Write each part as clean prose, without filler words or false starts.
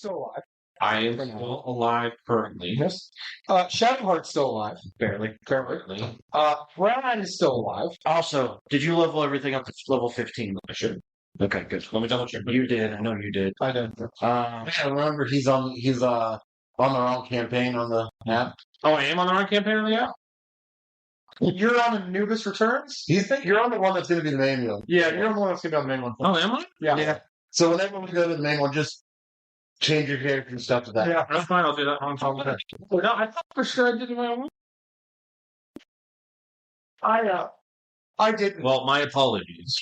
still alive. I am still alive currently. Yes. Shadowheart's still alive. Barely. Currently. Brad is still alive. Also, did you level everything up to level 15? I should. Okay, good. Let me double check. You did. I know you did. I did. I remember he's on the wrong campaign on the app. Oh, I am on the wrong campaign on the app? You're on Anubis Returns? You're on the one that's going to be the main one. Yeah, you're on the one that's going to be on the main one. Oh, am I? Yeah. So whenever we go to the main one, just change your character and stuff to that. Yeah. That's fine. I'll do that. Okay. No, I thought for sure I did it my own. I didn't. Well, my apologies.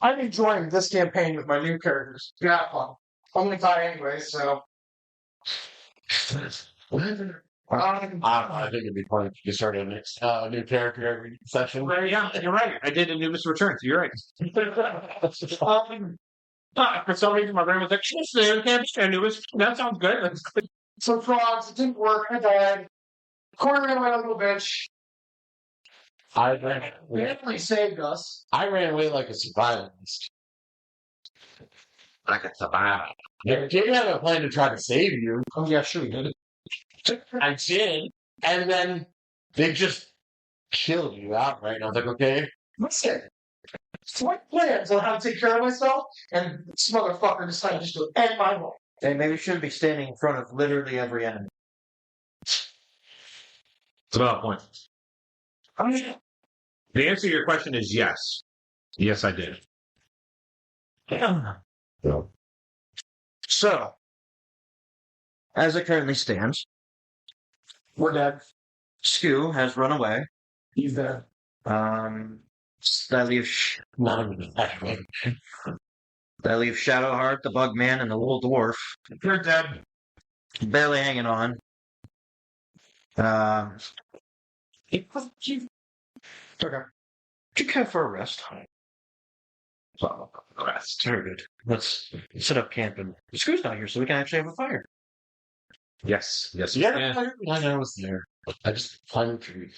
I'm enjoying this campaign with my new characters. Yeah, fun. I'm gonna die anyway, so. I think it'd be fun if you started a new character every session. Yeah, you're right. I did Anubis Returns. You're right. For some reason, my brain was like, Anubis. That sounds good. So, frogs, it didn't work. I died. Corey ran away like a little bitch. Barely saved us. I ran away like a survivalist. I could survive. They had a plan to try to save you. Oh, yeah, sure, we did it. I did. And then they just killed you outright. And I was like, okay. Listen, what plans on how to take care of myself? And this motherfucker decided just to end my life. Hey, maybe we shouldn't be standing in front of literally every enemy. It's about a point. The answer to your question is yes. Yes, I did. Yeah. So, as it currently stands, We're dead. Skew has run away. He's dead. That leaves Shadowheart, the Bugman, and the little dwarf You're dead. barely hanging on. Okay. Do you care for a rest? Rest. Very good. Let's set up camp, and Skew's not here, so we can actually have a fire. Yes. Yes. Yeah, I was there. I just climbed trees.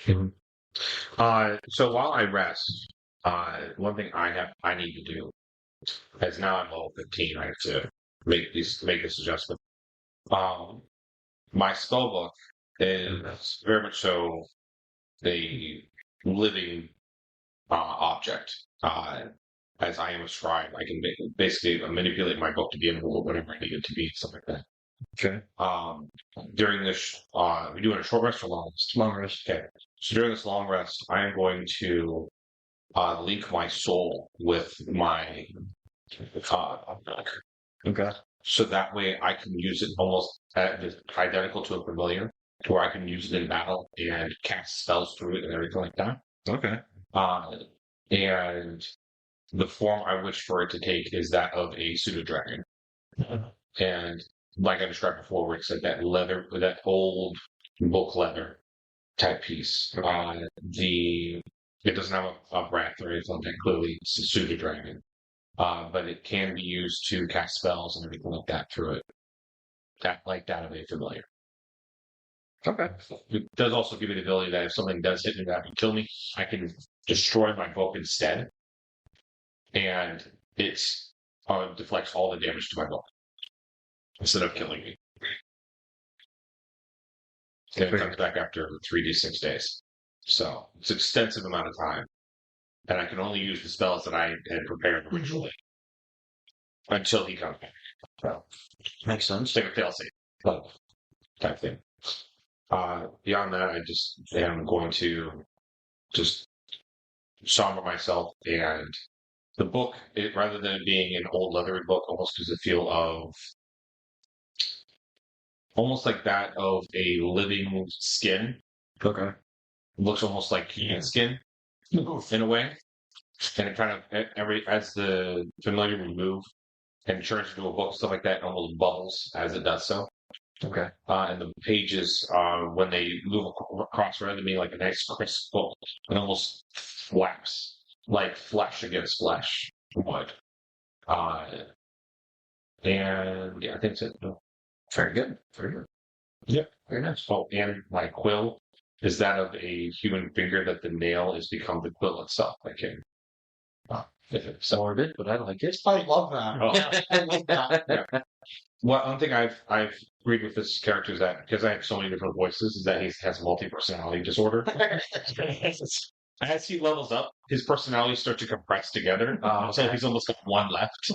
So while I rest, one thing I need to do, as now I'm level 15, I have to make this adjustment. My spell book is very much so a living object. As I am a scribe, I can basically manipulate my book to be able to whatever I need it to be, stuff like that. Okay. During this, we doing a short rest or long rest? Long rest. Okay. So during this long rest, I am going to link my soul with my Okay. so that way I can use it almost identical to a familiar, to where I can use it in battle and cast spells through it and everything like that. Okay. And the form I wish for it to take is that of a pseudo dragon. And like I described before, where it's like that leather, that old book leather type piece. It doesn't have a breath or anything like that. Clearly, it's a pseudo dragon. But it can be used to cast spells and everything like that through it. That of a familiar. Okay. It does also give me the ability that if something does hit me that can kill me, I can destroy my book instead. And it deflects all the damage to my book instead of killing me. And it comes back after 3d6 days. So it's an extensive amount of time. And I can only use the spells that I had prepared originally until he comes back. So, Makes sense. it's like a fail-safe type thing. Beyond that, I just am going to just somber myself, and the book, rather than it being an old leathery book, almost gives a feel of almost like that of a living skin. Okay. It looks almost like human skin in a way, and it kind of as the familiar would move and turns into a book, stuff like that, it almost bubbles as it does so. Okay. And the pages, when they move across, rather than being like a nice crisp book, it almost flaps like flesh against flesh would. And yeah, I think that's it. Very good. Very good. Yep. Very nice. Oh, and my quill is that of a human finger that the nail has become the quill itself. Like him. Morbid, but I like it. I love that. Oh. I like that. Yeah. one thing I've agreed with this character is that because I have so many different voices, is that he has multi-personality disorder. As he levels up, his personalities start to compress together. So he's almost got one left.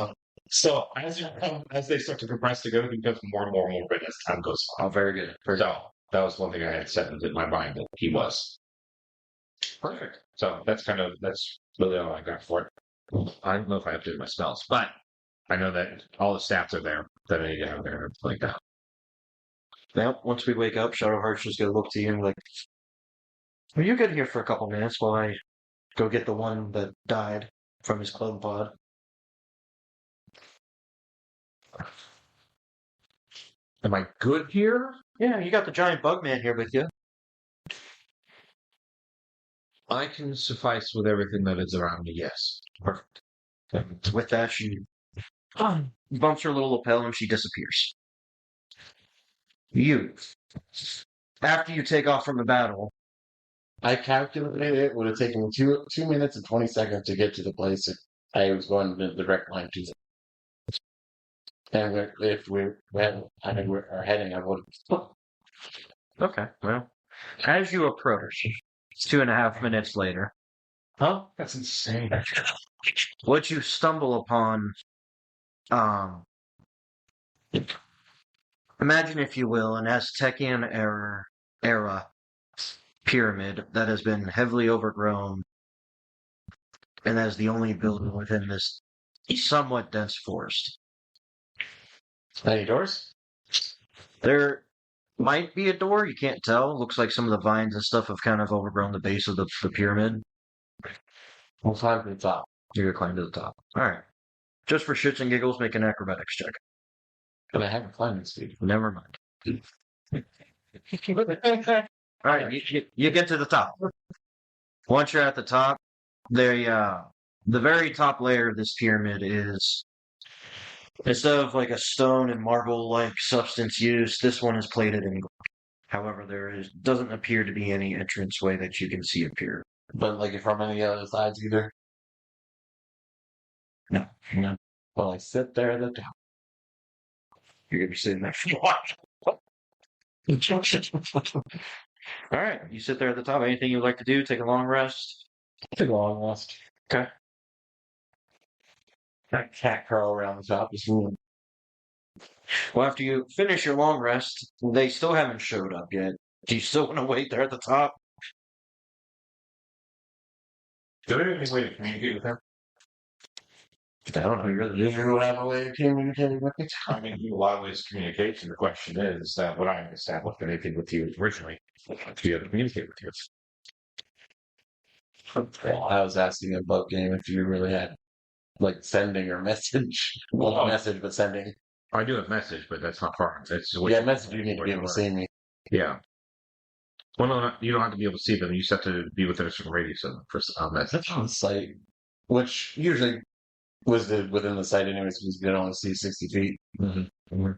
So as they start to compress together, he becomes more and more and more good as time goes on. Oh, very good. So that was one thing I had set in my mind that he was. Perfect. So that's really all I got for it. I don't know if I have to do my spells, but I know that all the stats are there that I need to have there like that. Now, once we wake up, Shadowheart's just gonna look to you and be like, "Are you good here for a couple minutes while I go get the one that died from his clone pod?" Am I good here? Yeah, you got the giant bug man here with you. I can suffice with everything that is around me, yes. Perfect. And with that, she bumps her little lapel and she disappears. You, after you take off from the battle, I calculated it would have taken me 2 minutes and 20 seconds to get to the place that I was going the direct line to. And if we are heading, I would. okay, well, as you approach, it's 2.5 minutes later, Huh? That's insane. what you stumble upon, imagine, if you will, an Aztecian era pyramid that has been heavily overgrown and as the only building within this somewhat dense forest. Any doors? There might be a door, you can't tell. Looks like some of the vines and stuff have kind of overgrown the base of the pyramid. We'll climb to the top. You're gonna climb to the top. Alright. Just for shits and giggles, make an acrobatics check. But I haven't climbed this speed. Never mind. Alright, you get to the top. Once you're at the top, the very top layer of this pyramid is, instead of like a stone and marble-like substance used, this one is plated in gold. However, doesn't appear to be any entranceway that you can see appear. But like from any other sides either? No. Well, I sit there at the top. You're gonna be sitting there for what? Alright, you sit there at the top. Anything you'd like to do? Take a long rest? Take a long rest. Okay. That cat curl around the top is moving. Well, after you finish your long rest, they still haven't showed up yet. Do you still want to wait there at the top? Do we have any way to communicate with him? I don't know. You're the You have a way of communicating with me? I mean, a lot of ways of communication. The question is that what I established anything with you originally to be able to communicate with you. Well, I was asking above game if you really had like sending or message. Well, not message, but sending. I do have message, but that's not far. That's Message. You need to be able to see me. Yeah. Well, no, you don't have to be able to see them. You just have to be within a certain radius of them for message. That's on site, which usually was within the site anyways, because you can only see 60 feet. Mm-hmm.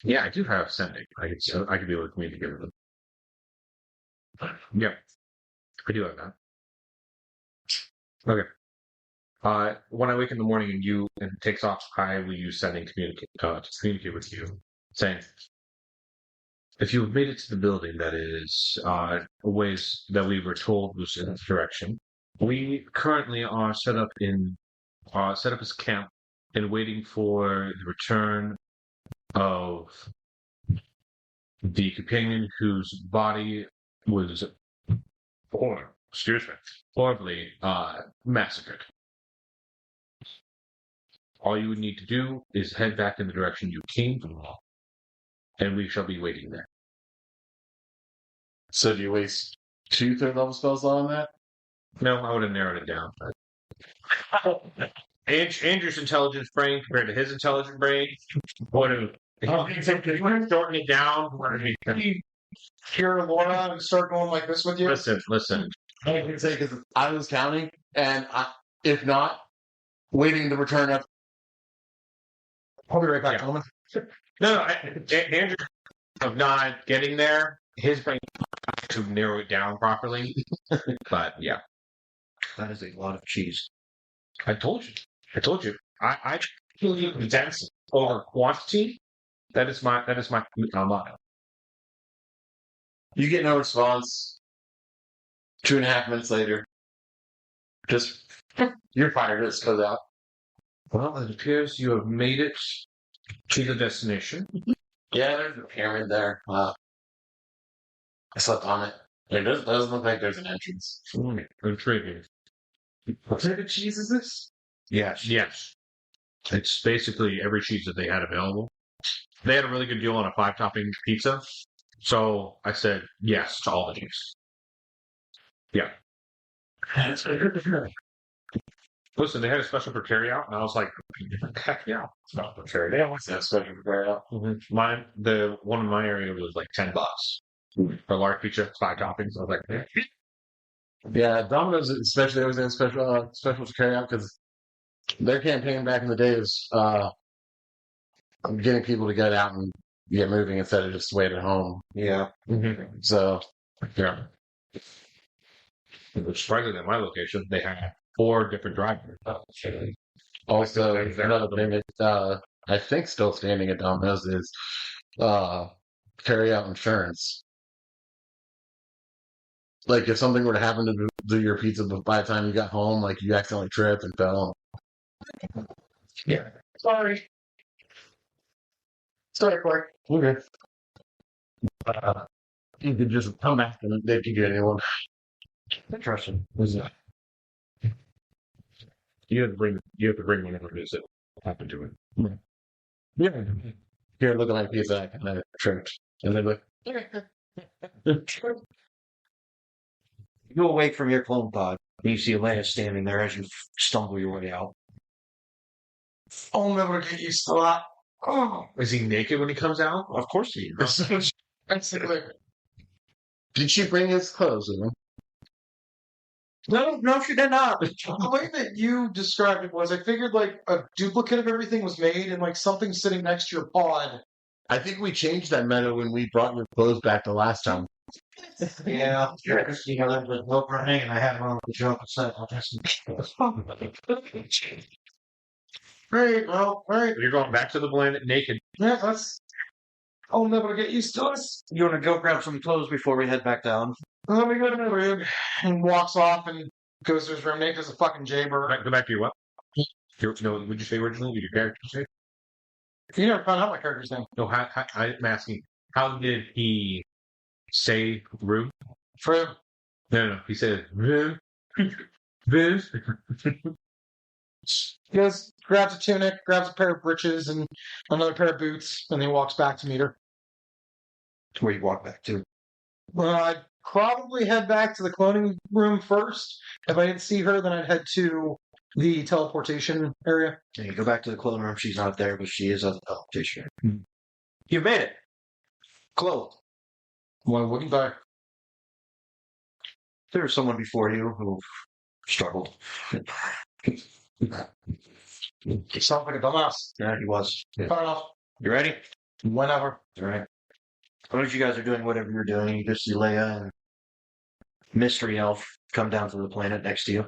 Yeah, I do have sending. I could be able to communicate with them. Yeah, I do have that. Okay. When I wake in the morning and it takes off, I will use sending to communicate with you, saying, if you have made it to the building that is a ways that we were told was in this direction, we currently are set up as camp and waiting for the return of the companion whose body was horribly massacred. All you would need to do is head back in the direction you came from, and we shall be waiting there. So do you waste 2 third-level spells on that? No, I would have narrowed it down. Andrew's intelligence brain compared to his intelligent brain. You want to shorten it down? Hear Laura and start going like this with you? Listen. I can say because I was counting, and if not, waiting to return up. I'll be right back, Yeah. gentlemen. No, Andrew of not getting there, his brain to narrow it down properly. But yeah, That is a lot of cheese. I told you. I believe in density over quantity. That is my motto. You get no response. 2.5 minutes later, just your fire just goes out. Well, it appears you have made it to the destination. Yeah, there's a pyramid there. I slept on it. It doesn't look like there's an entrance. Intriguing. What type of cheese is this? Yes. Yes. It's basically every cheese that they had available. They had a really good deal on a 5-topping pizza. So I said yes to all the cheese. Yeah. Listen, they had a special for carryout, and I was like, heck yeah, it's not for carryout. They always have special for carryout. The one in my area was like $10 for a large pizza, 5 toppings. I was like, Yeah, Domino's especially always has special for carryout because their campaign back in the day was getting people to get out and get moving instead of just wait at home. Yeah. So yeah. It was surprising at my location, they had 4 different drivers. also another thing that I think still standing at Domino's is carryout insurance. Like if something were to happen to do your pizza by the time you got home, like you accidentally tripped and fell. Yeah. Sorry. Sorry, Clark. Okay. You could just come back and they could get anyone. Interesting. You have to bring whatever it is that happened to it. Yeah. Here, look at my pizza. I kind of tripped. And they're like, You awake from your clone pod, and you see Leia standing there as you stumble your way out. I'll never get used to that. Oh, Is he naked when he comes out? Of course he is. basically. did she bring his clothes with him? No, she did not. The way that you described it was, I figured like a duplicate of everything was made, and like something sitting next to your pod. I think we changed that meta when we brought your clothes back the last time. Yeah, you know, there was no running, and I had one with the jump set. Great, well, alright. You're going back to the planet naked. Yeah, that's. I'll never get used to this. You want to go grab some clothes before we head back down? Let me go to my room. And walks off and goes to his room naked as a fucking jaybird. Go back to your what? No, would you say originally? Did your character say? You never found out my character's name. No, I'm asking, how did he say room? For No, he said room. Room. he goes, grabs a tunic, grabs a pair of breeches and another pair of boots, and then walks back to meet her. Where you walk back to? Well, I'd probably head back to the cloning room first. If I didn't see her, then I'd head to the teleportation area. Yeah, you go back to the clone room. She's not there, but she is at the teleportation. You've made it. Clothed. Why wouldn't I? There was someone before you who struggled. Sounds like a dumbass. Yeah, he was. Fair enough. You ready? Whenever. All right. As long as you guys are doing whatever you're doing, you just see Leia and Mystery Elf come down to the planet next to you.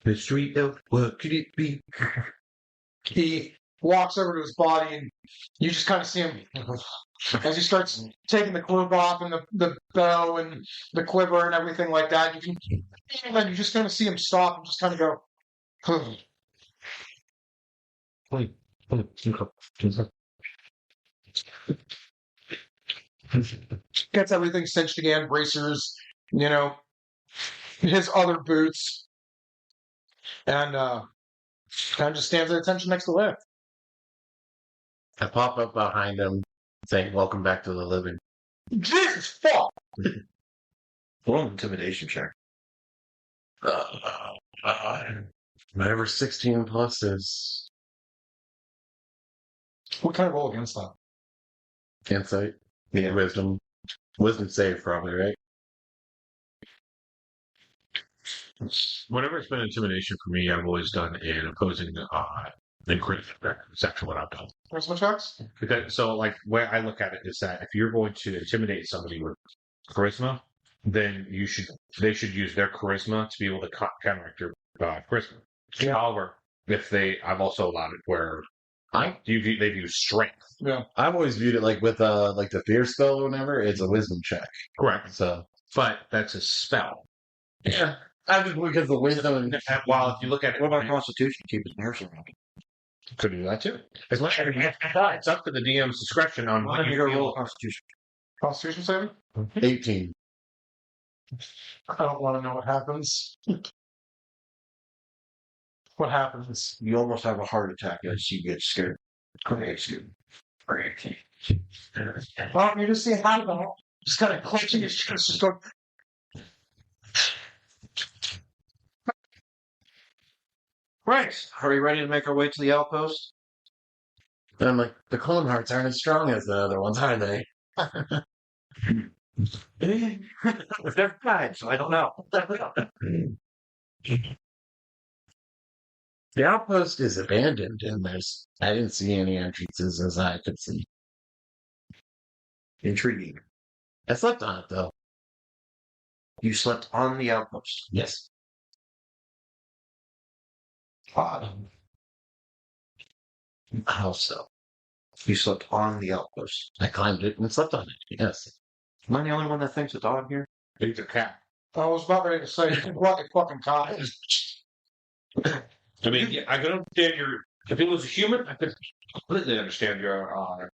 Mystery elf, what could it be? He walks over to his body, and you just kind of see him as he starts taking the cloak off and the bow and the quiver and everything like that. And then you just kind of see him stop and just kind of go, gets everything cinched again, bracers, his other boots, and kind of just stands at attention next to Leia. I pop up behind him saying, "Welcome back to the living." Jesus fuck! Roll an intimidation check. Whatever 16 plus is What kind of roll against that? insight, wisdom save probably, right? Whenever it's been intimidation for me, I've always done an opposing and critical check. That's actually what I've done. Charisma checks? So, like, the way I look at it is that if you're going to intimidate somebody with charisma, then they should use their charisma to be able to counteract your charisma. However, I've also allowed it where They view strength. Yeah. I've always viewed it like with like the fear spell or whatever. It's a wisdom check. Correct. So But that's a spell. yeah, I just because the wisdom. And, While if you look at it, What about Constitution? Keep his nerves around. could do that too. As much as it's up to the DM's discretion on Why what don't you you go roll feel. Constitution? Constitution saving? 18. I don't want to know what happens. What happens? You almost have a heart attack as you get scared. Great, scared. Great. Well, you just see how just kind of clutching his chest, just going. Right. Are we ready to make our way to the outpost? And I'm like, the clone hearts aren't as strong as the other ones, are they? We've never tried, so I don't know. The outpost is abandoned, and I didn't see any entrances as I could see. Intriguing. I slept on it though. You slept on the outpost. Yes. Odd. How so? You slept on the outpost. I climbed it and slept on it. Yes. Am I the only one that thinks it's odd here? It's a cat. I was about ready to say, you can block a fucking cop. I mean, I can understand your. If it was a human, I could completely understand your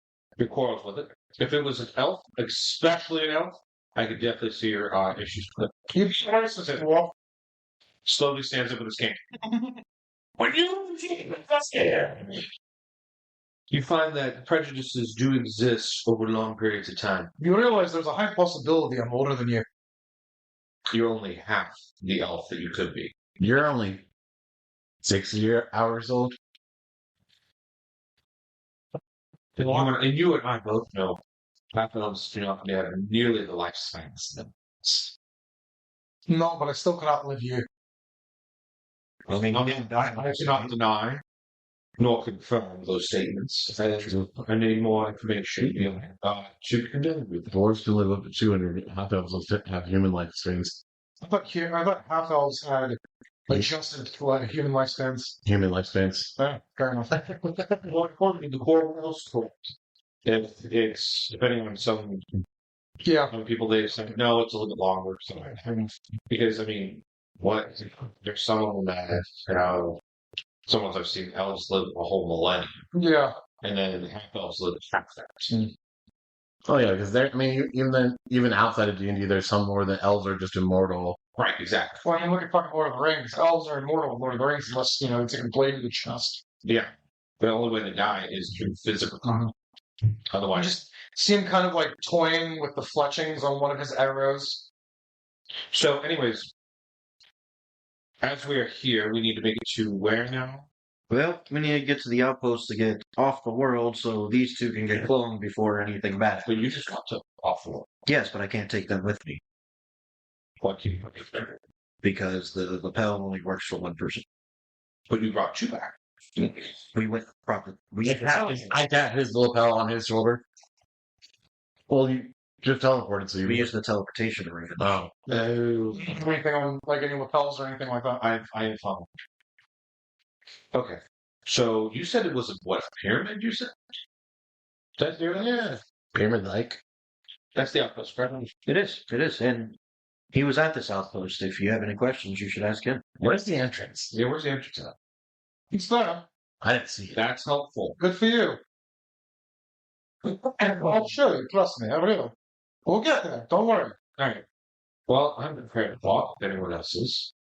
quarrels with it. If it was an elf, especially an elf, I could definitely see your issues with it. You twice as well. Slowly stands up with his cane. When you find that prejudices do exist over long periods of time, You realize there's a high possibility I'm older than you. you're only half the elf that you could be. You're only 6 hours old. And you and I both know half elves do not have nearly the lifespans of them. No, but I still could outlive you. I mean, I cannot deny nor confirm those statements. I need more information to condemn with. Dwarves can live up to 200. Half elves have human lifespans. I thought half elves had adjusted to human lifespans. Human lifespans. Yeah, fair enough. More importantly, the core rules for if it's depending on some Yeah. people, they say no, it's a little bit longer. So because I mean, what there's some of them that some ones I've seen elves live a whole millennium, Yeah. and then half elves live half that. Oh yeah, because I mean, even outside of D&D, there's some where the elves are just immortal. Right, exactly. Well, I mean, look at fucking Lord of the Rings. Elves are immortal in Lord of the Rings unless, it's a blade to the chest. Yeah, the only way they die is through physical combat. You Otherwise, just see him kind of like toying with the fletchings on one of his arrows. so anyways, as we are here, we need to make it to where now? Well, we need to get to the outpost to get off the world so these two can get cloned before anything bad. But you just got to off the world. Yes, but I can't take them with me What you? because the lapel only works for one person. But you brought two back. We went properly. I got his lapel on his shoulder. Well, you just teleported, so you We used the teleportation ring. Oh. Anything on like any lapels or anything like that. I am following. Okay. So you said it was a pyramid? You said that's near that? Yeah. Pyramid-like. That's the outpost, right? It is. And he was at this outpost. If you have any questions, you should ask him. Where's the entrance? Yeah, where's the entrance at? It's there. I didn't see it. That's helpful. Good for you. And I'll show you. Trust me. I will. We'll get there. Don't worry. All right. Well, I'm prepared to walk if anyone else is.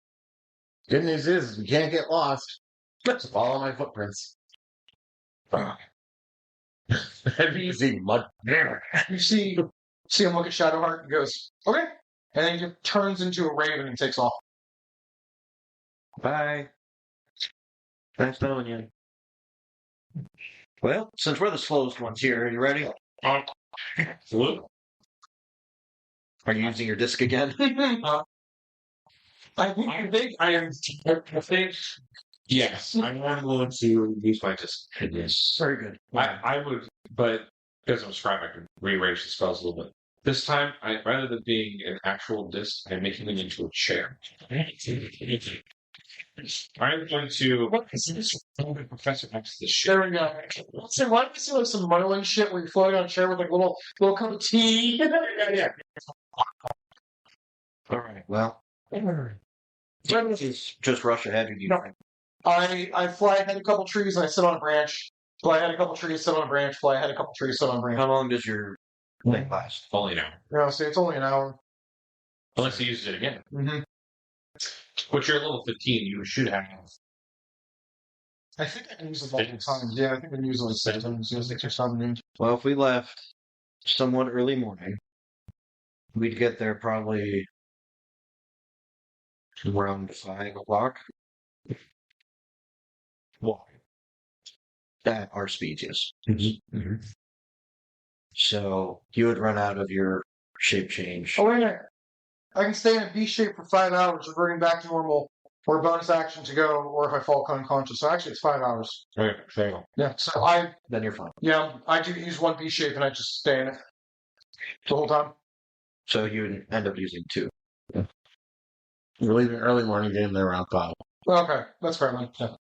Good news is we can't get lost. Let's follow my footprints. Have you seen mud? You see him look at Shadowheart and goes, okay. And then he just turns into a raven and takes off. Bye. Nice knowing you. Well, since we're the slowest ones here, are you ready? Look. Are you using your disc again? I think I am. I think yes. I'm going to use my disc. Yes. Very good. I would, but because I'm a scribe, I can rearrange the spells a little bit. This time, rather than being an actual disc, I'm making it into a chair. I'm going to. What is this? Professor X this shit. There we go. So why don't you see like some Merlin shit where you're floating on a chair with like a little cup of tea? Yeah. All right. Well, just rush ahead. Or you No. I fly ahead a couple trees and I sit on a branch. Fly ahead a couple trees, sit on a branch. Fly ahead a couple trees, sit on a branch. How long does your thing last? Only now. Yeah, see, it's only an hour. Unless he uses it again. Mm-hmm. But you're level 15, you should have. I think I can use it multiple times. Yeah, I think I can use it like 6 times. 6 or 7. Well, if we left somewhat early morning, we'd get there probably around 5 o'clock. Why? At our speed, yes. Mm-hmm. So you would run out of your shape change. Oh, wait a minute. I can stay in a B shape for 5 hours, reverting back to normal, or a bonus action to go, or if I fall unconscious. So actually, it's 5 hours. Okay, fail. Yeah, so Then you're fine. I do use one B shape and I just stay in it the whole time. So you would end up using 2. We're leaving early morning game there around 5. Okay, that's fair then. Yeah.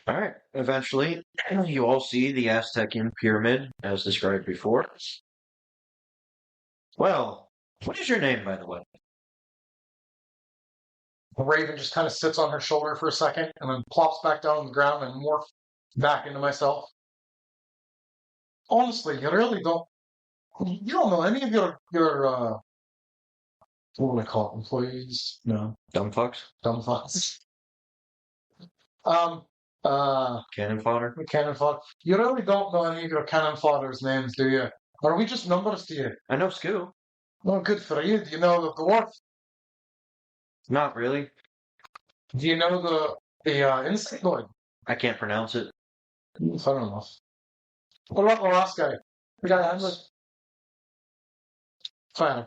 All right. Eventually, you all see the Aztecian pyramid as described before. Well, what is your name, by the way? The raven just kind of sits on her shoulder for a second and then plops back down on the ground and morph back into myself. Honestly, you really don't. You don't know any of your what do I call it? Employees? No, Dumb fucks? dumb fucks. Cannon fodder? Cannon fodder. You really don't know any of your cannon fodder's names, do you? Or are we just numbers to you? I know Scoo. Well, good for you. Do you know the dwarf? Not really. Do you know the insect lord? I can't pronounce it. Fair enough. What about the last guy? The guy I'm with. Fine.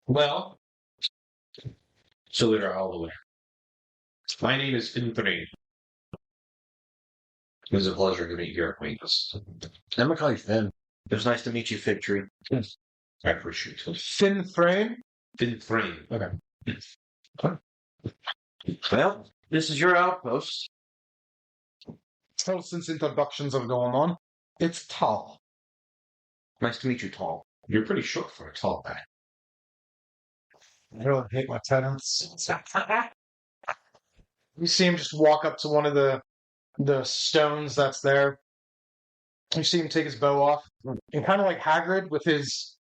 Well, so they're all the way. My name is Finthrain. It was a pleasure to meet your acquaintance. I'm gonna call you Finn. It was nice to meet you, Fig Tree. I appreciate it. Thin frame. Finthrain. Okay. Well, this is your outpost. So since introductions are going on, it's tall. Nice to meet you, Tall. You're pretty short for a tall guy. I really hate my tenants. You see him just walk up to one of the stones that's there. You see him take his bow off, and kind of like Hagrid with his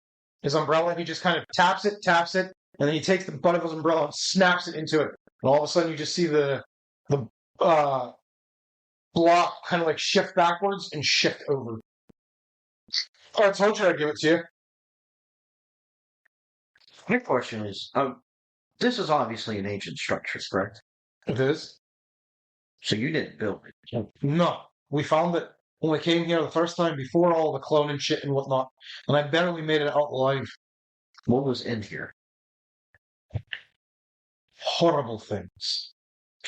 umbrella, he just kind of taps it, and then he takes the butt of his umbrella and snaps it into it. And all of a sudden, you just see the block kind of like shift backwards and shift over. Oh, I told you I'd give it to you. My question is, this is obviously an ancient structure, correct? It is. So you didn't build it. No, we found it when we came here the first time before all the cloning shit and whatnot, and I barely made it out alive. What was in here? Horrible things.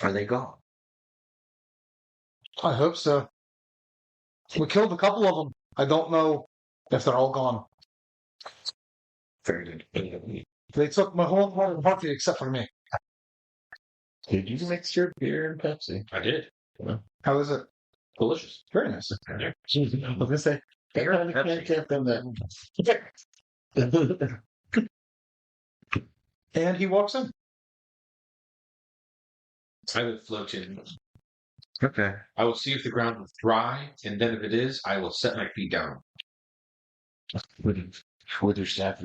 Are they gone? I hope so. We killed a couple of them. I don't know if they're all gone. Very good. They took my whole party except for me. Did you mix your beer and Pepsi? I did. How is it? Delicious. Very nice. Yeah. I was gonna say, Beer and I can't them that. And he walks in. I will float in. Okay. I will see if the ground is dry, and then if it is, I will set my feet down. With your staff.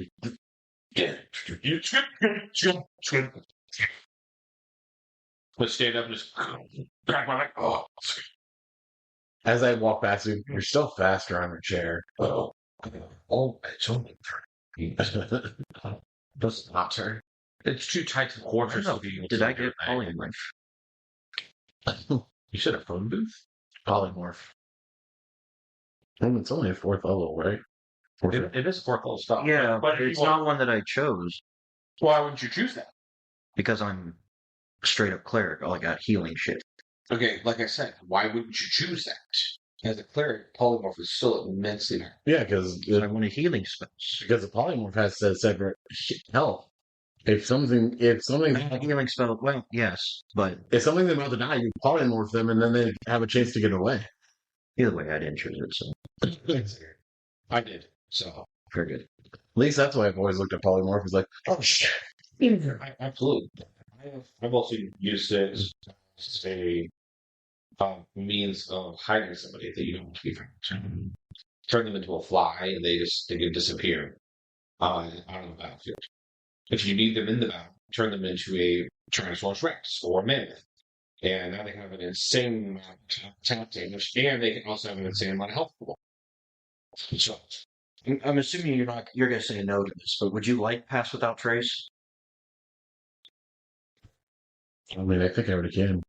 Let's stand up and just crack my leg. Oh, As I walk past you, you're still faster on the chair. oh, it's only Does not turn. It's too tight to quarters to be able to. Did I get polymorph? You said a phone booth? Polymorph. It's only a 4th level, right? It is 4th level stuff. Yeah, but but if it's you want- not one that I chose Why wouldn't you choose that? because I'm straight up cleric. All I got healing shit. Okay, like I said, why wouldn't you choose that? As a cleric, polymorph is so immensely. Yeah, because I want a healing spells. the polymorph has to separate health. If something Healing spell, well, yes, but if something's about to die, you polymorph them, and then they have a chance to get away. either way, I didn't choose it, so I did. So very good. At least that's why I've always looked at polymorph as like, oh shit. absolutely. I've also used it as a means of hiding somebody that you don't want to be found. Turn them into a fly, and they can disappear out of the battlefield. If you need them in the battle, turn them into a Tyrannosaurus Rex or a mammoth. And now they have an insane amount of attack damage, and they can also have an insane amount of health pool. So, I'm assuming you're gonna say no to this, but would you like Pass Without Trace? I mean, I think I already can.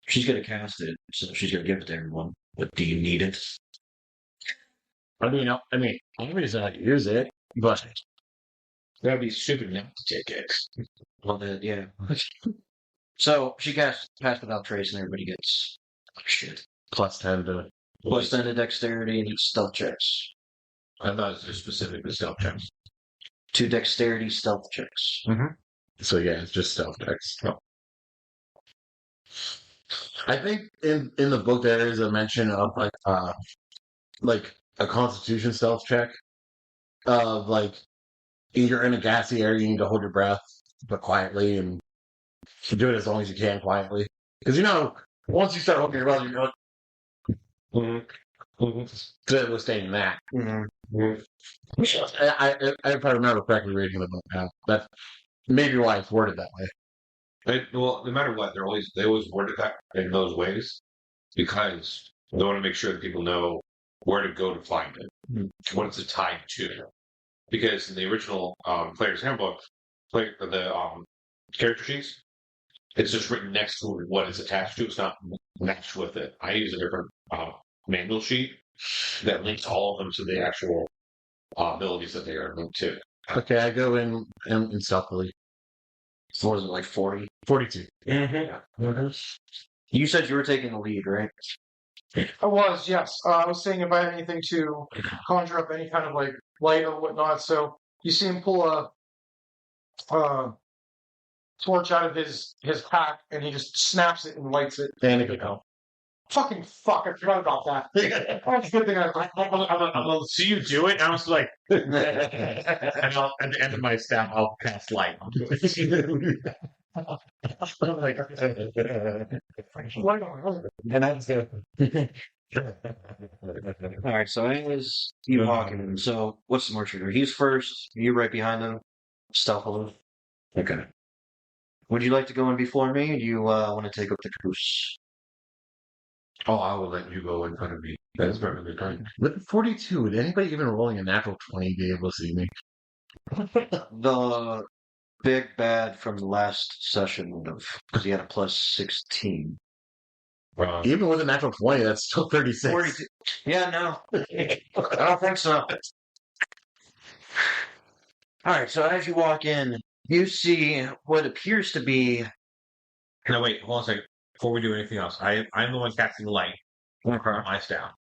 She's gonna cast it, so she's gonna give it to everyone. But do you need it? Obviously I can use it, but that'd be stupid not to take it. Well, yeah. So she casts Pass Without Trace, and everybody gets shit. plus 10 to. Plus 10 to dexterity and each stealth checks. I thought it was specific to stealth checks. 2 dexterity stealth checks. So yeah, it's just stealth checks. I think in the book there is a mention of like a Constitution stealth check of like you're in a gassy area, you need to hold your breath but quietly, and you do it as long as you can quietly. Because once you start holding your breath, you're like to withstand that. If I remember correctly reading the book now, that's maybe why it's worded that way. Well, no matter what, they always word it that in those ways because they want to make sure that people know where to go to find it, what it's tied to. Because in the original Player's Handbook, the character sheets, it's just written next to what it's attached to. It's not matched with it. I use a different manual sheet that links all of them to the actual abilities that they are linked to. Okay, I go in stealthily. What was it, like 40? 42. You said you were taking the lead, right? I was, yes. I was saying if I had anything to conjure up any kind of like light or whatnot. So you see him pull a torch out of his pack, and he just snaps it and lights it. And it could help. Fucking fuck! I forgot about that. That's a good thing I'll see you do it. And I was like, and I'll, at the end of my staff, I'll cast light onto it. I'm like, and that's good. All right, so as you walk in, so what's the march order? He's first, you right behind him, stealthily. Okay. Would you like to go in before me, or do you want to take up the caboose? Oh, I will let you go in front of me. That's perfectly fine. With 42, would anybody even rolling a natural 20 be able to see me? The big bad from the last session would have, because he had a plus 16. Even with a natural 20, that's still 36. 42. Yeah, no. I don't think so. Alright, so as you walk in, you see what appears to be... No, wait, hold on a second. Before we do anything else, I'm the one casting the light. My staff.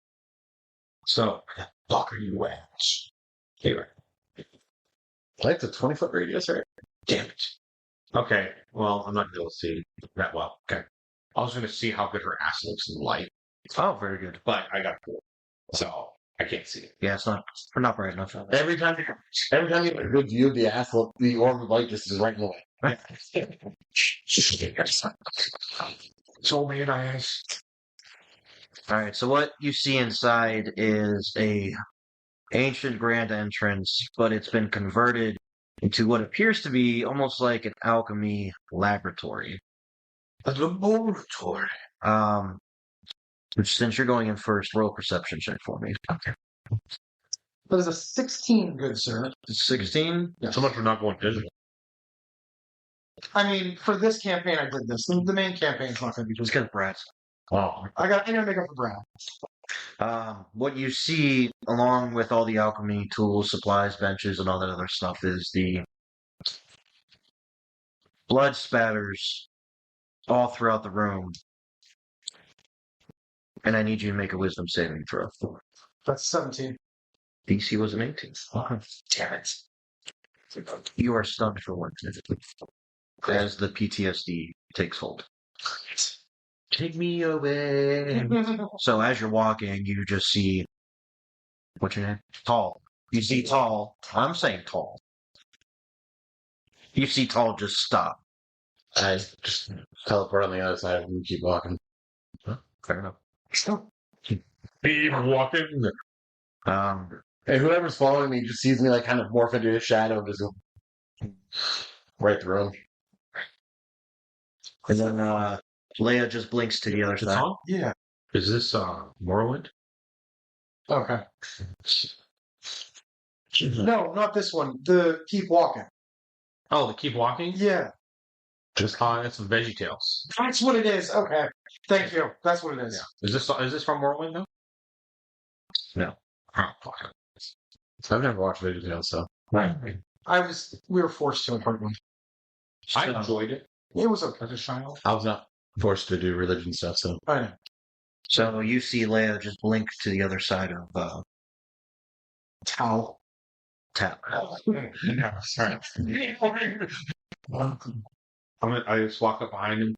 So, where the fuck are you at? Anyway. Like the 20-foot radius, right? Damn it. Okay, well, I'm not going to be able to see that well. Okay. I was going to see how good her ass looks in the light, Oh, very good. but I got four. So, I can't see it. Yeah, we're not bright enough. Every time you have a good view of the asshole, the orb of light just is right in the way. So many eyes. Alright, so what you see inside is a ancient grand entrance, but it's been converted into what appears to be almost like an alchemy laboratory. A laboratory. Which, since you're going in first, roll perception check for me. Okay. That is a 16, good sir. 16? Yes. So much for not going digital. I mean, for this campaign, I did this. The main campaign's not going to be Just just. because Brad's. Oh. I got to make up for Brad. What you see, along with all the alchemy tools, supplies, benches, and all that other stuff, is the blood spatters all throughout the room. And I need you to make a wisdom saving throw. That's 17. DC was an 18. Damn it. You are stunned for 1 minute as the PTSD takes hold. Take me away. So as you're walking, you just see, what's your name? Tall. You see Tall. I'm saying Tall. You see Tall just stop. I just teleport on the other side and keep walking. Fair enough. Keep walking. Hey, whoever's following me just sees me like kind of morph into his shadow, just go right through him. And then Leia just blinks to the other side. Tom? Yeah. Is this Morrowind? Okay. No, not this one. The keep walking. Oh, the keep walking? Yeah. Just that's some Veggie Tales. That's what it is. Okay. Thank you. That's what it is. Is this from Morrowind though? No. Oh, fuck. I've never watched Veggie Tales, so We were forced to in part one. I enjoyed it It was okay. as a child. I was not forced to do religion stuff. So I know. So you see Leia just blink to the other side of Towel. Tap. I just walk up behind him.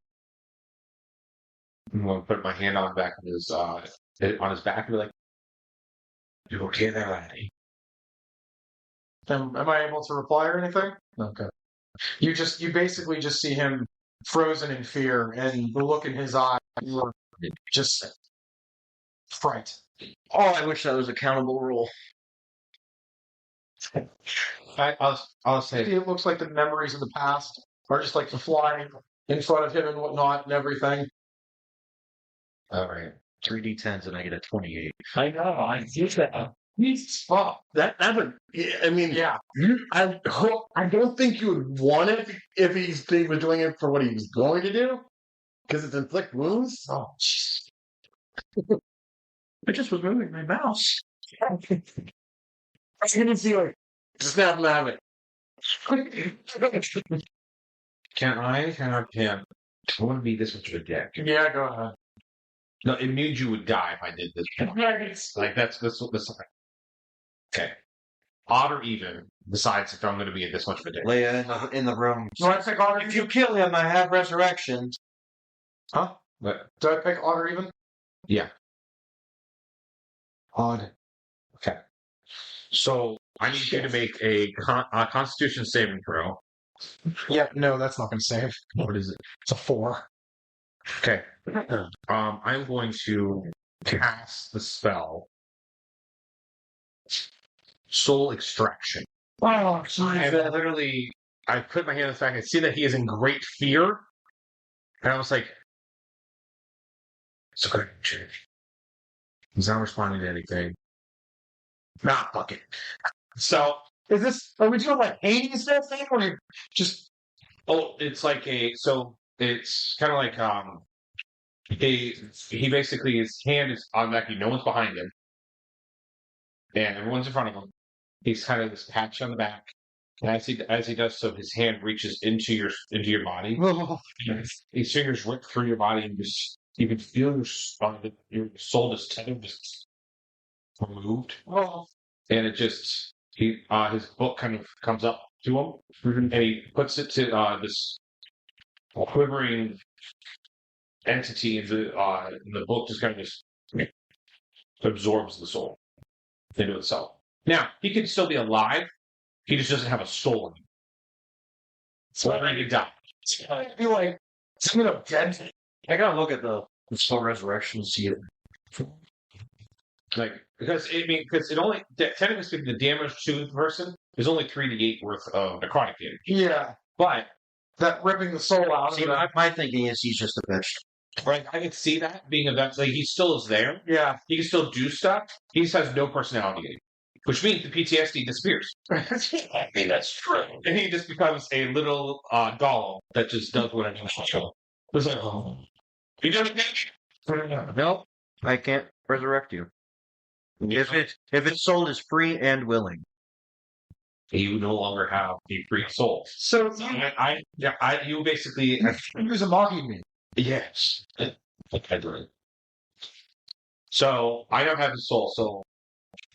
I'm gonna put my hand on the back of his on his back and be like, "You okay there, laddie?" Am I able to reply or anything? Okay. You basically just see him frozen in fear, and the look in his eye, you're just fright. Oh, I wish that was a countable rule. I'll say It looks like the memories of the past are just like flying in front of him and whatnot and everything. all right. 3d10s and I get a 28. I know. I see that. Fuck. that would. I mean, Yeah. I don't think you would want it if he was doing it for what he was going to do, because it's inflict wounds. Oh, jeez. I just was moving my mouse. I didn't see it. Just snap him out of it. Can I want to be this much of a dick? Yeah, go ahead. No, it means you would die if I did this. Like that's what this. Okay. Odd or even decides if I'm going to be this much of a dick. Leia in the room. Do I pick odd or If even? you kill him, I have resurrection. Huh? But Do I pick odd or even? yeah. Odd. Okay. So I need you to make a Constitution saving throw. Yeah, no, that's not going to save. What is it? It's a 4. Okay. I'm going to cast the spell Soul Extraction. Oh, I literally, I put my hand on the back and see that he is in great fear, and I was like, "It's okay, change." He's not responding to anything. Nah, fuck it. So, are we doing like Hades that thing or just it's like it's kind of like he basically his hand is on back. No one's behind him, and everyone's in front of him. He's kind of this patch on the back, and as he does so, his hand reaches into your body. His fingers rip through your body, and you can feel your soul just tethered, just removed, and it just his book kind of comes up to him, and he puts it to this quivering entity in the book. Just kind of just absorbs the soul into itself. Now, he can still be alive. He just doesn't have a soul in him. So I need to die. I feel like dead. I gotta look at the soul resurrection and see it. Because it only technically speaking, the damage to the person is only 3d8 worth of necrotic damage. Yeah, But that ripping the soul out. See, my thinking is he's just a bitch. right, I can see that being a like he still is there. Yeah. He can still do stuff. He just has no personality, which means the PTSD disappears. I mean, that's true. And he just becomes a little doll that just does whatever he wants to. It's like, oh, he doesn't get. Nope, I can't resurrect you. If its soul is free and willing. You no longer have a free soul. So You basically you're mocking me. yes. I do. So I don't have a soul. So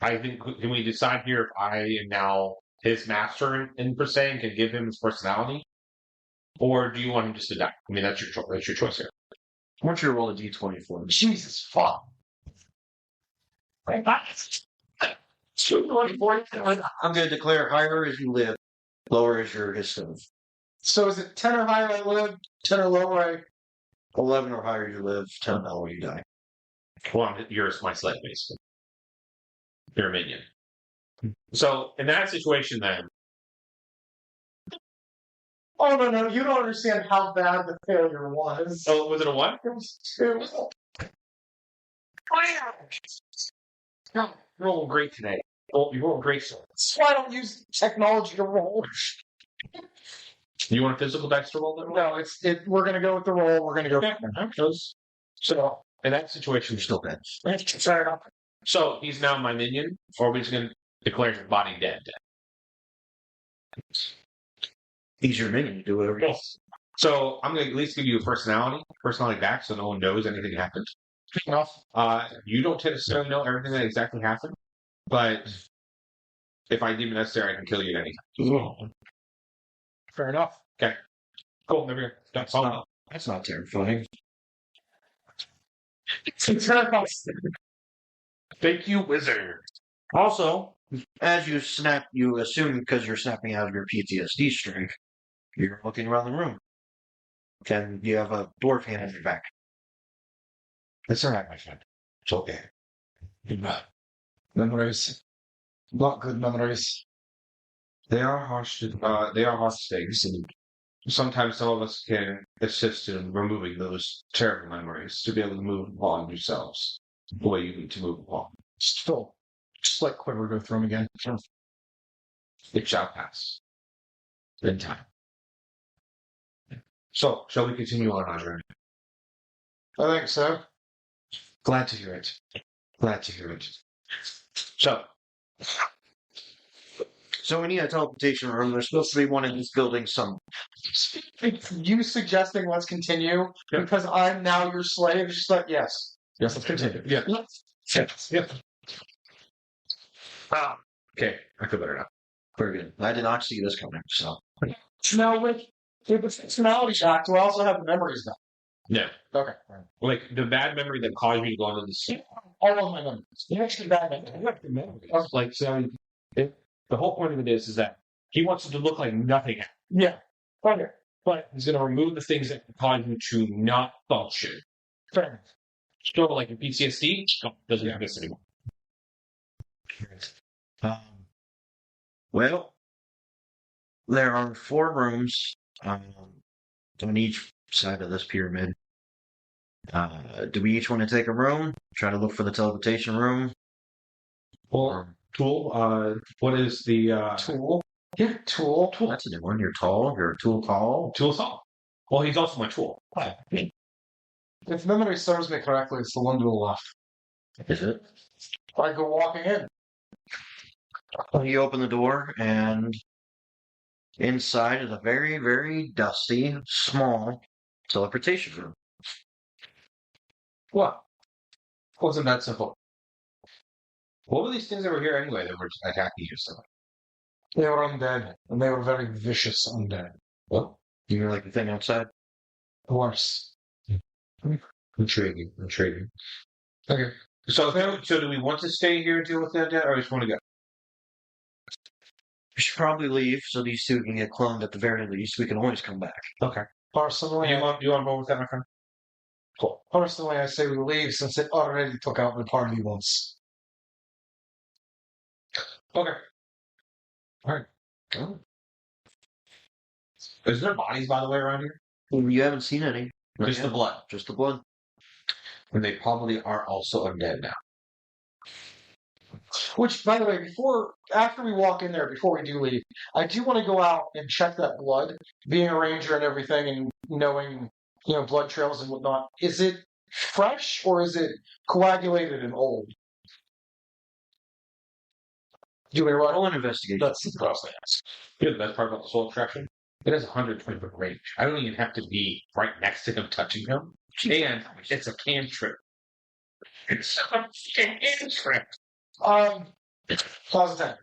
I think can we decide here if I am now his master in per se and can give him his personality, or do you want him just to die? I mean, that's your choice. That's your choice here. I want you to roll a d20 for me. Jesus fuck. I'm going to declare higher as you live, lower as your history. So is it 10 or higher I live, 10 or lower I... 11 or higher you live, 10 or lower you die. Well, you're my slave, basically. You're a minion. So in that situation, then, Oh, no, you don't understand how bad the failure was. oh, was it a what? It was terrible. No, you're rolling great today. Oh, you're rolling great. That's why I don't use technology to roll. You want a physical dice to roll that? No, we're going to go with the roll. We're going to go... Okay. So in that situation, You're still dead. Sorry. so he's now my minion, or are we just going to declare his body dead? He's your minion. Do whatever you want. So I'm going to at least give you a personality back, so no one knows anything happened. Enough. You don't necessarily know everything that exactly happened, but if I deem it necessary, I can kill you at any time. Fair enough. Cool. There we go. That's not terrifying. Thank you, wizard. Also, as you assume because you're snapping out of your PTSD streak, you're looking around the room. And you have a dwarf hand on your back. It's all right, my friend. It's okay. Memories. Not good memories. They are harsh. They are harsh things, and sometimes some of us can assist in removing those terrible memories to be able to move on yourselves the way you need to move on. Still, just let Quiver go through him again. It shall pass. In time. So, shall we continue on our journey? I think so. Glad to hear it. Glad to hear it. So we need a teleportation room. There's supposed to be one in this building somewhere. You suggesting let's continue because I'm now your slave? Just like, yes, let's continue. Yeah. Yes. Yep. Okay, I feel better now. Very good. I did not see this coming, so. Now, with the personality back, do I also have the memories now? Yeah. Okay. Like the bad memory that caused me to go into the sea. All of my memories. They're actually bad memories. Like, so the whole point of it is that he wants it to look like nothing happened. Yeah. Okay. But he's going to remove the things that cause you to not function. Fair. So, like in PTSD, doesn't exist anymore. Well, there are 4 rooms on each side of this pyramid. Do we each want to take a room? Try to look for the teleportation room? Well, Tool, what is the Tool? Yeah, tool. That's a new one. You're tall. You're a tool call. Tool's all? Well, he's also my tool. If memory serves me correctly, it's the one to the left. Is it? I go walking in. You open the door, and inside is a very, very dusty, small teleportation room. What? Wasn't that simple? What were these things that were here anyway that were attacking you so much? They were undead, and they were very vicious undead. What? You mean like the thing outside? Worse. Intriguing. Okay. So do we want to stay here and deal with that, or we just want to go? We should probably leave so these 2 can get cloned at the very least. We can always come back. Okay. Personally, You on board with that, my friend? Cool. Personally, I say we leave since it already took out the party once. Okay. All right. Oh. Is there bodies, by the way, around here? You haven't seen any. Not Just yet. the blood. Just the blood. And they probably are also undead now. Which, by the way, after we walk in there, before we do leave, I do want to go out and check that blood. Being a ranger and everything, and knowing, blood trails and whatnot. Is it fresh or is it coagulated and old? Do we run? Roll an investigation. That's the process. Here's the best part about the soul extraction. It has 120-foot range. I don't even have to be right next to him touching him. And it's a cantrip. It's a cantrip. Pause 10.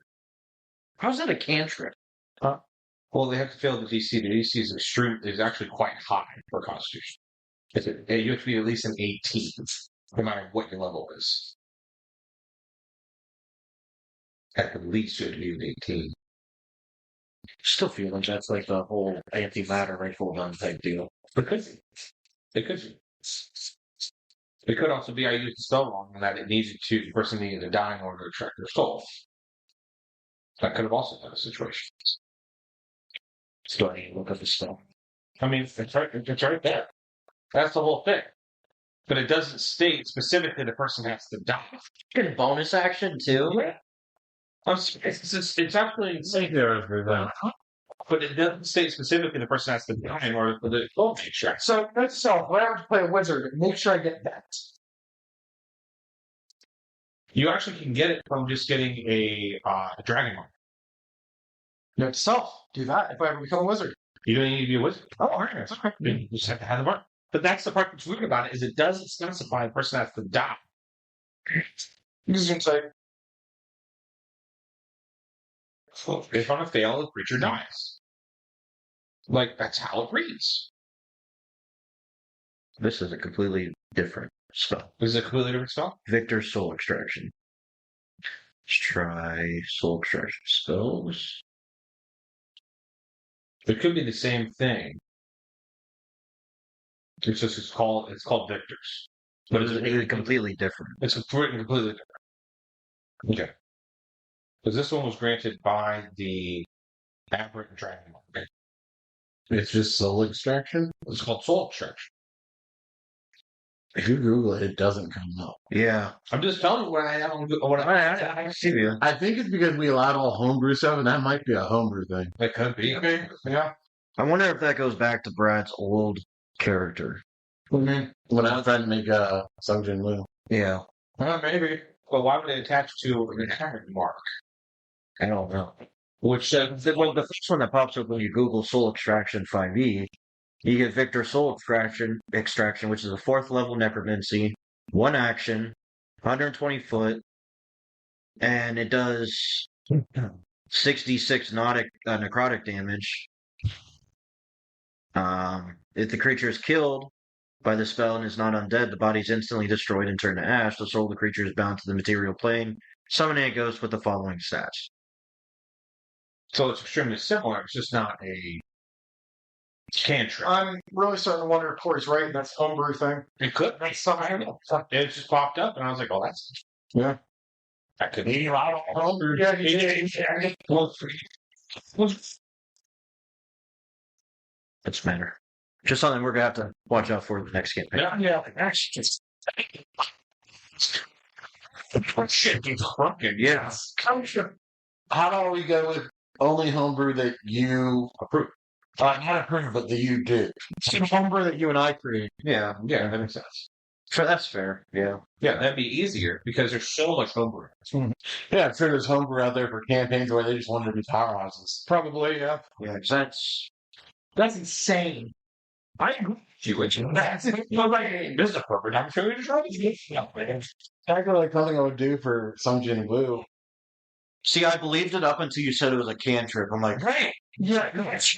How's that a cantrip? Well, they have to fail the DC. The DC is actually quite high for Constitution. You have to be at least an 18, no matter what your level is. At least you have to be an 18. Still feel like that's like the whole antimatter rifle gun type deal. It could be. It could be. It could also be I used the spell wrong and that the person needed to die in order to extract their soul. That could have also been a situation. So I need to look up the spell. I mean, it's right there. That's the whole thing. But it doesn't state specifically the person has to die. Good bonus action too. Yeah. It's actually insane. Yeah, But it doesn't state specifically the person has to die in order for the soul to be extracted. So that's so. When I have to play a wizard, make sure I get that. You actually can get it from just getting a dragon mark. Note to self. Do that if I ever become a wizard. You don't need to be a wizard. Oh, all right. That's okay. You just have to have the mark. But that's the part that's weird about it, is it doesn't specify the person has to die. I'm just gonna say. If on a fail, the creature dies. Like, that's how it reads. This is a completely different spell. This is a completely different spell. Victor Soul Extraction. Let's try Soul Extraction spells. It could be the same thing. It's called Victor's. But it's completely different. It's written completely different. Okay. Because this one was granted by the Aberrant Dragon Mark. It's just soul extraction. It's called Soul Extraction. If you Google it, it doesn't come up. Yeah. I'm just telling you what I have. I see you. I think it's because we allowed all homebrew stuff, and that might be a homebrew thing. It could be. Okay. Yeah. I wonder if that goes back to Brad's old character. When I was trying to make a Sungjin Lu. Yeah. Maybe. Well, why would it attach to an Aberrant mark? I don't know. Which The first one that pops up when you Google Soul Extraction 5e, you get Victor Soul Extraction, which is a 4th level necromancy, 1 action, 120 foot, and it does 66 necrotic damage. If the creature is killed by the spell and is not undead, the body is instantly destroyed and turned to ash. The soul of the creature is bound to the material plane. Summoning a ghost with the following stats. So it's extremely similar. It's just not a cantrip. I'm really starting to wonder if Corey's right, and that's homebrew thing. It could be something. It just popped up, and I was like, "Oh, that's Yeah. that could be a lot of homebrew." Yeah, Doesn't matter. Just something we're gonna have to watch out for the next campaign. Yeah. Actually, just shit, he's crunking. Yes. How about we go with only homebrew that you Approve. not approve, but that you do? Some homebrew that you and I create. Yeah, that makes sense. That's fair. Yeah. Yeah, that'd be easier because there's so much homebrew. Yeah, I'm sure there's homebrew out there for campaigns where they just wanted to be powerhouses. Probably, yeah. Yeah, 'cause That's insane. I agree with you, which that's this is a perfect opportunity to try this. Exactly like something I would do for Sungjin Lu. see, I believed it up until you said it was a cantrip. I'm like, Right. Yeah, no, that's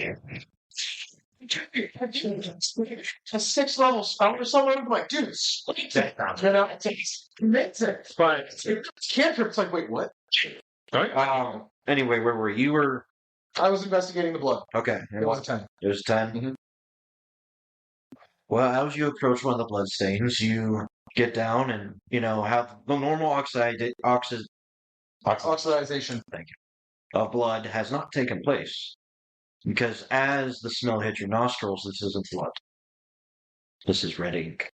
a 6 level spell or something. I'm like, dude, split that. You know, it takes it. But it's cantrip. It's like, wait, what? anyway, where were you? You were I was investigating the blood. okay. It was a 10. It was 10. Mhm. Well, as you approach one of the bloodstains, you get down and have the normal oxidation Oxidization. of blood has not taken place. Because as the smell hits your nostrils, this isn't blood. This is red ink.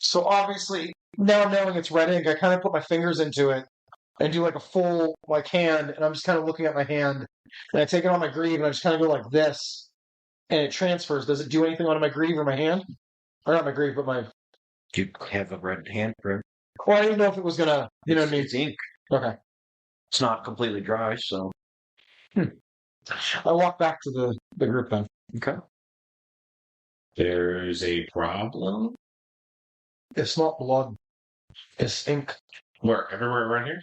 So obviously, now knowing it's red ink, I kind of put my fingers into it and do like a full hand, and I'm just kind of looking at my hand, and I take it on my greave, and I just kind of go like this, and it transfers. Does it do anything on my greave or my hand? Or not my greave, but my... Do you have a red handprint? Well, I didn't know if it was gonna... You know what I mean? It's ink. Okay. It's not completely dry, so... I walk back to the group then. Okay. There's a problem. It's not blood. It's ink. Where? Everywhere around here?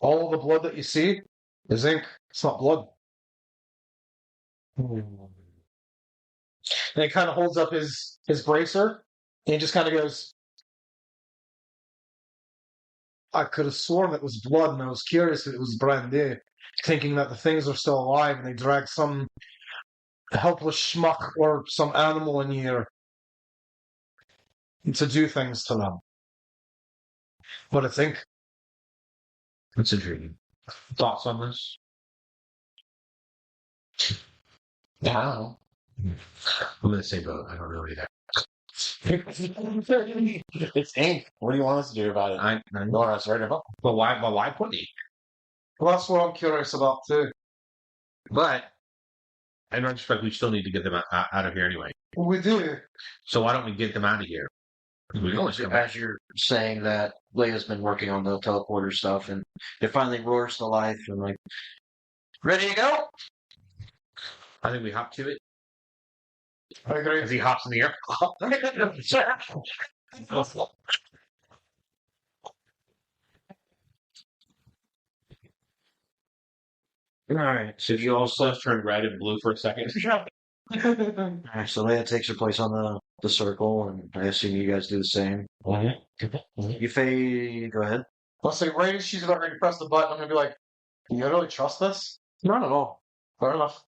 All of the blood that you see His ink. It's not blood. And he kind of holds up his bracer, and he just kind of goes, I could have sworn it was blood, and I was curious if it was brand new, thinking that the things are still alive, and they dragged some helpless schmuck or some animal in here to do things to them. But I think That's intriguing. Thoughts on this? Yeah. I'm in the same boat. I don't know either. It's ink. What do you want us to do about it? I You want us to write a book? but why put ink? well, that's what I'm curious about too. But in retrospect, we still need to get them out of here anyway. We do. So why don't we get them out of here? We can always come back. As you're saying that, Leia's been working on the teleporter stuff, and it finally roars to life, and like, ready to go? I think we hop to it I agree. as he hops in the air. All right. So you Also, also. turned red and blue for a second. All right, so Leia takes her place on the circle, and I assume you guys do the same. You fade. Go ahead. Let's say right as she's about ready to press the button, I'm gonna be like, you really trust this? Not at all. Fair enough.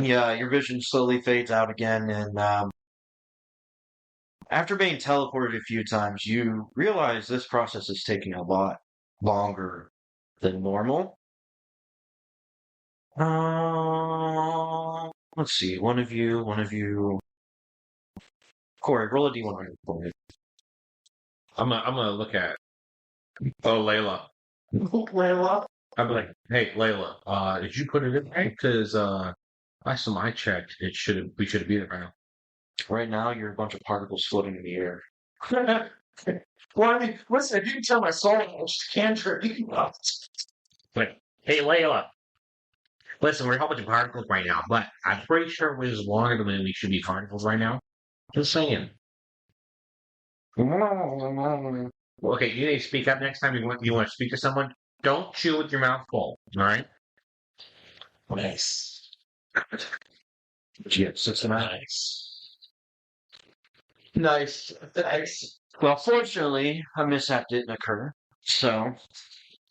Yeah, your vision slowly fades out again, and after being teleported a few times, you realize this process is taking a lot longer than normal. Let's see. One of you. Corey, roll a d100 for me. I'm gonna look at Layla. Layla. I'm like, hey Layla, did you put it in right? Because last time I checked, we should have beat it right now. Right now, you're a bunch of particles floating in the air. Well, I mean, listen, if you can tell my soul, I just cantrip. You can. Like, hey Layla, listen, we're a whole bunch of particles right now, but I'm pretty sure we're just longer than we should be particles right now. Just saying. Okay, you need to speak up next time you want to speak to someone. Don't chew with your mouth full. All right. Nice. Yeah, systematic. Nice. Nice. Well, fortunately, a mishap didn't occur. So,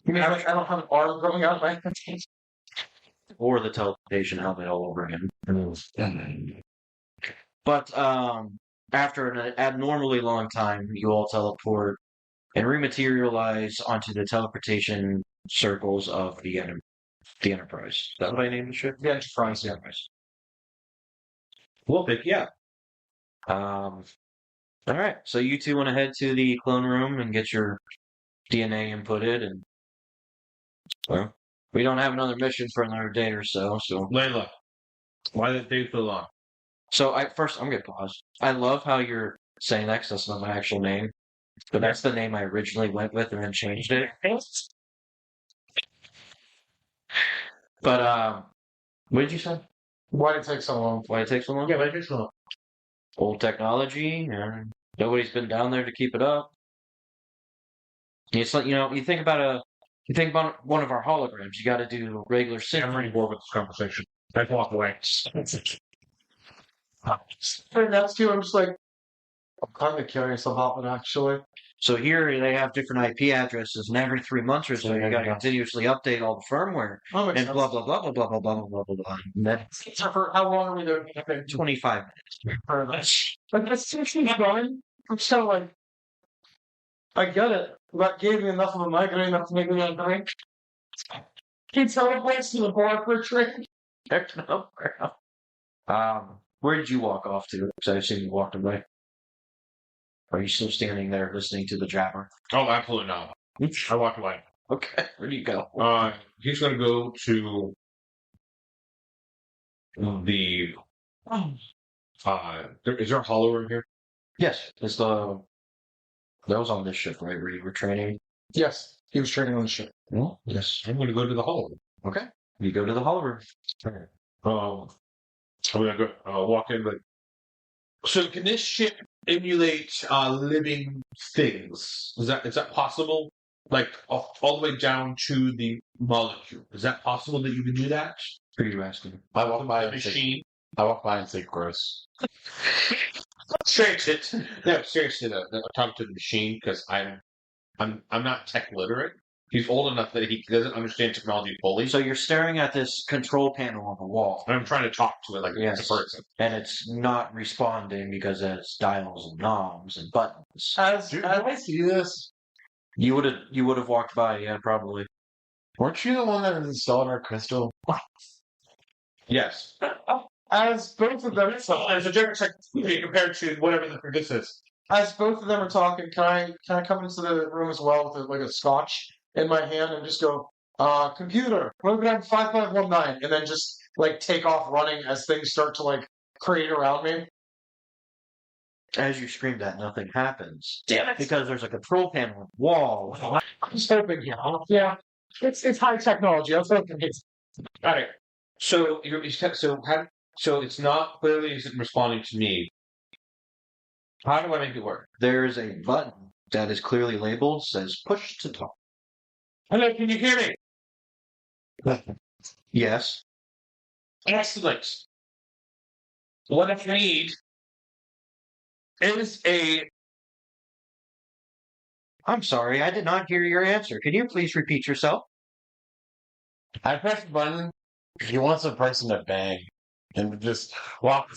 You mean I don't have an arm growing out of my head? or the teleportation helmet all over again. But after an abnormally long time, you all teleport and rematerialize onto the teleportation circles of the Enterprise. Is that what I named the ship? The Enterprise, yeah. Enterprise. We'll pick you up. All right. So you two want to head to the clone room and get your DNA inputted, and well, we don't have another mission for another day or so. So Layla, why did it take so long? I'm gonna pause. I love how you're saying that 'cause that's not my actual name, but that's the name I originally went with and then changed it. But what did you say? Why did it take so long? Why it takes so long? Yeah, but it takes so long. Old technology, and nobody's been down there to keep it up. It's like you think about one of our holograms. You got to do regular I'm sync. pretty bored with this conversation. Let's walk away. And that's too. I'm just like, I'm kind of curious about it actually. So here they have different IP addresses, and every 3 months or so you got to continuously update all the firmware That makes and sense. blah blah blah blah blah blah blah blah blah blah. And that's So for how long are we doing? 25 minutes. But that's seriously fine. I'm still like, I get it. That gave me enough of a migraine enough to make me angry. He teleports to the bar for a drink. Where did you walk off to? Because I assume you walked away. Are you still standing there listening to the jabber? Oh, absolutely not. I walked away. Okay, where do you go? He's going to go to the. Is there a hollow room here? Yes, that was on this ship, right? Where you were training. Yes, he was training on the ship. Well, Yes. I'm going to go to the hollow room. okay. You go to the hollow room. I'm going to go walk in, but So can this ship emulate living things? Is that possible? Like all the way down to the molecule. Is that possible that you can do that? Who are you asking? I walk by The and say, machine. gross. Seriously, no, seriously though, I'm talking to the machine because I'm not tech literate. He's old enough that he doesn't understand technology fully. So you're staring at this control panel on the wall, And I'm trying to talk to it like Yes. it's a person. and it's not responding because it has dials and knobs and buttons. Did I see this? You would have walked by, yeah, probably. Weren't you the one that installed our crystal? Yes. As both of them, There's a difference compared to whatever this is. as both of them are talking, can I come into the room as well with like a scotch in my hand and just go, computer, program 5519, and then just like take off running as things start to like create around me. As you scream that, nothing happens. Damn it! Because there's a control panel on the wall. I was hoping, yeah, it's high technology. I was hoping it's Got it. So so it's not clearly isn't responding to me. How do I make it work? There is a button that is clearly labeled, says push to talk. Hello, can you hear me? Yes. Excellent. What I need is a I'm sorry, I did not hear your answer. Can you please repeat yourself? I press the button. He wants a person to bang and just walk.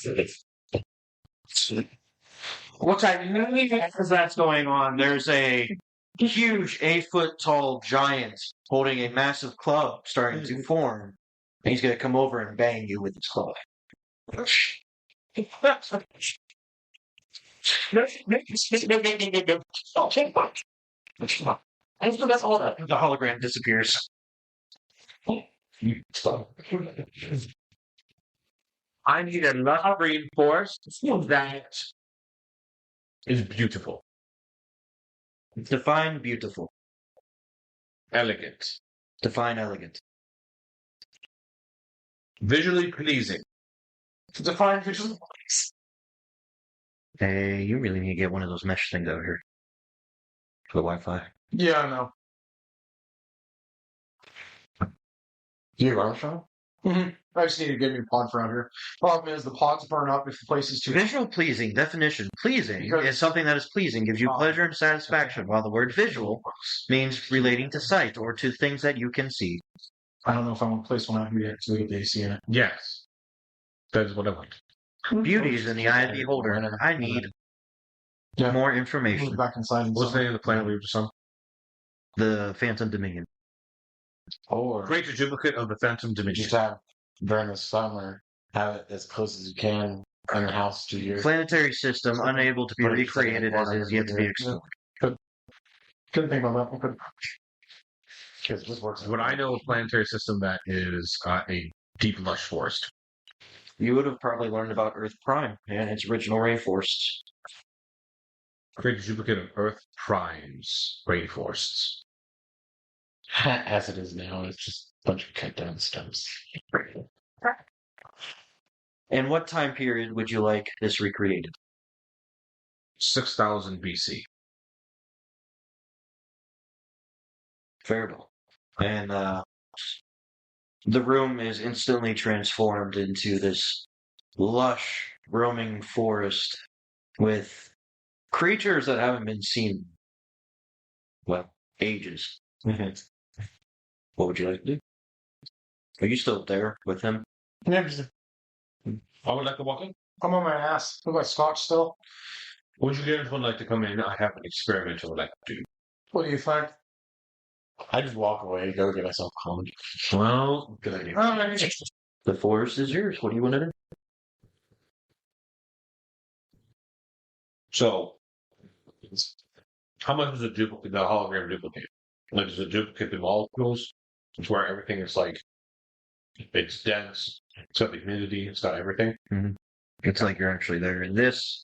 What I need as that's going on, there's a huge 8-foot tall giant holding a massive club starting to form. And he's going to come over and bang you with his club. The hologram disappears. I need another reinforced that is beautiful, Define beautiful. elegant, Define elegant. visually pleasing. to define visual. Hey, you really need to get one of those mesh things over here. For the Wi-Fi. Yeah, I know. You Armstrong? I just need to get me a pod for out here. Problem is, the pods burn up if the place is too. Visual pleasing, definition. Pleasing Because- is something that is pleasing, gives you pleasure and satisfaction, while the word visual means relating to sight or to things that you can see. I don't know if I want to place one out here yet to get the AC in it. Yes, that is what I want. Beauty is in the eye of the beholder, and I need Yeah. more Move information. back inside. And What's the name of the planet we were just on? The Phantom Dominion. Or Create a duplicate of the Phantom Dimension. just have during the summer, have it as close as you can in the house to your. Planetary system unable to be Or recreated as is yet to be explored. Couldn't think about that. Because this works. What I know of planetary system that is a deep lush forest. You would have probably learned about Earth Prime and its original rainforests. Create a duplicate of Earth Prime's rainforests. As it is now, it's just a bunch of cut down stumps. And what time period would you like this recreated? 6000 BC. Fairville. And the room is instantly transformed into this lush, roaming forest with creatures that haven't been seen, well, ages. What would you like to do? Are you still there with him? Yeah, just, I would like to walk in. I'm on my ass. Look like scotch still. Would you guys would like to come in? I have an experiment I would like to do. What do you think? I just walk away, go get myself calmed. Well, good idea. The forest is yours. What do you want to do? So, how much is a duplicate, the hologram duplicate? Like, is a duplicate the molecules? It's where everything is like, it's dense, it's got the humidity, it's got everything. It's like you're actually there. And this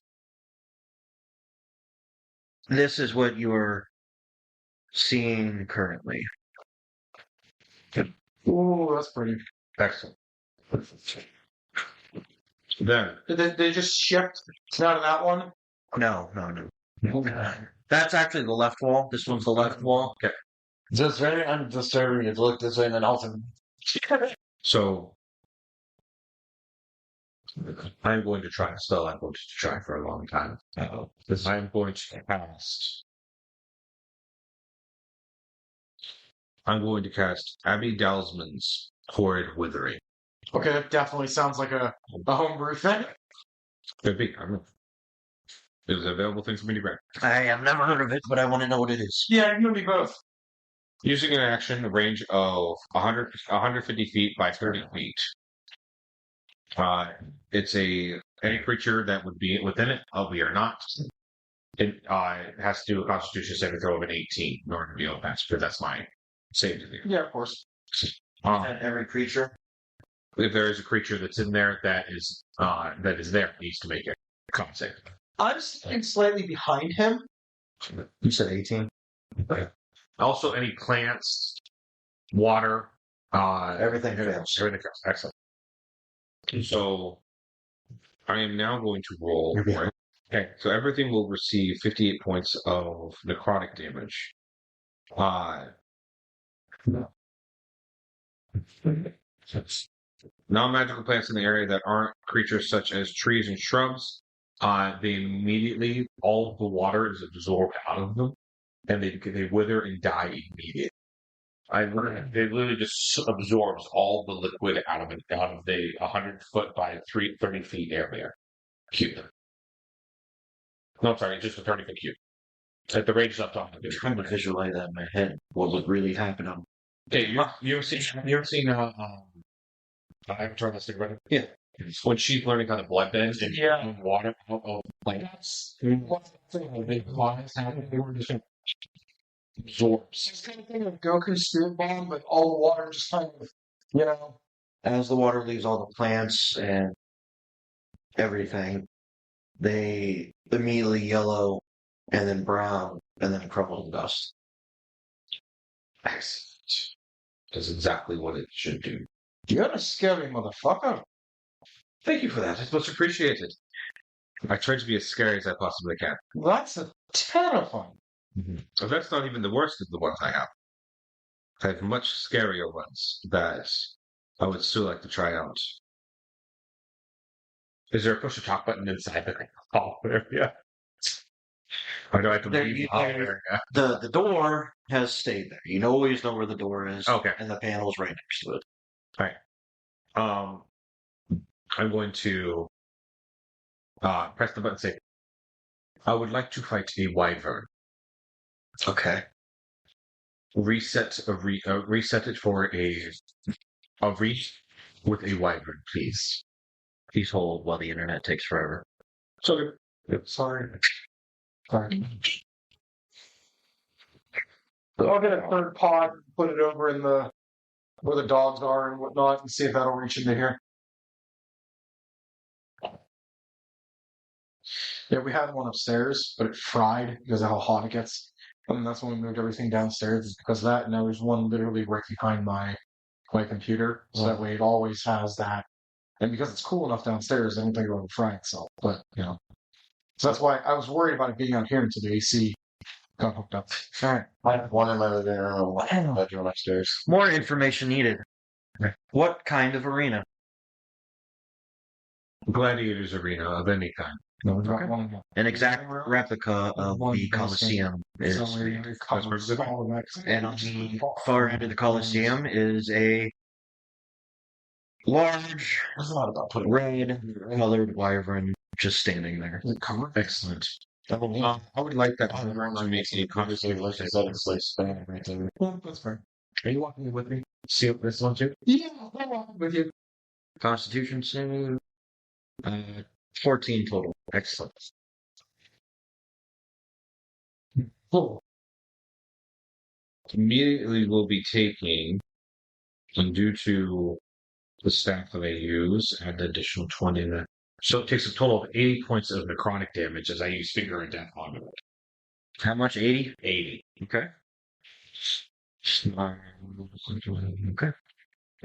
is what you're seeing currently. Ooh, that's pretty. Excellent. Then, Did they just shift out of that one? No. That's actually the left wall. This one's the left wall. okay. Just very undisturbing to look this way and then also. So, I'm going to try a spell I've wanted to try for a long time. I'm going to cast. I'm going to cast Abby Dalsman's Horrid Withering. Okay, that definitely sounds like a homebrew thing. Could be. I don't know. It was an available thing for me to grab. I have never heard of it, but I want to know what it is. Yeah, you and me both. Using an action, a range of 150 feet by 30 feet. It's any creature that would be within it. We are not. It has to do a Constitution saving throw of an 18 in order to be able to pass. Because that's my safety thing. Yeah, of course. Every creature. If there is a creature that's in there that is there, it needs to make a con save. I'm sitting slightly behind him. You said 18. Also, any plants, water, Everything fails. everything fails. Excellent. So, I am now going to roll. Yeah. Okay, so everything will receive 58 points of necrotic damage. Non-magical plants in the area that aren't creatures such as trees and shrubs, they immediately, all of the water is absorbed out of them, and they wither and die immediately. It literally just absorbs all the liquid out of the 100-foot by 30 feet area. Cube. No, I'm sorry, just a 30-foot cube. At the range is up to 100. I'm trying to visualize that in my head. What would really happen? Okay, you ever seen Avatar: The Stick Runner? Yeah. When she's learning how to blood bend and Yeah. water out of plants, what's the thing when they cause happening? They were just absorbs. It's kind of thing of Goku's spirit bomb, but all the water just kind of, As the water leaves all the plants and everything, they immediately yellow and then brown and then crumble to dust. Excellent. That's exactly what it should do. You're a scary motherfucker. Thank you for that. It's much appreciated. I try to be as scary as I possibly can. That's a terrifying. But that's not even the worst of the ones I have. I have much scarier ones that I would still like to try out. Is there a push to talk button inside the hall area? Or do I have to leave the hall area? The door has stayed there. You always know where the door is. Okay. And the panel's right next to it. I'm going to press the button and say, I would like to fight a wyvern. Okay. Reset it for a reach with a wyvern, please. Please hold while the internet takes forever. So sorry. Sorry. So I'll get a third pod, put it over in the where the dogs are and whatnot, and see if that'll reach into here. Yeah, we had one upstairs, but it fried because of how hot it gets. And that's when we moved everything downstairs, is because of that. And now there's one literally right behind my computer. So that way it always has that. And because it's cool enough downstairs, I don't think it will fry itself. But, So that's why I was worried about it being out here until the AC got hooked up. All right. I have one in my living room, one bedroom upstairs. More information needed. What kind of arena? Gladiators arena of any kind. Okay. An exact replica of the Colosseum is. And on the far end of the Colosseum is a large, red colored wyvern just standing there. Excellent. I would like that. To make a conversation. That's fair. Are you walking with me? See this one too? Yeah, I'll walk with you. Constitution save. 14 total. Excellent. Cool. Immediately we'll be taking, and due to the staff that I use, add an additional 20 there. So it takes a total of 80 points of necrotic damage as I use Finger of Death on it. How much? 80? 80. Okay. Okay.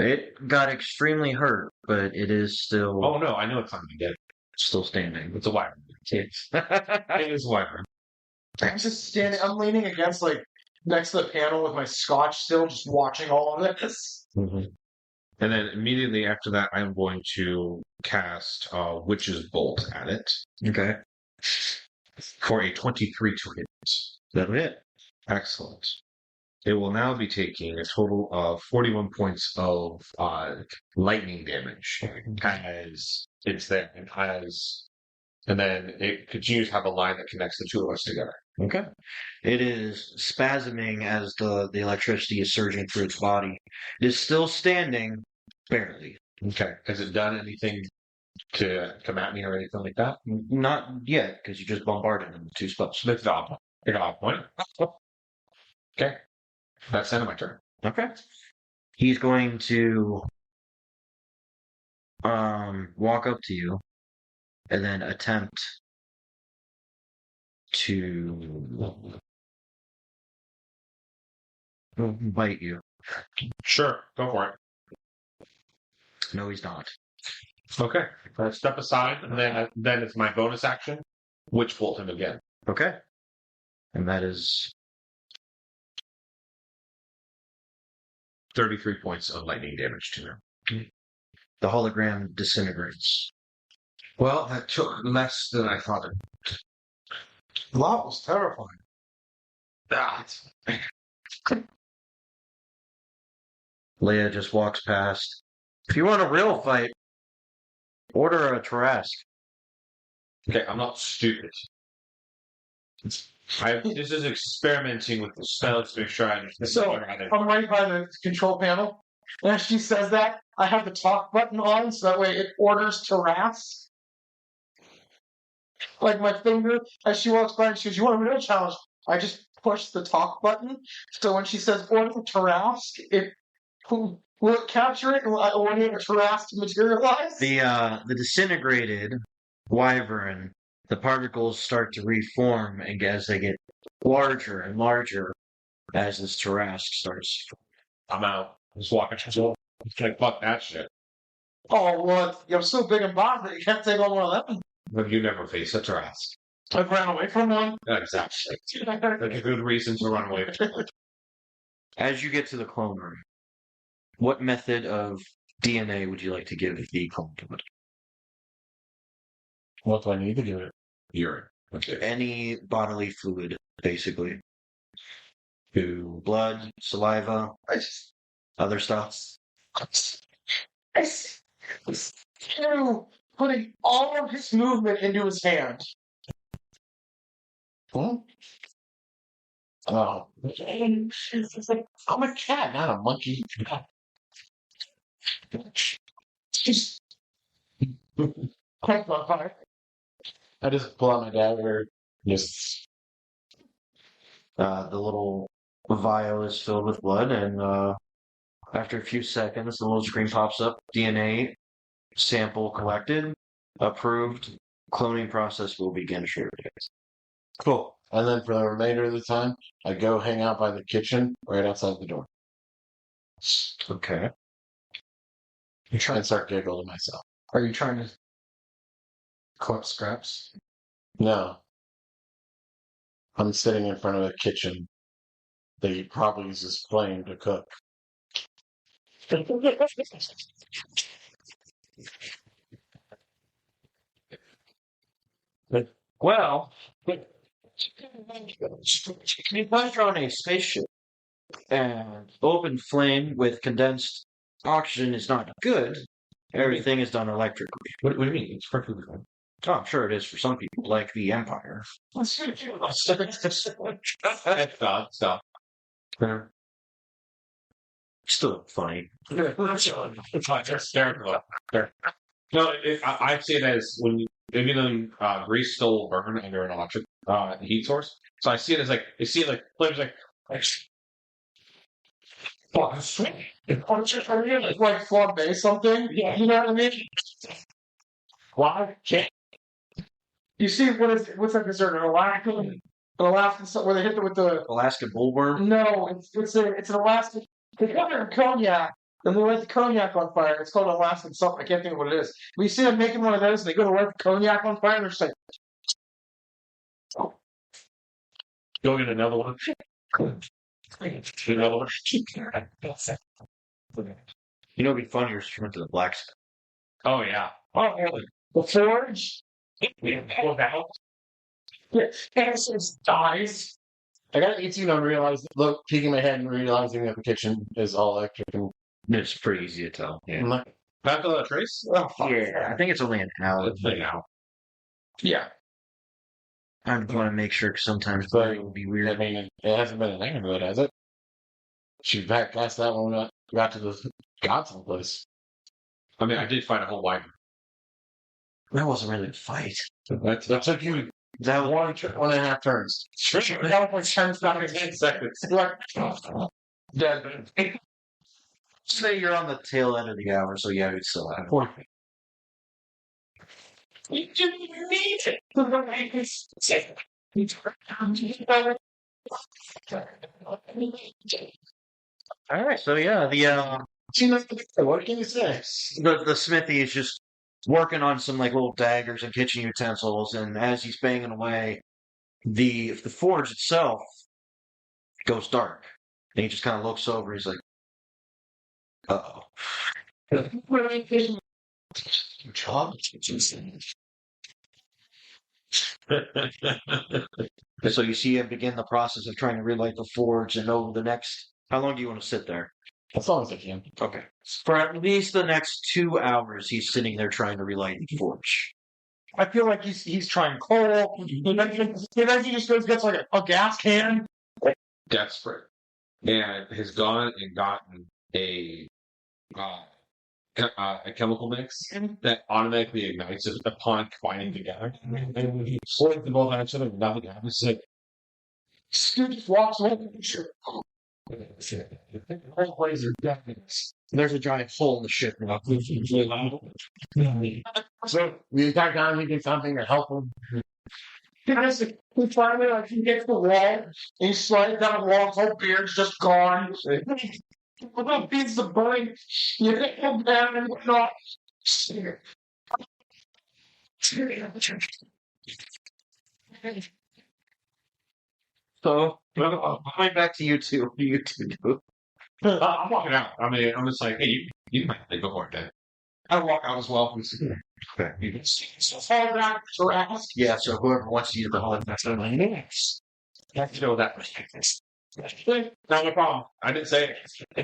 It got extremely hurt, but it is still Oh no, I know it's not dead. still standing. It's a wyvern. It's It is a wyvern. I'm just standing. I'm leaning against like next to the panel with my scotch still, just watching all of this. And then immediately after that, I'm going to cast Witch's Bolt at it okay. for a 23 to hit. That's it. Excellent. It will now be taking a total of 41 points of lightning damage as it's there and then it continues to have a line that connects the two of us together. Okay. It is spasming as the electricity is surging through its body. It is still standing, barely. Okay. Has it done anything to come at me or anything like that? Not yet, because you just bombarded him with 2 spells. That's the odd point. Okay. That's the end of my turn. Okay. He's going to walk up to you and then attempt to bite you. Sure. Go for it. No, he's not. Okay. Step aside, and then it's my bonus action. Witch Bolt him again. Okay. And that is 33 points of lightning damage to him. the hologram disintegrates. Well, that took less than I thought it. That was terrifying. Leia just walks past. If you want a real fight, order a Tarask. Okay, I'm not stupid. This is experimenting with the spells to make sure I understand. So, I'm right by the control panel. And as she says that, I have the talk button on, so that way it orders Tarask. Like my finger, as she walks by and she goes, "You want a real challenge?" I just push the talk button. So when she says order Tarask, will it capture it? Will I order Tarask to materialize? The disintegrated wyvern, the particles start to reform, and as they get larger and larger, as this Tarask starts. I'm out. Just walking. Like, fuck that shit. Oh, well, you're so big and boss that you can't take on one of them. But you never face a Tarask. I ran away from one. Exactly. That's a good reason to run away. As you get to the clone room, what method of DNA would you like to give the clone to it? What do I need to give it? Urine. Okay. Any bodily fluid, basically. Blood, saliva, other stuff. Putting all of his movement into his hand. Huh? Oh. It's like, I'm a cat, not a monkey. Just crank my heart. I just pull out my dagger. Just The little vial is filled with blood, and after a few seconds, the little screen pops up. DNA sample collected, approved. Cloning process will begin shortly. cool. And then for the remainder of the time, I go hang out by the kitchen right outside the door. Okay. And start giggling to myself. Are you trying to collect scraps? No. I'm sitting in front of a kitchen that he probably uses flame to cook. Well, because you're on a spaceship and open flame with condensed oxygen is not good, everything is done electrically. What do you mean? It's perfectly fine. Oh, I'm sure it is for some people, like the Empire. Stop. Still funny. No, I see it as when grease still burn under an electric heat source. So I see it as flames like. Like flambe something? Yeah. You know what I mean? Why? You see what's that dessert? An Alaskan stuff where they hit it with the Alaska bullworm. no, it's an Alaskan. They got it in cognac. and they light the cognac on fire. It's called Alaskan something. I can't think of what it is. We see them making one of those, and they go to light the cognac on fire, and they're just like, Go get another one. Another one. You know, it'd be funnier if you went to the blacksmith. Oh yeah. oh, the forge. Well, that helps. Yes, dies. I got 18 on peeking my head and realizing that the kitchen is all electric. And It's pretty easy to tell. Yeah. I'm like, Back to the trace. Oh, fuck. I think it's only an hour. Let's play now. Yeah. I want to make sure because sometimes But- it would be I weird. mean, it hasn't been an neighborhood, has it? She back past that when we got to the Godson place. I mean, I did find a whole wide. That wasn't really a fight. That's That took you That was, 1.5 turns. That was 10 seconds. Like, dead. say you're on the tail end of the hour, so yeah, it's still have. You didn't need it. All right, so yeah, What can you say? the smithy is just working on some like little daggers and kitchen utensils, and as he's banging away, the forge itself goes dark, and he just kind of looks over. He's like, "Uh oh." So you see him begin the process of trying to relight the forge, and over the next, how long do you want to sit there? As long as I can. Okay. For at least the next 2 hours, he's sitting there trying to relight the forge. I feel like he's trying coal. And then he just gets like a gas can. Desperate, and has gone and gotten a chemical mix that automatically ignites it upon combining together. And when he slams them both on each other, nothing happens. It's like, Stu just walks away. all plays are dead. There's a giant hole in the ship now. So we attack on, we do something to help him. He finally like he gets the wall, and he slides down the wall, his whole beard's just gone. Little pieces of burning, you hit him down and whatnot. So, going back to you two. What do you two do? I'm walking out. I mean, I'm just like, hey, you might go for it then. I walk out as well. Fall back to ask. Yeah, so whoever wants to use the hole, that's I have to know that. Not a problem. I didn't say it. I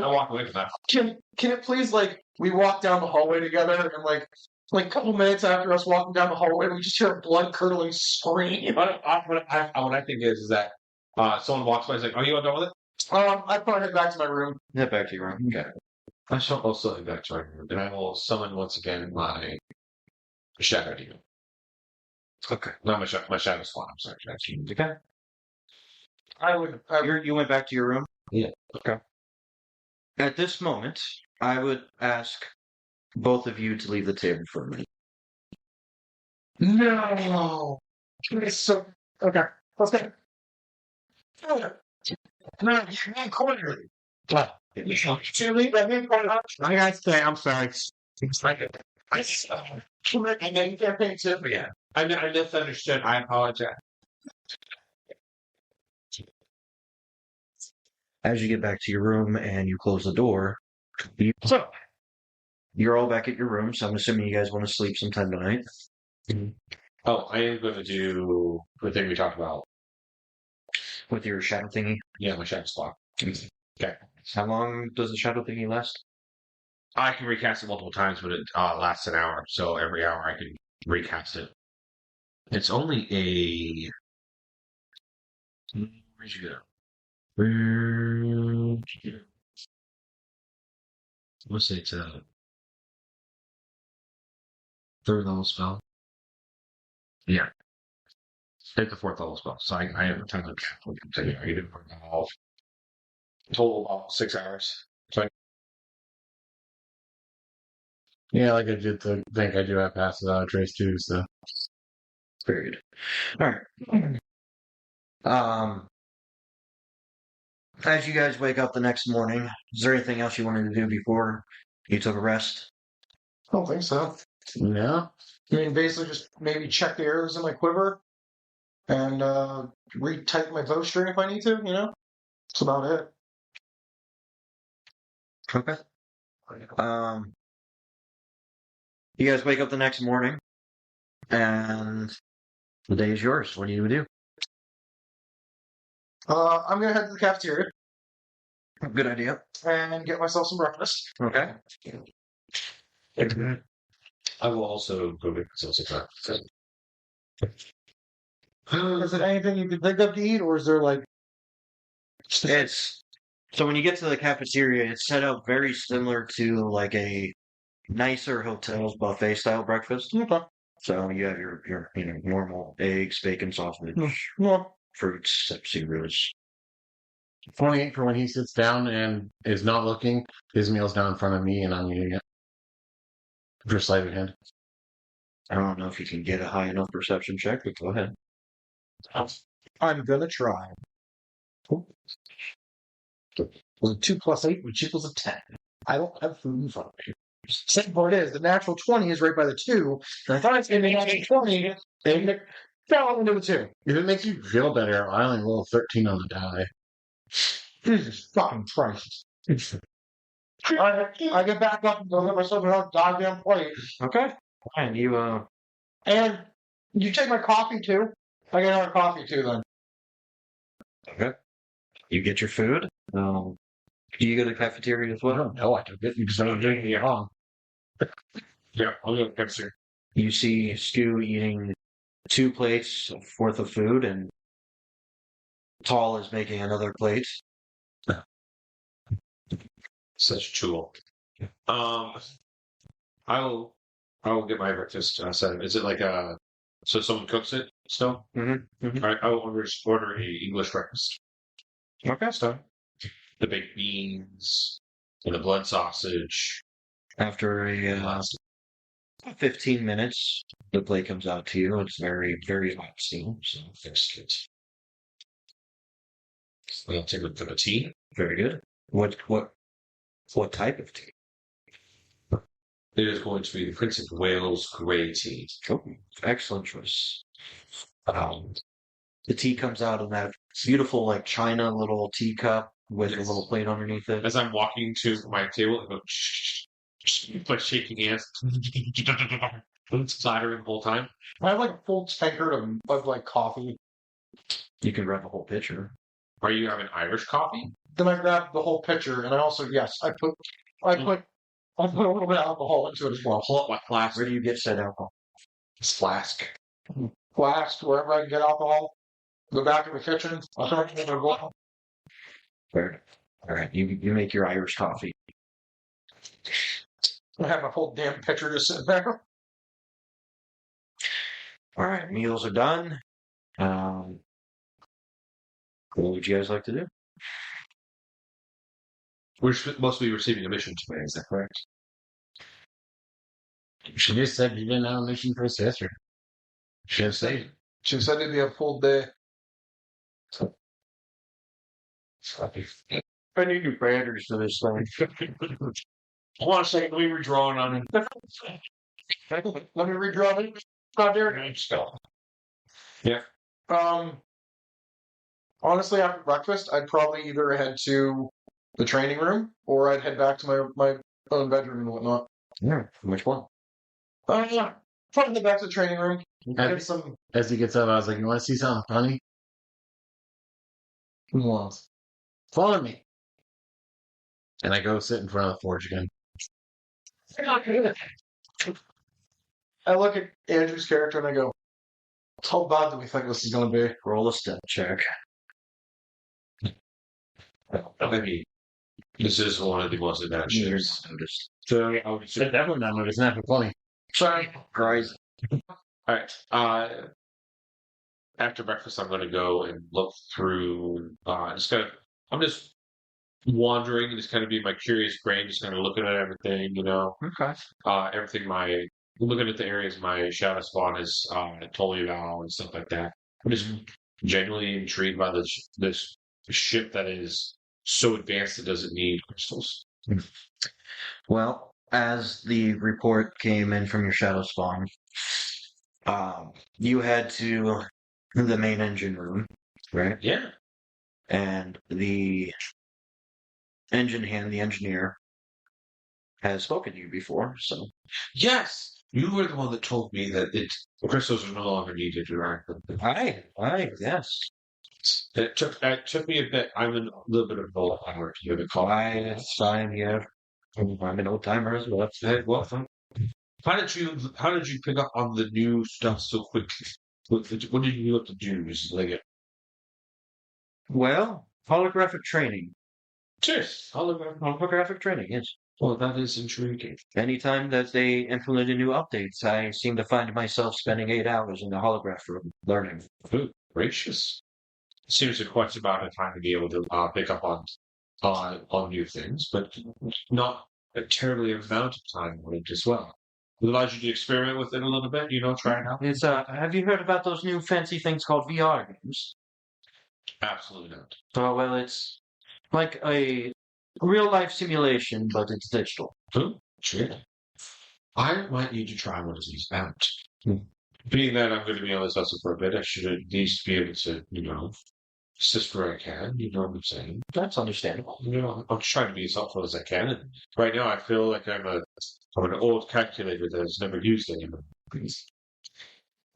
walk away from that. Can it please we walk down the hallway together and like a couple minutes after us walking down the hallway, we just hear a blood curdling scream. What I think is that someone walks by and is like, "Are you done with it?" I probably head back to my room. Head back to your room. Okay. I shall also head back to my room, and I will summon once again my shadow demon. Okay. Not my shadow spawn. I'm sorry. Okay. I You went back to your room? Yeah. Okay. At this moment, I would ask both of you to leave the table for a minute. No. So okay. Let's go. No, you corner. I gotta say, I'm sorry. And then you can't pay too. Yeah. I misunderstood. I apologize. As you get back to your room and you close the door, So you're all back at your room, so I'm assuming you guys want to sleep sometime tonight. Oh, I am going to do the thing we talked about. With your shadow thingy. Yeah, my shadow spot. Okay. How long does the shadow thingy last? I can recast it multiple times, but it lasts an hour. So every hour I can recast it. It's only a. Where'd you go? Let's say it's a third level spell. Yeah. It's a fourth level spell. So I have tons of time. I did for about total about 6 hours. So Yeah, like I did think I do have passes out of trace too, so. Period. All right. as you guys wake up the next morning, is there anything else you wanted to do before you took a rest? I don't think so. No. I mean, basically just maybe check the arrows in my quiver and retighten my bowstring if I need to, you know? That's about it. Okay. You guys wake up the next morning, and the day is yours. What do you do? I'm gonna head to the cafeteria Good idea. and get myself some breakfast. Okay. I will also go get myself some breakfast. Is it anything you can think of to eat, or is there like It's so when you get to the cafeteria, it's set up very similar to like a nicer hotel's buffet style breakfast. okay? So you have your normal eggs, bacon, sausage, Well, fruits, cereals. Funny for when he sits down and is not looking, his meal's down in front of me and I'm eating it. For sleight of hand. I don't know if you can get a high enough perception check, but go ahead. I'm gonna try. Was a 2 + 8, which equals a 10. I don't have food in front of me. Second part is the natural 20 is right by the 2, and I thought it's gonna be natural 20, and it fell into the 2. If it makes you feel better, I only roll 13 on the die. Jesus fucking Christ. I get back up and go get myself another goddamn plate. Okay. And you And you take my coffee too? I get another coffee too then. okay. You get your food. Do you go to the cafeteria as I well? don't know. I took it because I was drinking it wrong. Yeah, I'll go get some. You see Stu eating 2 plates worth of food, and Tall is making another plate. Such a tool. I will get my breakfast set. Is it like so someone cooks it still? Mm-hmm. All right, I will order a English breakfast. Okay. So the baked beans and the blood sausage. After a 15 minutes, the plate comes out to you. It's very, very hot steam. So Fixed it. I'll take a cup of tea. very good. What type of tea? It is going to be the Prince of Wales grey tea. Oh, excellent choice. The tea comes out in that beautiful, like China little teacup with a little plate underneath it. As I'm walking to my table, I go like shaking hands, clattering the whole time. I have like a full tankard of like coffee. You can grab a whole pitcher. Are you having Irish coffee? Then I grab the whole pitcher, and I also I put a little bit of alcohol into it as well. Pull up my flask. Where do you get said alcohol? It's flask. Flask, wherever I can get alcohol. Go back to the kitchen. I'll throw it in the bottle. Fair. All right, you make your Irish coffee. I have my whole damn pitcher just sitting there. All right, meals are done. What would you guys like to do? We're supposed to be receiving a mission today, is that correct? She just said you didn't have a mission for sister. She didn't say. She said it'd be a full day. I need new batteries for this thing. I want to say we were drawing on it. Let me redraw it. God damn it. Yeah. Honestly, after breakfast, I'd probably either head to the training room or I'd head back to my own bedroom and whatnot. Yeah, which one? Probably head back to the training room. Get some. As he gets up, I was like, "You want to see something funny? Who wants? Follow me." And I go sit in front of the forge again. I look at Andrew's character and I go, how bad do we think this is going to be? Roll a step check. Maybe this is one of the most advanced You're ships. not noticed. So I would say, Definitely not noticed. Not for funny. Sorry. Prize. all right. After breakfast, I'm going to go and look through. I'm just wandering and just kind of being my curious brain, just kind of looking at everything, Okay. everything looking at the areas my shadow spawn has told me about and stuff like that. I'm just genuinely intrigued by this ship that is so advanced it doesn't need crystals? Well, as the report came in from your shadow spawn, you head to the main engine room, right? Yeah. And the engine hand, the engineer, has spoken to you before, so Yes. You were the one that told me that crystals are no longer needed, right? yes. It took me a bit. I'm a little bit of a bullet hour to hear the call. Fine, yeah. I'm an old timer as well. Hey, well, how did you pick up on the new stuff so quickly? What did you have to do? Just like it. Well, holographic training. Cheers. Holographic training, yes. Well, that is intriguing. Anytime that they implement a new updates, I seem to find myself spending 8 hours in the holograph room learning. Ooh, gracious. Seems like quite about a time to be able to pick up on new things, but not a terribly amount of time on it as well. It allows you to experiment with it a little bit, try it out. It's have you heard about those new fancy things called VR games? Absolutely not. Oh well, it's like a real life simulation, but it's digital. Ooh, sure. I might need to try one of these out. Being that I'm going to be on this vessel for a bit, I should at least be able to, assist where I can. You know what I'm saying? That's understandable. I'm trying to be as helpful as I can. And right now, I feel like I'm an old calculator that is never used anymore.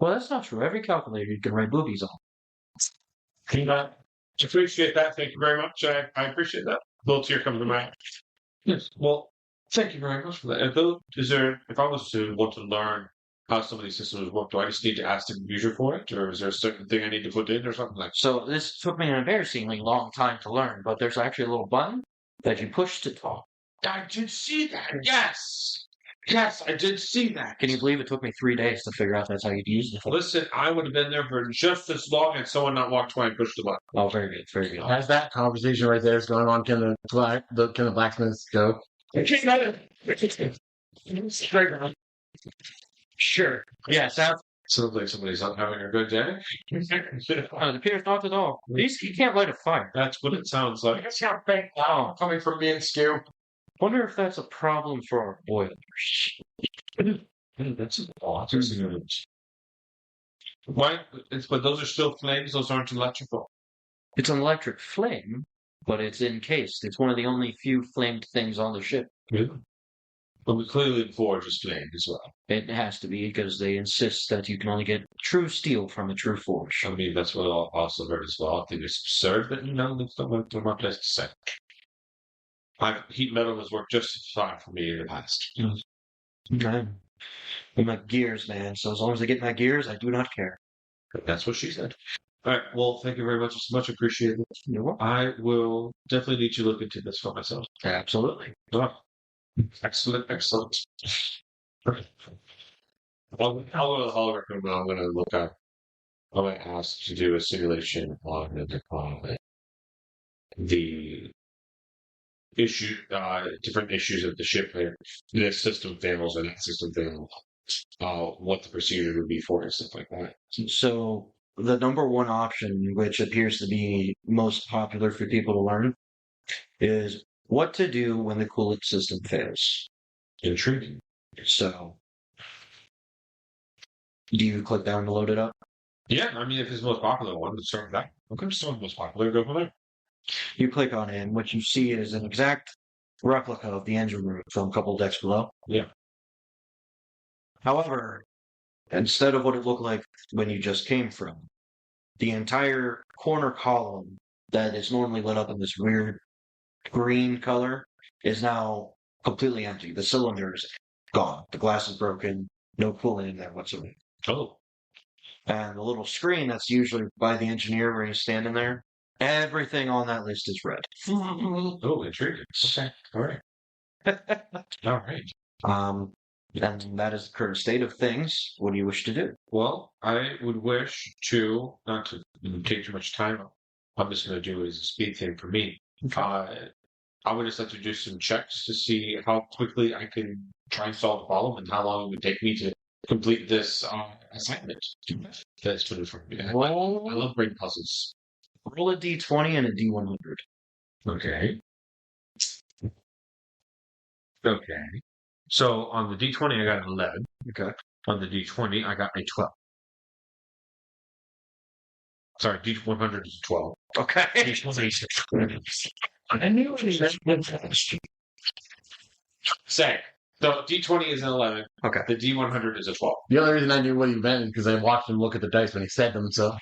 Well, that's not true. Every calculator you can write boobies on. I appreciate that. Thank you very much. I appreciate that. A little tear comes to my eye. Yes. Well, thank you very much for that. If I was to want to learn how some of these systems work, do I just need to ask the computer for it, or is there a certain thing I need to put in, or something like that? So this took me an embarrassingly long time to learn, but there's actually a little button that you push to talk. I did see that. Yes. Yes, I did see that. Can you believe it took me 3 days to figure out that's how you'd use it? Listen, I would have been there for just as long and someone not walked by and pushed the button. Oh, very good, very good. As that conversation right there is going on, can the blacksmiths go? Sure. Yeah, sounds. Sounds like somebody's not having a good day. It appears not at all. At least you can't light a fire. That's what it sounds like. That's not big. Oh, coming from me and Skew. Wonder if that's a problem for our boilers. That's a lot. Why? But those are still flames. Those aren't electrical. It's an electric flame, but it's encased. It's one of the only few flamed things on the ship. Really? But we clearly forge is flame as well. It has to be because they insist that you can only get true steel from a true forge. I mean, that's what I also heard as well. I think it's absurd, but that's not my place to say. Heat metal has worked just as fine for me in the past. I'm my gears, man. So as long as I get my gears, I do not care. That's what she said. All right. Well, thank you very much. It's much appreciated. You're welcome. I will definitely need to look into this for myself. Absolutely. Oh, excellent. I'll go to the hologram room and I'm going to look up. I'm going to ask to do a simulation on the issue, different issues of the ship. This system fails or that system fails. What the procedure would be for it, stuff like that. So the number one option, which appears to be most popular for people to learn, is what to do when the coolant system fails. Intriguing. So, do you click down to load it up? Yeah, I mean, if it's the most popular one, let's start with that. Okay, start with the most popular, go from there. You click on it, and what you see is an exact replica of the engine room from a couple decks below. Yeah. However, instead of what it looked like when you just came from, the entire corner column that is normally lit up in this weird green color is now completely empty. The cylinder is gone. The glass is broken. No coolant in there whatsoever. Oh. And the little screen that's usually by the engineer where he's standing there, everything on that list is red. Oh, intriguing. Okay. All right. All right. And that is the current state of things. What do you wish to do? Well, I would wish to, not to take too much time, I'm just going to do it as a speed thing for me. I would just like to do some checks to see how quickly I can try and solve the problem and how long it would take me to complete this assignment. That's what it's for me. I love brain puzzles. Roll a d20 and a d100. Okay. Okay. So on the D20, I got an 11. Okay. On the D20, I got a 12. Sorry, D100 is a 12. Okay. D20 is a 12. I knew it was Say, so D20 is an 11. Okay. The D100 is a 12. The only reason I knew what he meant is because I watched him look at the dice when he said them. So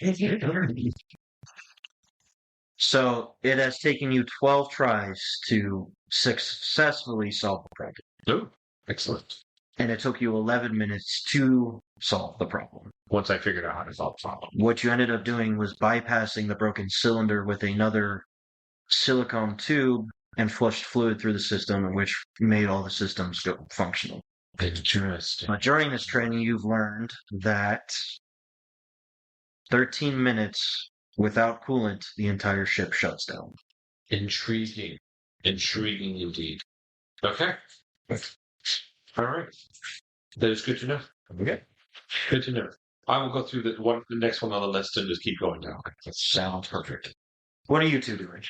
So it has taken you 12 tries to successfully solve the problem. Oh, excellent. And it took you 11 minutes to solve the problem. Once I figured out how to solve the problem. What you ended up doing was bypassing the broken cylinder with another silicone tube and flushed fluid through the system, which made all the systems go functional. Interesting. But during this training, you've learned that 13 minutes without coolant, the entire ship shuts down. Intriguing. Intriguing indeed. Okay. All right. That is good to know. Okay. Good to know. I will go through the next one on the list and just keep going down. That sounds perfect. What are you two doing?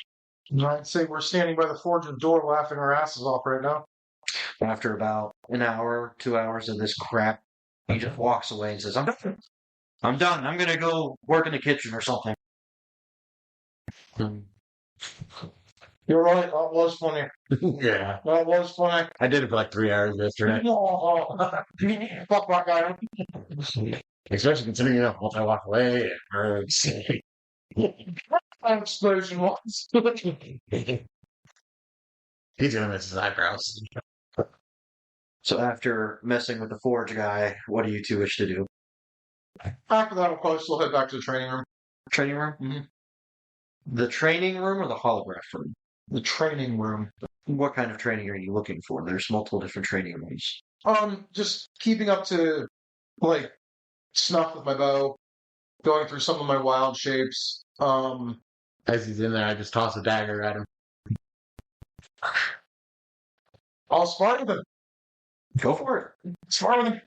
I'd say we're standing by the forge's door laughing our asses off right now. After about an hour, 2 hours of this crap, he just walks away and says, I'm done. I'm done. I'm going to go work in the kitchen or something. You're right, that was funny. yeah, That was funny. I did it for like 3 hours yesterday. Fuck that guy. Especially considering once I walk away, it hurts. That explosion was. He's gonna miss his eyebrows. So after messing with the forge guy, what do you two wish to do? After that, I'll probably still head back to the training room. Training room? Mm-hmm. The training room or the holograph room? The training room. What kind of training are you looking for? There's multiple different training rooms. Just keeping up to, like, snuff with my bow, going through some of my wild shapes. As he's in there, I just toss a dagger at him. I'll spar with him. Go for it. Spar with him.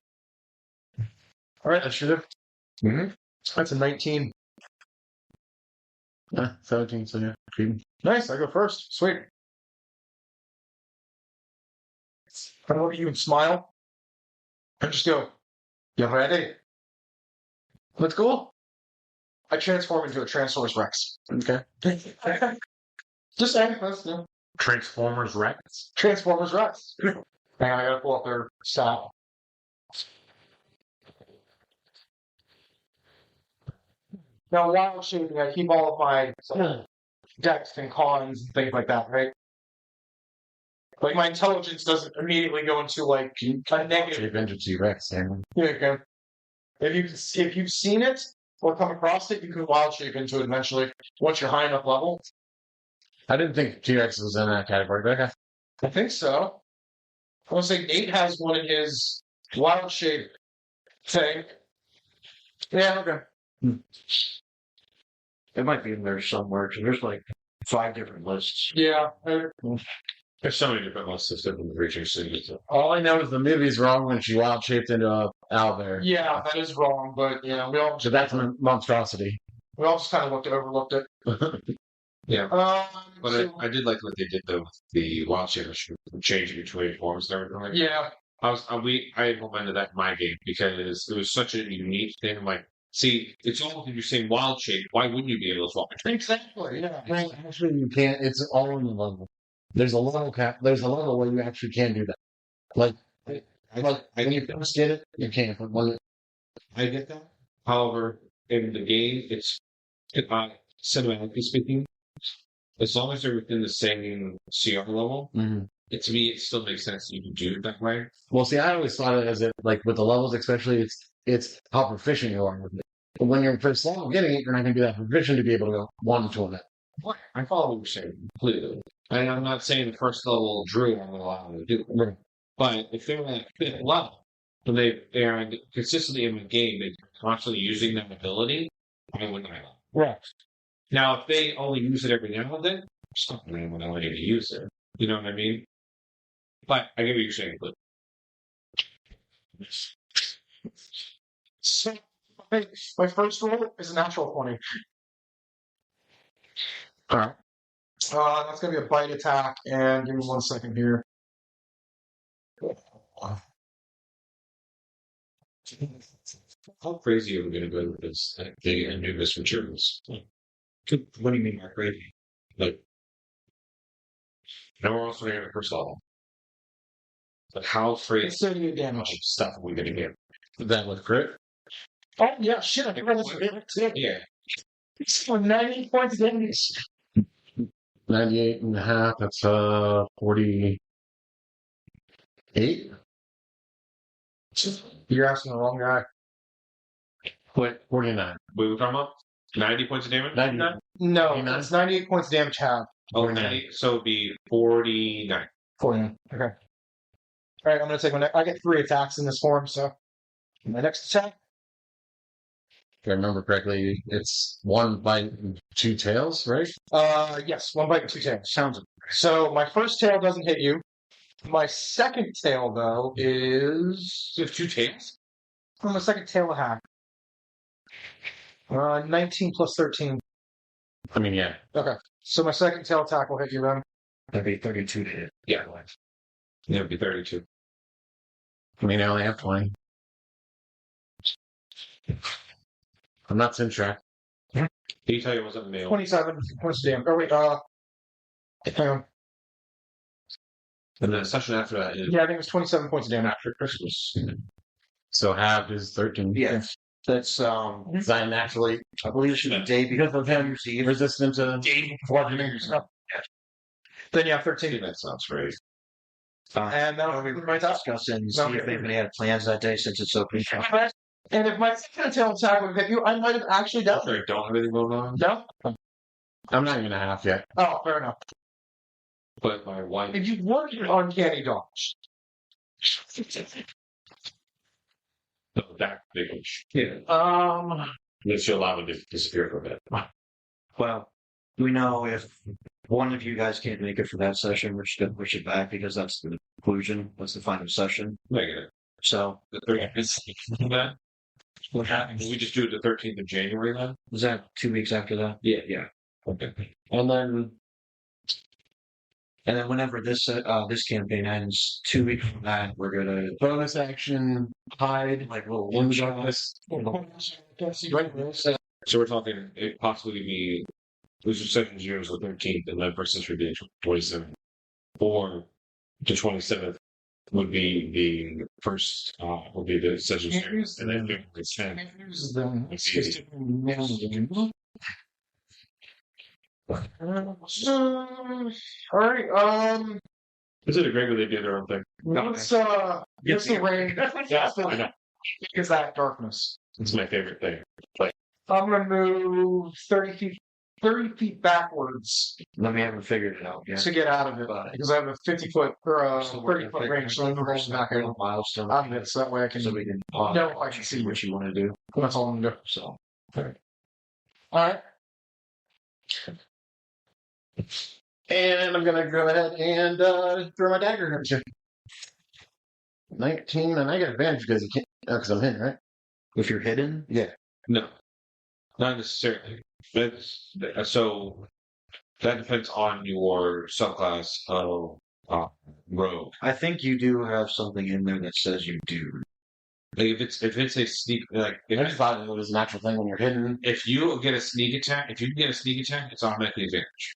All right, I should have. Mm-hmm. That's a 19. 17, so yeah. Creepy. Nice, I go first. Sweet. I look at you and smile. And just go, you ready? Let's go. I transform into a Transformers Rex. Okay. Just saying, that's Transformers Rex. Transformers Rex. Hang on, I gotta pull up their stat. Now, wild shaping, I keep all of my decks and cons and things like that, right? Like, my intelligence doesn't immediately go into, like, a negative. Shape into T-Rex. Yeah. Here you go. If you've seen it or come across it, you can wild shape into it eventually once you're high enough level. I didn't think T-Rex was in that category, but okay. I think so. I want to say Nate has one in his wild shape thing. Yeah, okay. It might be in there somewhere. 'Cause there's like 5 different lists. Yeah. There's so many different lists of different creatures. All I know is the movie's wrong when she wild shaped into a owlbear. Yeah, that is wrong, but yeah, So that's a monstrosity. we all just kind of overlooked it. Yeah. But So, I did like what they did though with the wild shape changing between forms and everything. Like yeah, I implemented that in my game because it was such a unique thing. Like, see, it's almost if you're saying wild shape, why wouldn't you be able to swap between? exactly. Yeah. Well, actually, you can't. It's all in the level. There's a level cap. There's a level where you actually can do that. Like, I when you get that. first get it, you can't. But when I get that. However, in the game, it's cinematically speaking, as long as they're within the same CR level, to me, it still makes sense that you can do it that way. Well, see, I always thought of it as like with the levels, especially, it's how proficient you are with it. But when you're first level getting it, you're not going to be that proficient to be able to go 1 to 1. I follow what you're saying completely. And I'm not saying the first level Drew I'm going to allow them to do it. Right. But if they're at 5th level, and they are consistently in the game, they're constantly using that ability, I wouldn't allow it. Right. Now, if they only use it every now and then, stop them when I want you to use it. You know what I mean? But I get what you're saying, but So, my first roll is a natural 20. All right. That's gonna be a bite attack, and give me 1 second here. How crazy are we going to go with this thing and do this materials? What do you mean by crazy? Like, now we're also going to get a first level. But how crazy It's 38 much damage. stuff are we going to get? That was crit. Oh yeah, shit! I forgot this. Yeah. It's for 90 points of damage. 98 and a half. That's 48. You're asking the wrong guy. What? 49. We were talking about 90 points of damage? 99. No, 49? it's 98 points of damage half. Oh, 49. 90. So it'd be 49. 49. Okay. All right, I'm gonna take I get 3 attacks in this form, so my next attack. If I remember correctly, it's 1 bite and 2 tails, right? Yes, 1 bite and 2 tails. Sounds. So my first tail doesn't hit you. My second tail, though, is You have 2 tails? on the second tail attack. 19 plus 13. I mean, yeah. Okay, so my second tail attack will hit you then. That'd be 32 to hit. Yeah. Yeah, it'd be 32. I mean, I only have 20. I'm not Sintrack. Can you tell you it wasn't a male? 27 points of damage. Oh wait, hang on. And then the session after that is Yeah, I think it was 27 points of damage. after Christmas. So half is 13. Yeah. That's Is that naturally I believe it should be day because of New Year's Eve. resistant to bludgeoning? Then you have See, 13. that sounds right. And that'll be my attack. Discuss and see No, if anybody had plans that day since it's open. And if my second tail attack would have hit you, I might have actually done it. I don't have anything going on, No? I'm not even a half yet. Oh, fair enough. but my wife. If you work your uncanny dodge. No, that big one. Yeah. Let's allow it to disappear for a bit. Well, we know if one of you guys can't make it for that session, we're just gonna push it back because that's the conclusion. That's the final session. I get it. So The 13th. That? what happens? We just do it the 13th of January then? Was that 2 weeks after that? Yeah, yeah. Okay. And then whenever this campaign ends, 2 weeks from that, we're gonna Bonus action, hide, like little in workshop. darkness. So we're talking, it possibly could be, this is session 0 is the 13th, and then first session would be the 27th. Or the 27th would be the first, would be the session 0, and then the 10th. Here's the all right, Is it a great way they do their own thing? what's the range? Yeah, I know. Is that darkness? It's my favorite thing. I'm gonna move 30 feet backwards Then we haven't figured it out yet. to get out of it because I have a 50-foot or a 30-foot range, so I'm rolling back in milestone. out of it, so that way I can. So we can No, I can see what you want to do. That's all I'm gonna do. So All right. And I'm gonna go ahead and throw my dagger at you. 19, and I get advantage because you can't. Because I'm hidden, right? if you're hidden, No, not necessarily. So that depends on your subclass of rogue. I think you do have something in there that says you do. Like if it's a sneak, like I just thought it was a natural thing when you're hidden. if you get a sneak attack, if you can get a sneak attack, it's automatically advantage.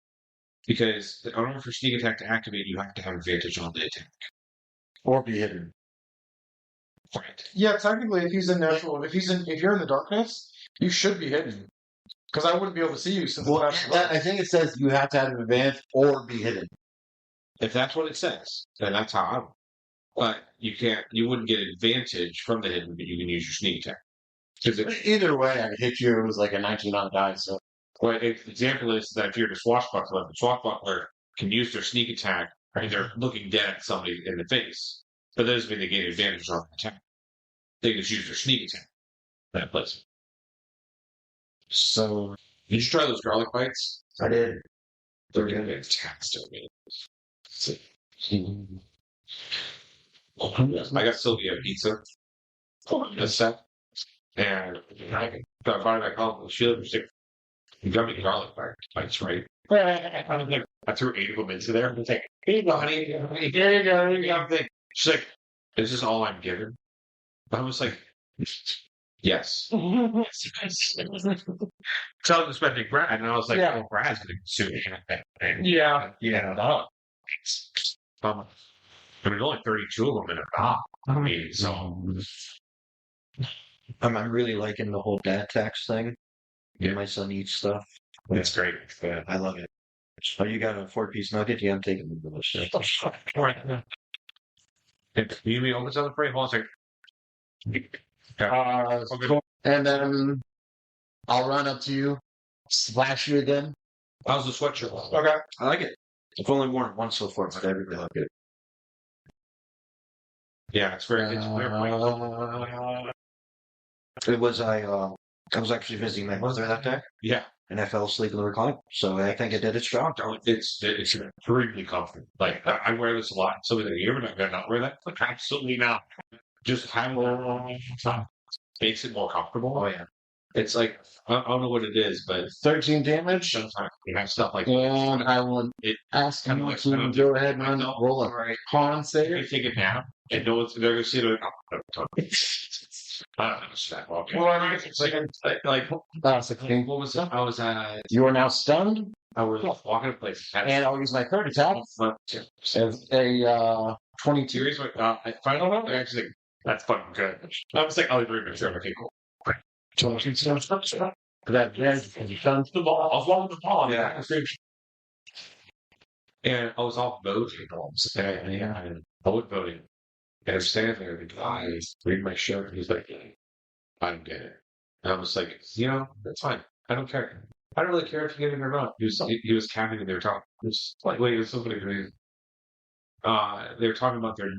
Because in order for sneak attack to activate, you have to have advantage on the attack. Or be hidden. Right. Yeah, technically, if you're in the darkness, you should be hidden. Because I wouldn't be able to see you since Well, that's I think it says you have to have an advantage or be hidden. If that's what it says, then that's how I would. But you can't. You wouldn't get advantage from the hidden, but you can use your sneak attack. Because Either way, I hit you. It was like a 19 on die. So well, the example is that if you're the swashbuckler can use their sneak attack and they're looking dead at somebody in the face. But that doesn't mean they gain advantage on the attack. They just use their sneak attack. That place. so Did you try those garlic bites? I did. They're gonna be fantastic, man. I got Sylvia pizza. A set. And I got a that call. She lives You got me garlic bites, right? I threw 8 of them into there. It's like, here you go, honey. Here you go. Here you go. She's like, this is all I'm given. I was like, yes. So I was expecting Brad, and I was like, Yeah. oh, Brad's going to consume anything. Yeah. No. I mean, there's only 32 of them in a box. I mean, so. I'm really liking the whole dad tax thing. Yeah. My son eats stuff. It's great. Yeah. I love it. Oh, you got a 4-piece nugget? Yeah, I'm taking the delicious. You mean open something for you? Hold on a second. Cool. And then I'll run up to you, slash you again. How's the sweatshirt? Okay. I like it. I've only worn it once so far, but I really like it. Yeah, it's very. It's very It was I was actually visiting my mother that day, yeah. and I fell asleep in the recliner. So I think it did its job. It's extremely comfortable. Like I wear this a lot. Somebody like, you ever not gonna not wear that? Like, absolutely not. Just having it makes it more comfortable. Oh yeah. It's like I don't know what it is, but 13 damage. sometimes you have stuff like And I will It ask kinda you like- to go ahead and No, roll a right. con You save. take it now, and no one's they're gonna see it. I don't understand. Okay. It's like, That's a king. What was that? I was You are now stunned, I was walking a place. and I'll use my third attack as a 22. Series, I finally actually that's fucking good. I was like, oh, you're really sure. Okay, cool. That is stunned. The ball. I was walking the ball. Yeah. And I was off voting. And I was voting. And I'm standing there, the guy reading my shirt, and he's like, I don't get it. And I was like, that's fine. I don't care. I don't really care if you get it or not. He was counting and they were talking. It was like, wait, it was so funny to me. They were talking about their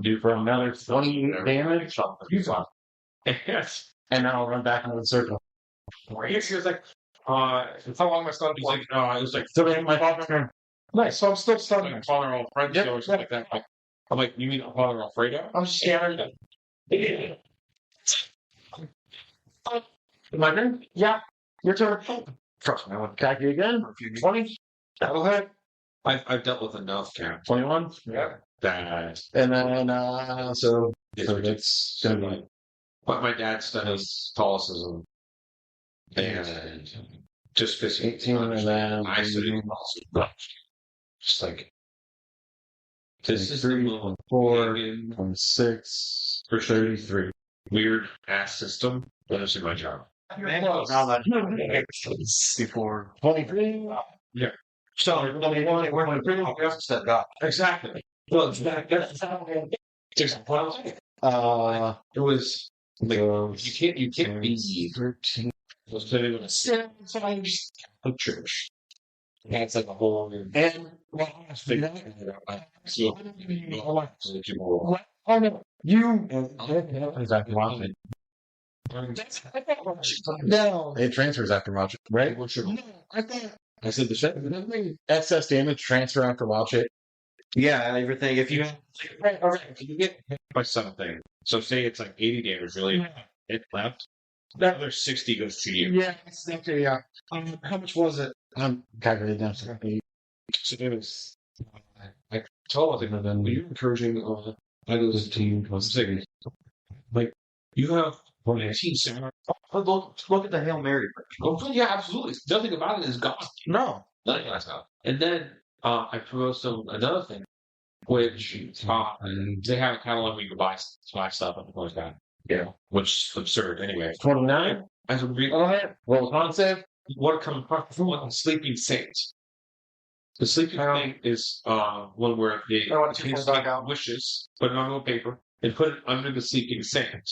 new For another 20 damage. Yes. And then I'll run back into the circle. He was like, how long am I stunned? He's like, it was like So then my father. nice. So I'm still stunned. my father all friends Yep. or something like that. I'm like, you mean father Alfredo? I'm just scared. My turn? Yeah. Your turn. Trust me, I wouldn't Attack you again. 20. That'll hit. I've dealt with enough camp 21. Yeah. that And then, so it's that's gonna be But my dad's done his Catholicism and just physically 18, and then I studied Catholicism. Just like this is the 23, little 24, pagan, 26, for sure, 33. weird ass system. But it's in my job. before. 23. So we're going to step up. Exactly. Well, that's how it was like So you can't be 13. sitting in a church. That's like a whole And thing. So, Oh no. You. after watching. No. It transfers after watch it, right? No. I thought. I said the same. Excess damage transfer after watch it. Yeah, everything. If you If you get hit by something, so say it's like 80 damage, really, it left. The other 60 goes to you. Yeah. Okay. Yeah. How much was it? I'm calculating down. So So it was. I told him, "Well, you're encouraging idols team to like you have 18 samurai. look at the Hail Mary. Oh, yeah, absolutely. Nothing about it is gone. No. Nothing about it. And then I proposed them another thing, which they have a catalog where you can buy stuff and like that. Yeah, which is absurd anyway. 29. As a Go ahead. Roll con save. what comes from the Sleeping Saints. The Sleeping Saint is one where they I want to take check that out. wishes, put it on a paper, and put it under the Sleeping Saint.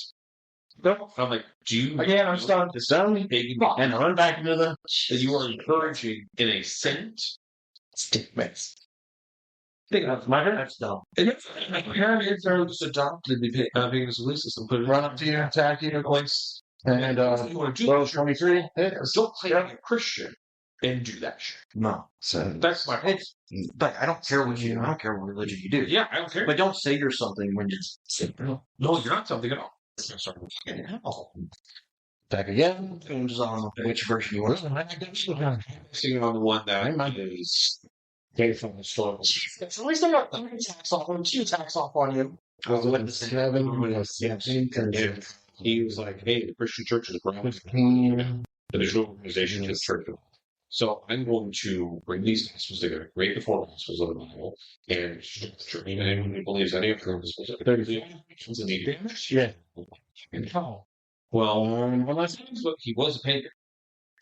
No. I'm like, do you Again, I'm stunned. It's done. pagan And run back into the. that you are encouraging in a saint? Statements. Think about it. My turn. That's dumb. Apparently, they're just adopted the pagan system. Put it Run up to you, attack you, place. And you want to do roll that, 23. don't play like a Christian and do that shit. No. So That's my point. but I don't care what you. I don't care what religion you do. Yeah, I don't care. But don't say you're something when you're. No, you're not something at all. Sorry. Hell. Back again. Depends on which version you want. Focusing on the one that is based on historical. At least I got 3 attacks off or 2 attacks off on you. I was with 7, we have 16, And he was like, "Hey, the Christian church is grounded. 15. The visual organization is church." So I'm going to bring these gospels together, create the 4 gospels of the Bible, and anyone who believes any of them is the need damage. Yeah. How? Well, One last look, he was a pagan.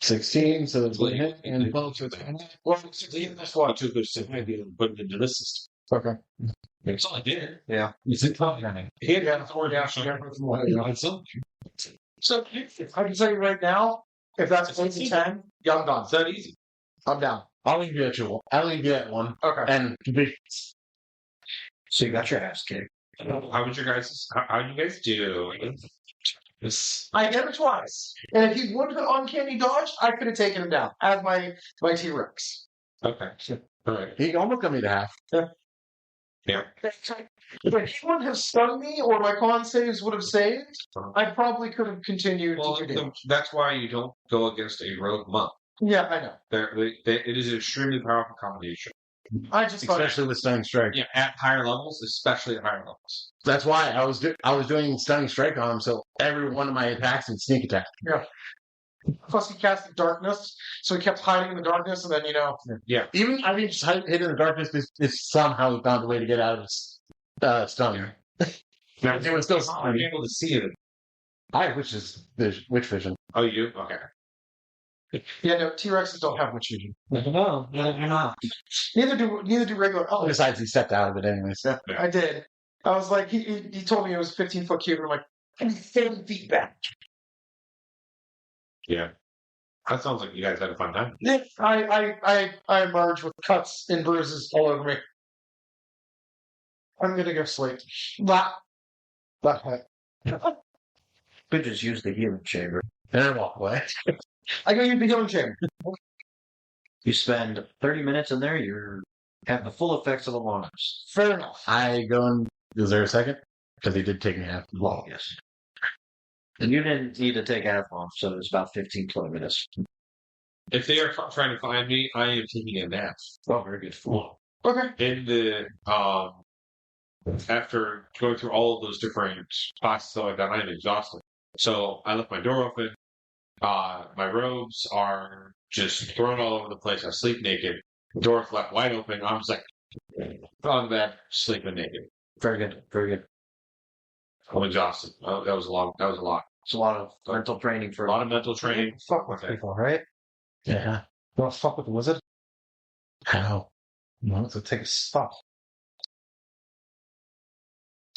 16, so that's what hit, and 12 to well, 16, that's why I took those to maybe put it into this system. Okay. That's all I did. Yeah. It's a covenant. He had to throw down some. So I can tell you right now, if that's 8 to 10, yeah, I'm done. It's that easy. I'm down. I'll leave you at you. I'll leave you at 1. Okay. And So you got your ass kicked. How would you guys do? This I hit him twice. And if he would have uncanny dodged, I could have taken him down as my T-Rex. okay. All right. he almost got me to half. Yeah. If he wouldn't have stung me or my con saves would have saved, I probably could have continued Well, to do. that's why you don't go against a rogue monk. Yeah, I know. It is an extremely powerful combination. I just thought Especially with Stunning Strike. Yeah, at higher levels, especially at higher levels. That's why I was doing Stunning Strike on him, so every one of my attacks and sneak attack. plus he casted darkness, so he kept hiding in the darkness, and then Even I mean, just hid in the darkness. If somehow he found a way to get out of his stun. Now, It was still I'm able to see it. which is witch vision. Oh, you do? Okay. yeah, no, T-Rexes don't have much vision. No, you're not. Neither do regular. Oh, Besides, he stepped out of it anyways. Yeah. I did. I was like, he told me it was 15-foot cube, and I'm like, I'm 30 feet back. Yeah. That sounds like you guys had a fun time. Yeah, I emerge with cuts and bruises all over me. I'm gonna go sleep. That Could just use the healing chamber. And I walk away. I go use the healing chamber. You spend 30 minutes in there, you have the full effects of the longs. Fair enough. I go and is there a second? Because he did take me half. Long, yes. And you didn't need to take half off, so it's about 15, 20 minutes. If they are trying to find me, I am taking a nap. Oh, very good. Okay. In the after going through all of those different spots, so like that, I am exhausted. So I left my door open. My robes are just thrown all over the place. I sleep naked. Door's left wide open. I'm just like on the bed, sleeping naked. Very good. Very good. I'm exhausted. That was a lot. It's a lot of mental training for A lot of mental training. Fuck with people, right? Yeah. You want to fuck with the wizard? How? No, so take a stop.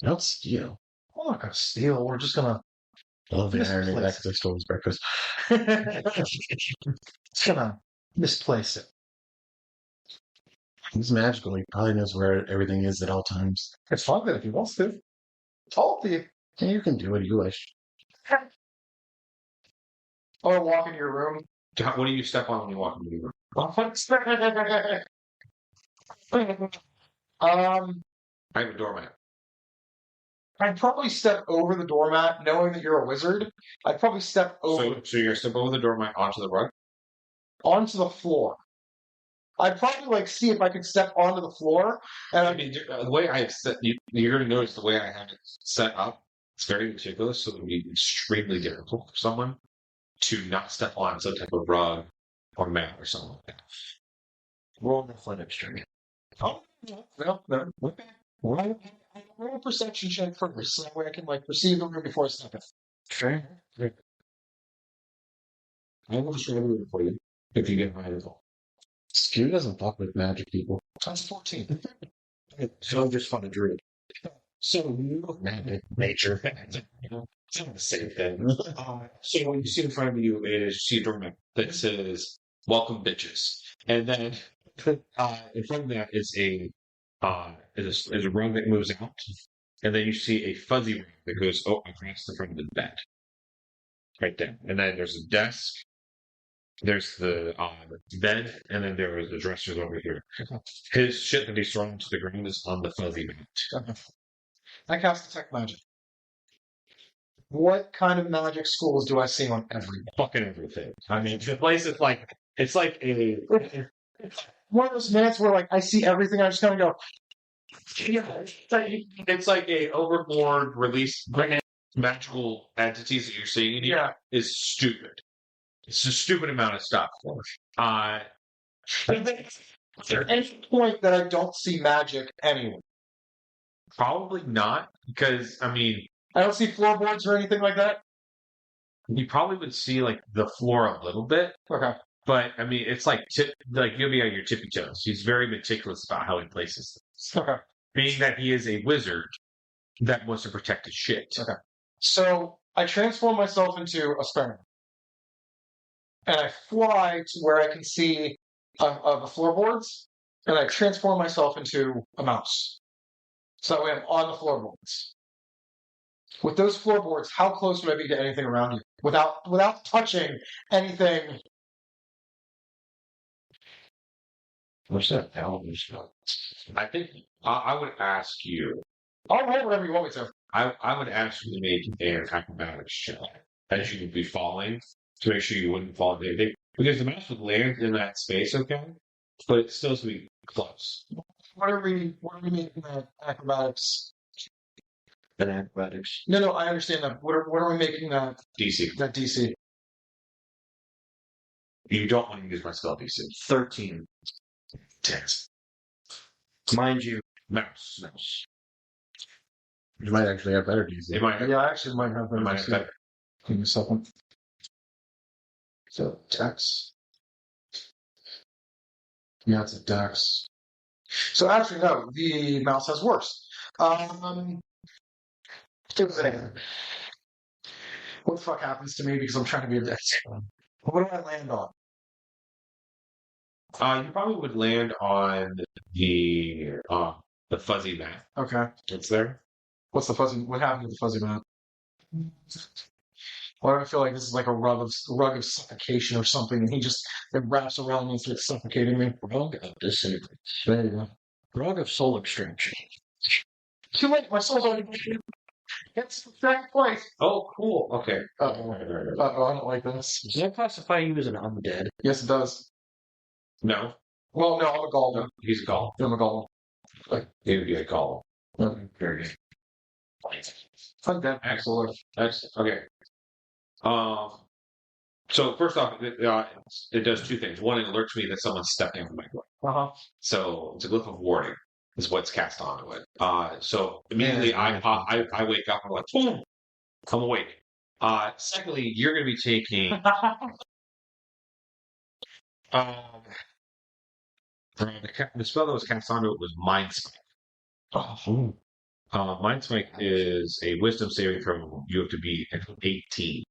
Don't steal. We're not gonna steal. We're just gonna. I love the This irony of that place. because I stole his breakfast. Just gonna misplace it. He's magical. He probably knows where everything is at all times. It's fun that if he wants to. It's all of you. And you can do what you wish. I want to walk into your room. What do you step on when you walk into the room? I have a doormat. I'd probably step over the doormat, knowing that you're a wizard. I'd probably step over So you're gonna step over the doormat onto the rug. onto the floor. I'd probably see if I could step onto the floor, and I mean, the way I have set, you're going to notice the way I have it set up. It's very meticulous, so it would be extremely difficult for someone to not step on some type of rug or mat or something like that. roll the athletics check. oh no, okay. Roll a perception check first, so that way I can perceive the room before I step in. Sure. I will show it for you if you get my result. Skew doesn't fuck with magic people. That's 14. So just fun to druid. So you Magic nature. it's not the same thing. So what you see in front of you is you see a doormat that says "Welcome, bitches," and then in front of that is a rug that moves out, and then you see a fuzzy rug that goes across the front of the bed, right there. And then there's a desk. There's the bed, and then there is the dressers over here. His shit that he's thrown to the ground is on the fuzzy mat. I cast detect magic. What kind of magic schools do I see on every? Fucking everything. I mean, the place is like it's like a One of those minutes where like I see everything, I just kind of go, it's like a overboard release magical entities that you're seeing in here yeah. is stupid. It's a stupid amount of stuff. Is there any point that I don't see magic anywhere? Probably not, because I mean, I don't see floorboards or anything like that. you probably would see like the floor a little bit, Okay. but I mean, it's like like you'll be on your tippy toes. He's very meticulous about how he places things. Okay. Being that he is a wizard that wants to protect his shit. Okay. So I transform myself into a sparrow, and I fly to where I can see the floorboards, and I transform myself into a mouse. So that way I'm on the floorboards. With those floorboards, how close would I be to anything around you without touching anything? What's that? I think I would ask you. I'll roll whatever you want me to. I would ask you to make an acrobatics check as you would be falling to make sure you wouldn't fall. Because the mouse would land in that space, okay, but it still has to be close. What are we making that acrobatics? And acrobatics. No, I understand that. What are we making that DC. DC? You don't want to use my spell DC. 13. Text. Mind you, Mouse. You might actually have better DC. It might have, Yeah, I actually might have it might have better. Give me a second. So dex. Yeah, it's a dex. So actually, no, the mouse has worse. What the fuck happens to me because I'm trying to be a dex? What do I land on? You probably would land on the fuzzy map Okay. that's there. What's the fuzzy? What happened to the fuzzy map? Why do I feel like this is like a rug of suffocation or something, and it wraps around me and starts suffocating me? rug of disintegration. There you go. Rug of soul extraction. Too late. My soul's already broken. It's the exact place. Oh, cool. Okay. Uh-oh. Uh-oh, I don't like this. Does that classify you as an undead? Yes, it does. No, Well, no, I'm a golem. he's a golem. I'm a golem. He would be a golem. Okay. Very good. I'm dead. Excellent. Excellent. Okay. So first off, it does two things. One, it alerts me that someone's stepping on my door. Uh-huh. So it's a glyph of warning is what's cast onto it. So immediately Yeah. I wake up. I'm like, boom, I'm awake. Secondly, you're going to be taking the spell that was cast onto it was Mind Smite. Oh. Mind Smite is a Wisdom saving throw. You have to be at 18.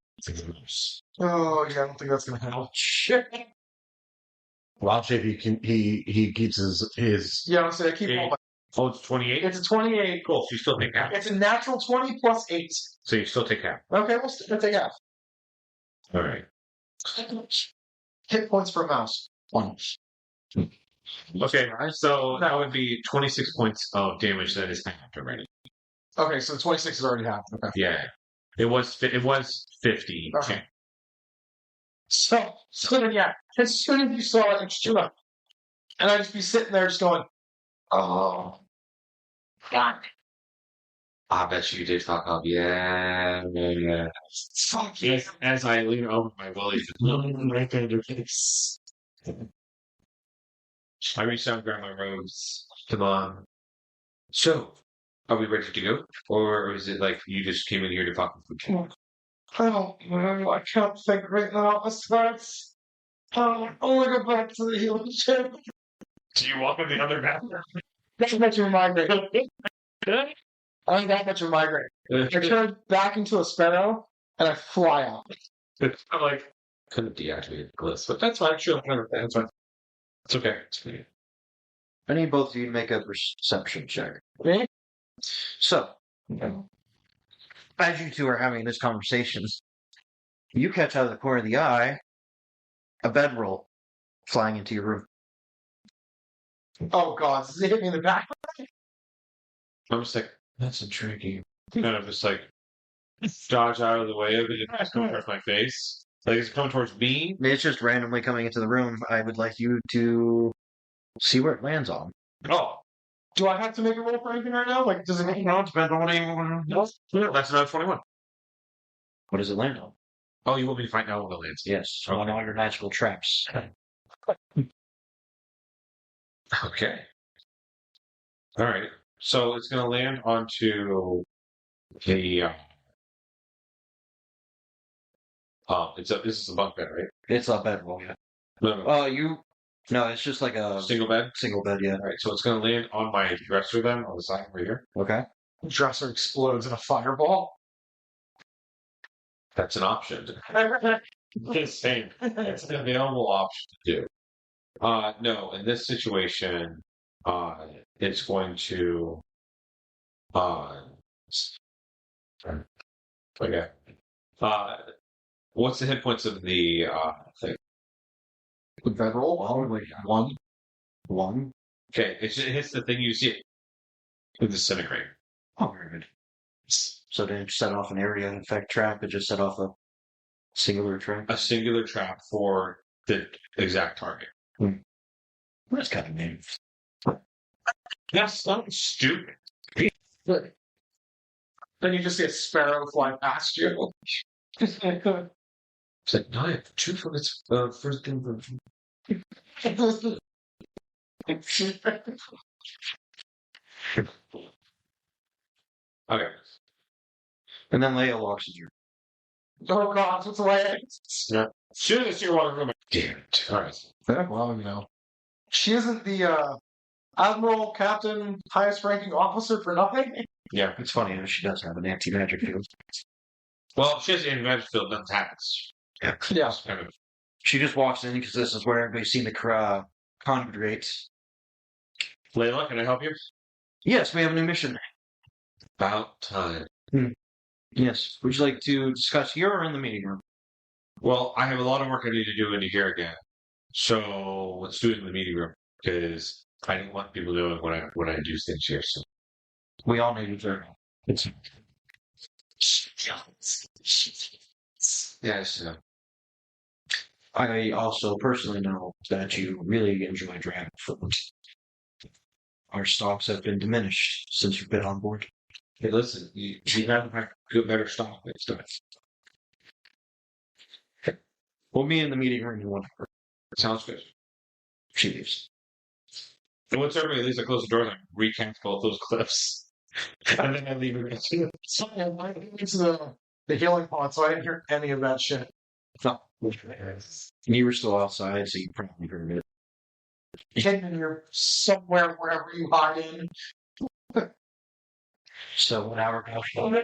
Oh, yeah, I don't think that's gonna help. Shit. Well, if he keeps his Yeah, I'll say I keep all my. Oh, it's 28? It's a 28. Cool. So you still take half. It's a natural 20 plus 8. So you still take half. Okay, we'll take half. All right. Hit points for a mouse. 1. Okay. So that would be 26 points of damage that is halved already. Okay, so the 26 is already half. Okay. Yeah. It was 50. Okay. So then, yeah, as soon as you saw it, it's up. And I'd just be sitting there just going, oh, God. I bet you did fuck up. Yeah. Fuck yeah. As I lean over my willy, right there in your face. I reached out and grabbed my robes. Come on. So, are we ready to go? Or is it like you just came in here to fuck with me? I don't know. I can't think right now. It starts. I want to go back to the healing ship. Do you walk in the other bathroom? That much of a migraine. I think that much of a migraine. I turn back into a sparrow and I fly out. I'm like, could have deactivated the glyphs, but that's fine. Sure, whatever. That's fine. It's okay. It's fine. I need both of you to make a perception check. Me? So, as you two are having this conversation, you catch out of the corner of the eye a bedroll flying into your room. Oh God! Does it hit me in the back? I'm just like, that's intriguing. And I'm just like, dodge out of the way of it and it's coming towards my face. Like it's coming towards me. It's just randomly coming into the room. I would like you to see where it lands on. Oh, Do I have to make a roll for anything right now? Like, does it make No, it depends on what you want. yeah, that's another 21. What does it land on? Oh, you want me to find out what it lands? Yes, Okay. on all your magical traps. Okay. All right. So it's going to land onto the. This is a bunk bed, right? It's a bedroll, yeah. No. No, it's just like a Single bed. single bed, yeah. All right. So it's going to land on my dresser then on the side right here. Okay. dresser explodes in a fireball? That's an option. Just saying. It's an available option to do. No, in this situation, it's going to. Okay. What's the hit points of the thing? The bedroll? Well, one. Okay, it hits the thing you see. It disintegrate. Oh, very good. So it didn't set off an area effect trap, it just set off a singular trap. A singular trap for the exact target. That's kind of name. That's not stupid. Then you just see a sparrow fly past you. It's like, no, I have two for its first thing. Okay. And then Leia walks in here. Oh god, what's away? Yeah. Shoot this your water room. Damn it. All right. Well, you know. She isn't the admiral, captain, highest ranking officer for nothing. Yeah. It's funny how she does have an anti-magic field. Well, she has an advantage field. Nothing happens. Yeah. Yeah. Kind of. She just walks in because this is where everybody's seen the congregate. Layla, can I help you? Yes, we have a new mission. About time. Yes. Would you like to discuss here or in the meeting room? Well, I have a lot of work I need to do in here again. So let's do it in the meeting room because I don't want people knowing when I do things here. So We all need each other. yes. I also personally know that you really enjoy dragon fruit. Our stocks have been diminished since you've been on board. Hey, listen, you have to get better stock next time. We'll be in the meeting room in 1 hour. Sounds good. She leaves. And once everybody leaves, I close the door and I recast both those clips. And then I leave it. It's the healing pod, so I didn't hear any of that shit. No. You were still outside, so you probably heard it. Hidden in here somewhere, wherever you hide in. So 1 hour ago.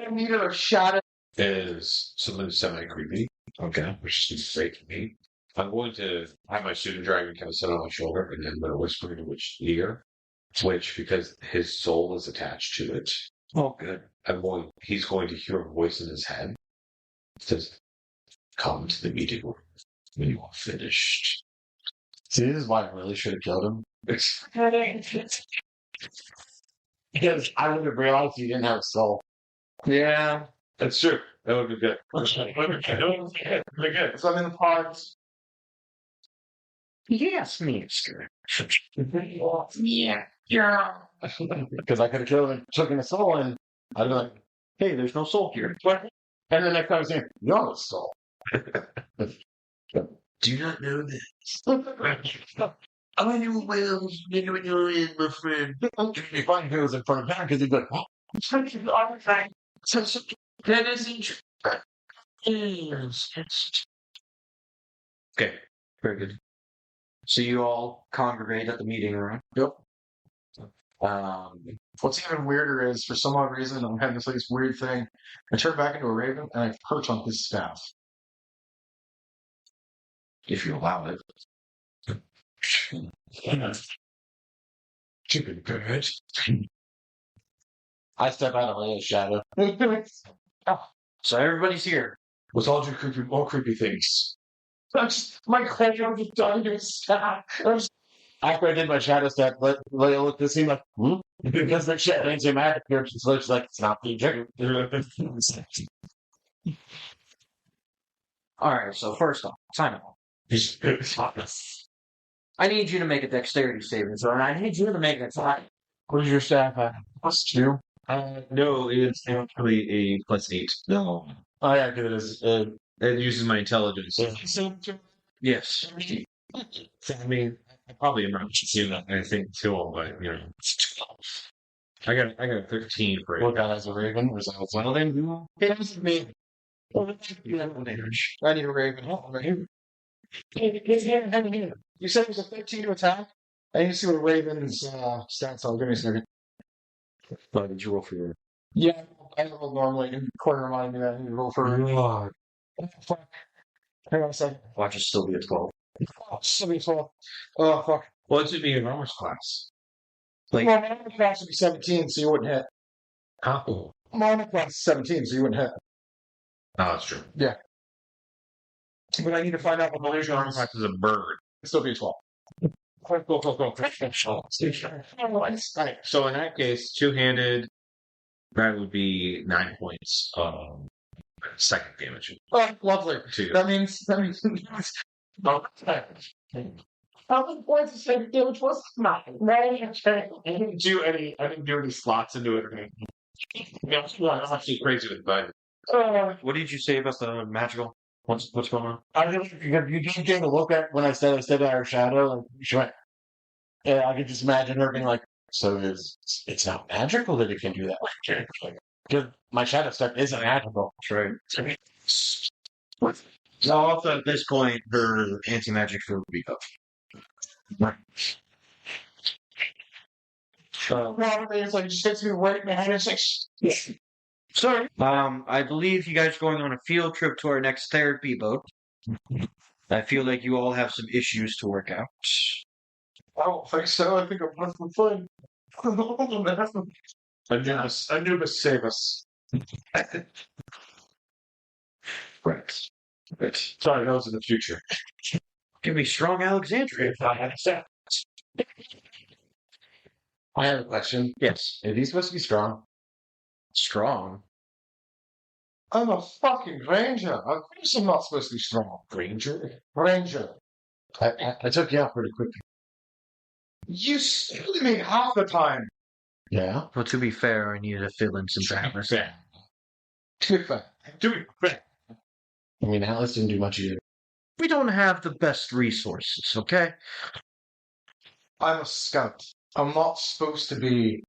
A meter of shadow. Is something semi-creepy, Okay. which is great for me. I'm going to have my student dragon kind of sit on my shoulder and then I'm going to whisper into which ear, which because his soul is attached to it, Oh, good. he's going to hear a voice in his head. It says, "Come to the meeting room when you are finished." See, this is why I really should have killed him. Because I would have realized he didn't have a soul. Yeah. That's true. That would be good. That would be good. So I'm in the pods. Yes, Mister. Yeah. Because I could have killed him, taken a soul, and I'd be like, Hey, there's no soul here. and then next time I'm saying, you have a soul. Do you not know this? I knew Wales, you you're in, my friend. You find who was in front of him because he'd be like, oh, That isn't Okay. very good. So you all congregate at the meeting room. Yep. What's even weirder is, for some odd reason, I'm having this weird thing. I turn back into a raven and I perch on his staff. If you allow it. Stupid bird. I step out of Leia's shadow. So everybody's here. Let's all do more creepy things. My clan just dying to his staff. After I did my shadow step, Leia looked at me like, because the shit ain't magic here. So she's like, it's not being triggered. Alright, so first off, time out. I need you to make a dexterity saving throw, and I need you to make a time. Where's your staff at? +2. No, it's actually a +8. No. Oh yeah, because it is. It uses my intelligence. Yes. So, I mean, I probably am not seeing that. I think too, but I got a 13 for What it. got as a raven? Or is that Well then, It was me. I need a raven. Oh, right here. You said it was a 13 to attack? I need to see what a raven's stats are. Give me a second. what did you roll for your? Yeah, I roll normally. Corner reminded me that I need to roll for. Fuck. Hang on a second. Watch it still be a 12. Oh, 74. Oh, fuck. Well, it should be an armor's class. Like, Well, my armor class would be 17, so you wouldn't hit. Oh, My armor class is 17, so you wouldn't hit. that's true. But I need to find out what the Armor laser armor class is a bird. It'd still be a 12. Go. Right. So in that case, two-handed, that would be 9 points of second damage Oh, lovely. to you. That means. How many points of second damage was nothing? I didn't do any slots into it or anything. I'm actually crazy with bud. what did you say about the magical? What's going on? I just you just gave a look at when I said our shadow, and she went. Yeah, I could just imagine her being like, "So it's not magical that it can do that?" Because my shadow stuff isn't magical. That's right. So also at this point, her anti-magic field would be up. Well, it's like, just hits me right in the head. It's like, Sorry. I believe you guys are going on a field trip to our next therapy boat. I feel like you all have some issues to work out. I don't think so. I think I'm having fun. Anubis save us. Right. Sorry, that was in the future. Give me strong Alexandria. I have a question. Yes. Are these supposed to be strong? Strong. I'm a fucking ranger. Of course I'm not supposed to be strong. Ranger. I took you out pretty quickly. You still me half the time. Yeah. Well, to be fair, I needed to fill in some background. To be fair. I mean, Alice didn't do much either. We don't have the best resources, okay? I'm a scout. I'm not supposed to be.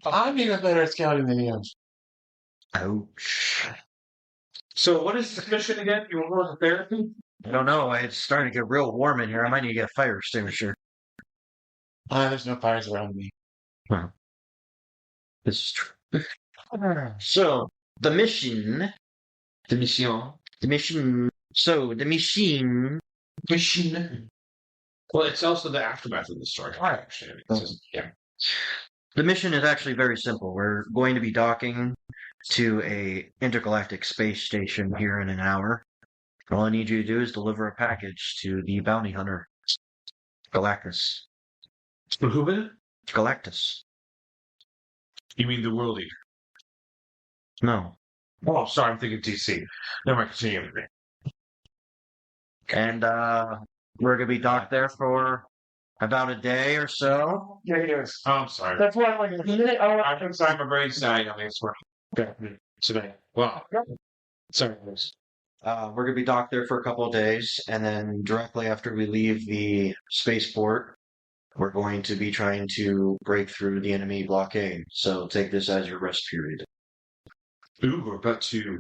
I'm even better at scouting than you. Ouch. So what is the mission again? You want to go to therapy? I don't know. It's starting to get real warm in here. I might need to get a fire extinguisher. There's no fires around me. This is true. So, the mission. The mission. The mission. So, the machine. Machine. Well, it's also the aftermath of the story. I understand. It's just, yeah. The mission is actually very simple. We're going to be docking to a intergalactic space station here in an hour. All I need you to do is deliver a package to the bounty hunter, Galactus. Who been? Galactus. You mean the World Eater? No. Oh, sorry, I'm thinking DC. Never mind, continue. And we're gonna be docked there for about a day or so. Yeah, it is. Oh, I'm sorry. That's why I'm like, I'm sorry, my brain's dying on me. I swear. Today. Wow. Sorry, guys. We're gonna be docked there for a couple of days, and then directly after we leave the spaceport, we're going to be trying to break through the enemy blockade. So take this as your rest period. Ooh, we're about to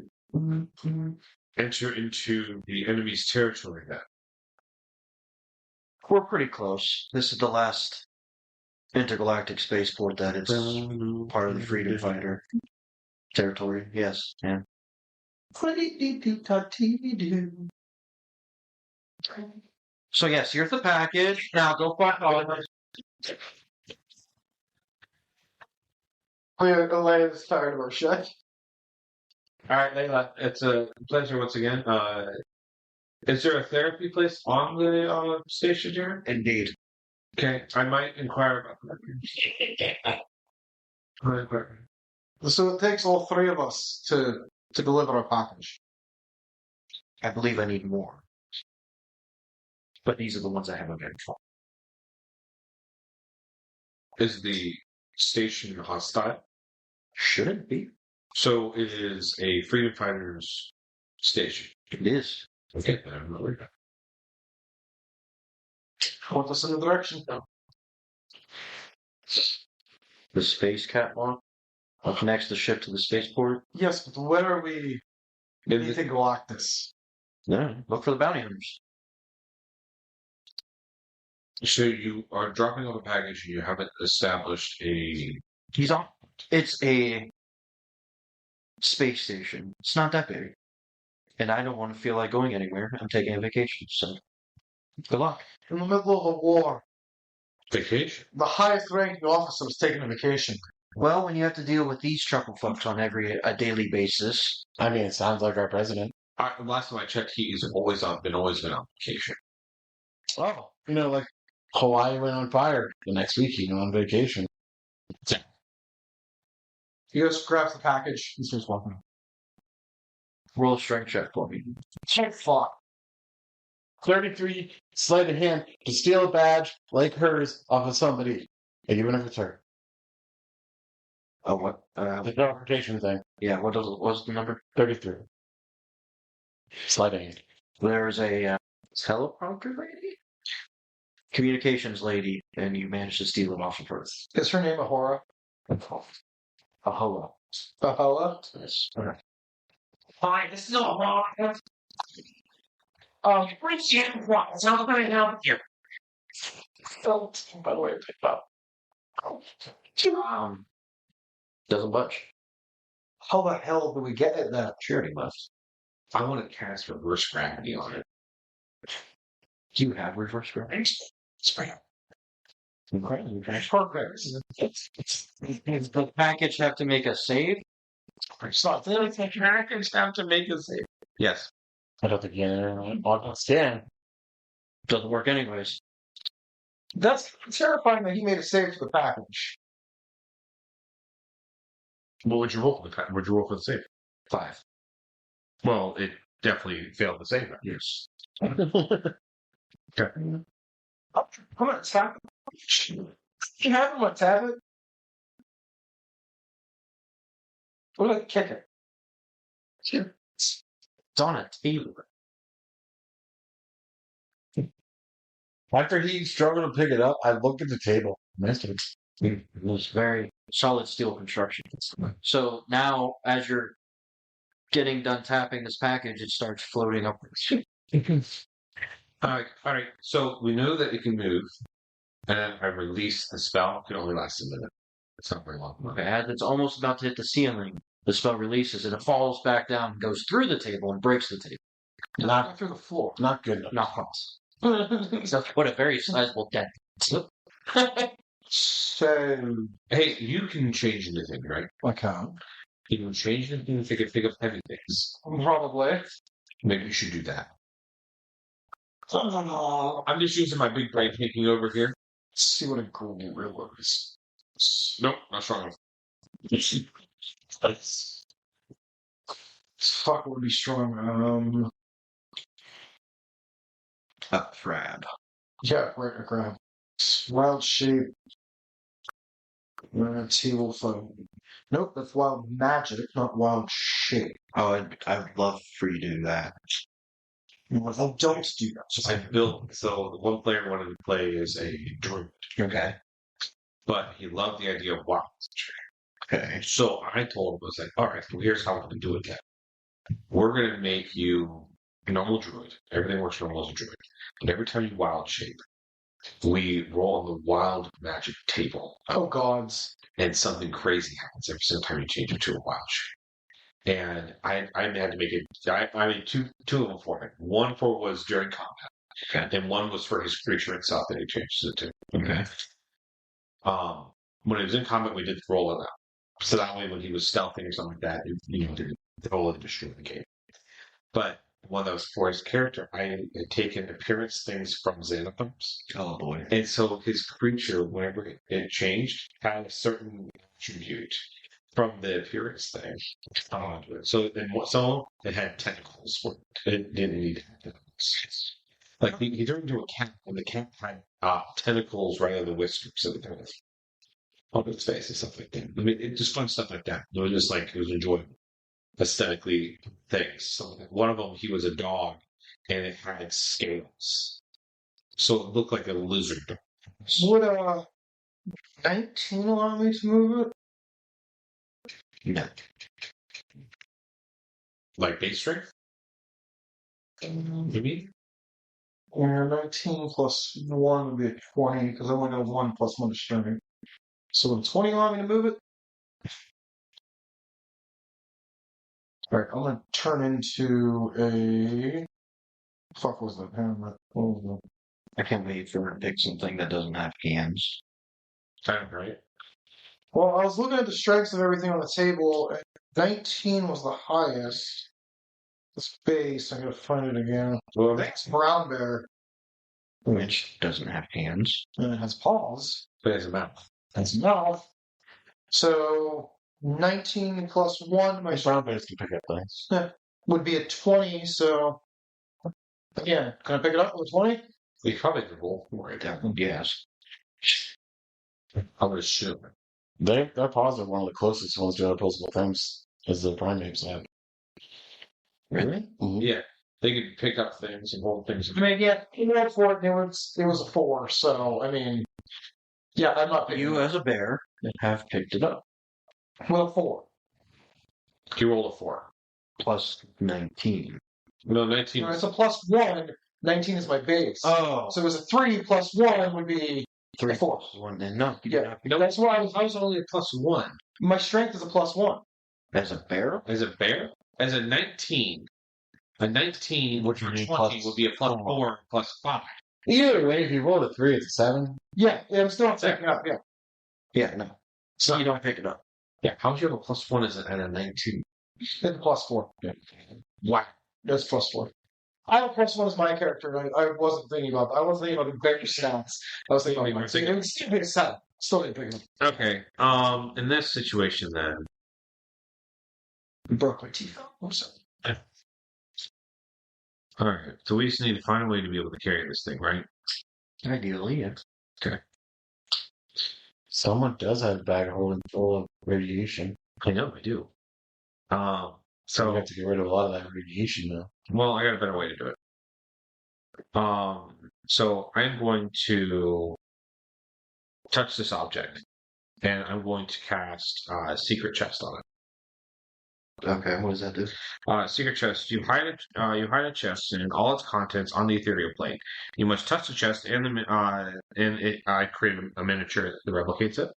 enter into the enemy's territory then. We're pretty close. This is the last intergalactic spaceport that it's part of the Freedom Fighter territory. Yes, yeah. So yes, here's the package. Now go fuck off. Leia's tired of our shit. All right, Layla, it's a pleasure once again. Is there a therapy place on the station here? Indeed. Okay, I might inquire about that. So it takes all three of us to deliver a package. I believe I need more. But these are the ones I have available. Is the station hostile? Should it be? So it is a freedom fighters station. It is. Okay, then I'm not worried about Point us in the direction. The space catwalk connects the ship to the spaceport. Yes, but where are we? it. Anything Galactus? No, look for the bounty hunters. So you are dropping off a package and you haven't established a. He's on. It's a space station. It's not that big. And I don't want to feel like going anywhere. I'm taking a vacation, so good luck. In the middle of a war, Vacation? the highest ranking officer was taking a vacation. Well, when you have to deal with these chuckle fucks on a daily basis, I mean, it sounds like our president. Last time I checked, he's always been on vacation. Oh, You know, like Hawaii went on fire. The next week, he went on vacation. he goes grabs the package and starts walking. roll a strength check for me. Fuck. 33, sleight of hand to steal a badge like hers off of somebody, and even if it's her. Oh, what? The teleportation thing. Yeah, what's the number? 33. Sleight of hand. There's a teleprompter lady? Communications lady, and you managed to steal it off of her. Is her name Ahura? Ahoa. Ahoa? Yes. Hi, this is all wrong. Which is how can I help you? Oh, by the way, I picked up. Doesn't budge. How the hell do we get it then? Charity left. I want to cast reverse gravity on it. Do you have reverse gravity? Spray. Incredible. Perfect. Does the package have to make a save? It's not there. The characters have to make a save. Yes. I don't think you can stand. Doesn't work anyways. That's terrifying that he made a save for the package. What would you roll for Would you roll for the save? 5. Well, it definitely failed the save. Yes. Okay. Oh, come on, tap it. You have him, tap it. What did I kick it? It's on a table. After he struggled to pick it up, I looked at the table. Missed it. It was very solid steel construction. So now, as you're getting done tapping this package, it starts floating upwards. All right. So we know that it can move, and then I release the spell. It can only last a minute. It's not very long. Okay, as it's almost about to hit the ceiling, the spell releases and it falls back down, goes through the table, and breaks the table. Not, Through the floor. not good enough. Not cross. So what a very sizable dent. So, Hey, you can change anything, right? I can't. You can change anything if you can pick up heavy things. Probably. Maybe you should do that. I'm just using my big brain thinking over here. Let's see what a gorilla is. Nope, not strong enough. Fuck would be strong. A crab. Yeah, right, a crab. Wild shape. Table phone. Nope, that's wild magic, not wild shape. Oh, I'd love for you to do that. Well, don't do that. I built, so the one player wanted to play as a druid, Okay. but he loved the idea of wild. Okay. So I told him, I was like, all right, well, here's how we're going to do it then. We're going to make you a normal druid. Everything works normal as a druid. But every time you wild shape, we roll on the wild magic table, Oh, gods. and something crazy happens every single time you change it to a wild shape. And I had to make it. I made two of them for him. One was during combat, and one was for his creature itself that he changes it to. Okay. When he was in combat, we did roll it out. So that way, when he was stealthing or something like that, you didn't roll it to destroy the game. But one that was for his character, I had taken appearance things from Xanathars. Oh boy. And so his creature, whenever it changed, had a certain attribute. from the appearance thing. So in some it had tentacles. It didn't need tentacles. Like he turned into a cat, and the cat had tentacles rather than whiskers on its face and stuff like that. I mean, it just fun stuff like that. It was just like it was enjoyable aesthetically things. So one of them, he was a dog, and it had scales, so it looked like a lizard. Would 19 allow me to move it? No. Like base strength, maybe. Yeah, 19 plus 1 would be a 20, because I only got 1 plus 1 to strength. So would 20 allow me to move it? Alright, I'm gonna turn into a... Fuck was that? What was I can't wait for her to pick something that doesn't have hands. Kind of right. Well, I was looking at the strengths of everything on the table, and 19 was the highest. This base, I gotta find it again. Well, That's brown bear, Which doesn't have hands. and it has paws. but it's a mouth. That's mouth. So 19 plus 1, my Brown bears can pick up things. would be a 20. So again, can I pick it up with 20? We probably could roll for it. Yes. I would assume. Their paws are one of the closest ones to opposable things as the primates have. Really? Mhm. Yeah, they could pick up things and hold things. I mean, yeah, you know, for it, it was a 4. So I mean, yeah, I'm not picking You, it up. as a bear, have picked it up. Well, 4. He rolled a 4. Plus 19. No, 19. No, it's a plus 1. 19 is my base. Oh. So it was a 3 plus 1 would be 3 a 4. plus 1. And no, you Yeah. did not. No, that's why I was only a plus 1. My strength is a plus 1. As a bear? As a bear? As a 19. A 19 Which for would be 20 plus would be a plus 4. 4 plus 5. Either way, if you roll a 3, it's a 7. Yeah, I'm still not picking up. Yeah. Yeah, no. So you don't pick it up. Yeah, how would you have a plus 1 as a 19? It's plus 4. Yeah. Wow. That's plus 4. I have plus 1 as my character. I wasn't thinking about that. I wasn't thinking about the bear stats. I was thinking Oh, about you my were thinking- It was still big 7. Still didn't pick it up. Okay. In this situation then, I broke my teeth. I'm sorry. alright, so we just need to find a way to be able to carry this thing, right? Ideally, yes. Someone does have a bag holding full of radiation. I know, I do. So So we have to get rid of a lot of that radiation now. well, I got a better way to do it. So I'm going to touch this object, and I'm going to cast Secret Chest on it. Okay, what does that do? Secret Chest. You hide a chest and all its contents on the ethereal plane. You must touch the chest I created a miniature that replicates it.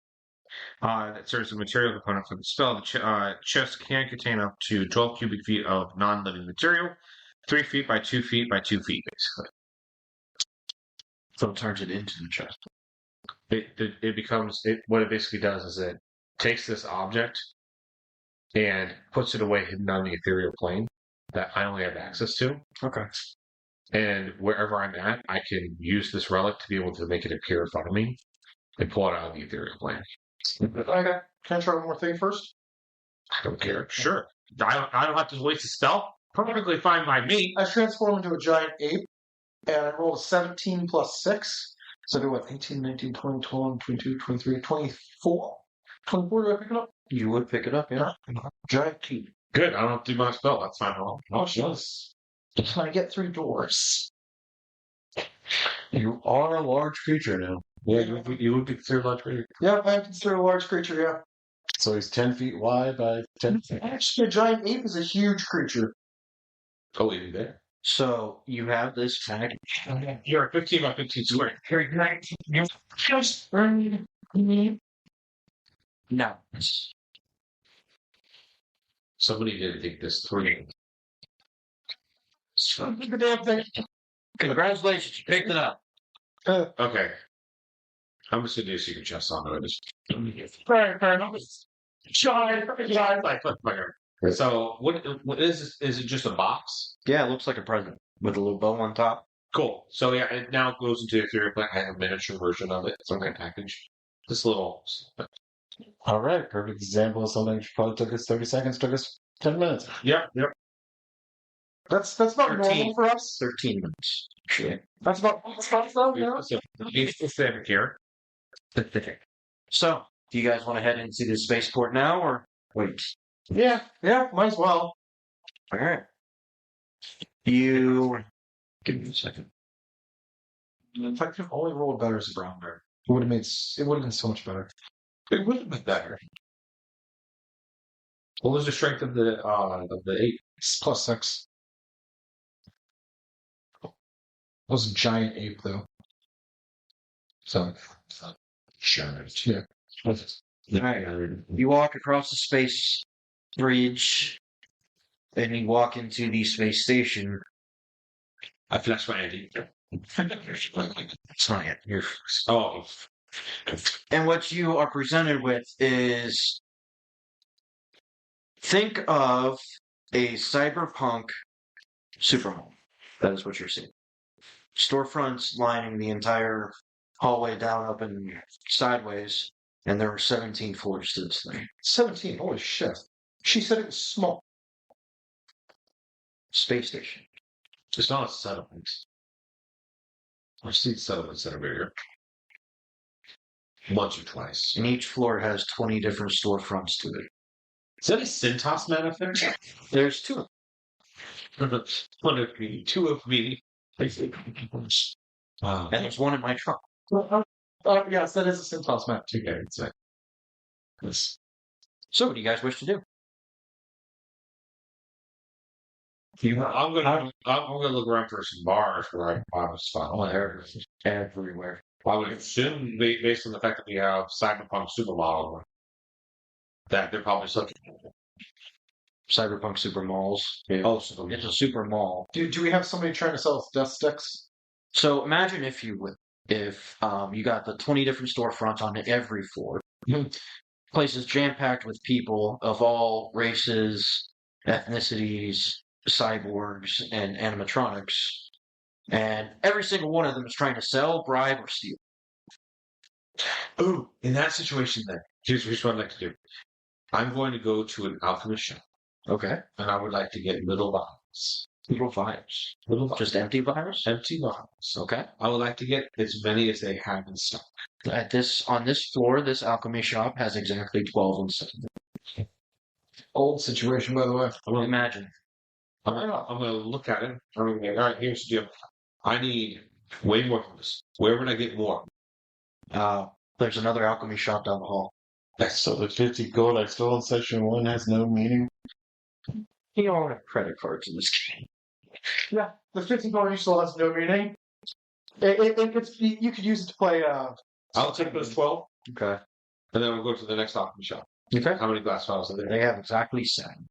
That serves as a material component for the spell. The chest can contain up to 12 cubic feet of non-living material, 3 feet by 2 feet by 2 feet, basically. So it turns it into the chest. It becomes what it basically does is it takes this object and puts it away hidden on the ethereal plane that I only have access to. Okay. And wherever I'm at, I can use this relic to be able to make it appear in front of me and pull it out of the ethereal plane. Okay. Can I try one more thing first? I don't care. Sure. I don't have to waste a spell. Perfectly fine by me. I transform into a giant ape, and I roll a 17 plus 6. So I do what? 18, 19, 20, 21, 22, 23, 24? 24, do I pick it up? You would pick it up, yeah. Giant ape. Good. I don't have to do my spell. That's fine. Oh, yes. Can I get through doors? You are a large creature now. Yeah, you would be considered large creature. Yeah, I consider a large creature, yeah. So he's 10 feet wide by 10 feet. Actually, a giant ape is a huge creature. Oh, even there. So you have this bag. You're 15 by 15 square. You're 19. You're just burning me. No. Somebody didn't think this through. Look at that thing. Congratulations, you picked it up. Okay. I'm just gonna do a secret chest on it. Fair enough. Giant. So what is this? Is it just a box? Yeah, it looks like a present with a little bow on top. Cool. So yeah, it now goes into the ethereal plane. I have a miniature version of it. It's okay package. This little All right, perfect example of something which probably took us 30 seconds, took us 10 minutes. Yep. That's not 13. normal for us. 13 minutes. Actually. That's not though, you know? Be specific here. So, do you guys want to head into the spaceport now or wait? Yeah, might as well. All right. You give me a second. If I could have only rolled better as a brown bear, it would have been so much better. It would have been better. What was the strength of the 8? It's +6. It was a giant ape though. So Giant. yeah. All right. You walk across the space bridge, and you walk into the space station. I flashed my Andy. It's not yet. You're Oh. And what you are presented with is think of a cyberpunk superhome. That is what you're seeing. Storefronts lining the entire hallway down, up, and sideways, and there are 17 floors to this thing. 17. Holy shit. She said it was small. Space station. It's not a settlement. I've seen settlements that are bigger. Once or twice. And each floor has 20 different storefronts to it. Is that a Cintas man up there? There's two. One of me. Two of me. And there's one in my trunk. Yes, that is a Cintas map too. Okay, it's this. So, what do you guys wish to do? I'm gonna look around for some bars where I can buy my stuff. Oh, they're everywhere. I would assume, based on the fact that we have cyberpunk supermodel, that they're probably subject. Cyberpunk super malls. Oh, so It's a super mall. Do we have somebody trying to sell us death sticks? So imagine if you would, if you got the 20 different storefronts on every floor. Place is jam-packed with people of all races, ethnicities, cyborgs, and animatronics. And every single one of them is trying to sell, bribe, or steal. Ooh, in that situation, then here's what I'd like to do. I'm going to go to an alchemist shop, Okay. and I would like to get little vials. Little vials. Little vials. Just empty vials? Empty vials. Okay. I would like to get as many as they have in stock. On this floor, this alchemy shop has exactly 12 in stock. Old situation, by the way. Imagine. I'm gonna look at it. I'm gonna be like, all right, here's the deal. I need way more from this. Where would I get more? There's another alchemy shop down the hall. So the 50 gold I stole in session 1 has no meaning. You don't have credit cards in this game. Yeah, the 50 you still has no meaning. You could use it to play. I'll take those 12, Okay. and then we'll go to the next alchemy shop. Okay. How many glass vials are there? They have exactly 7.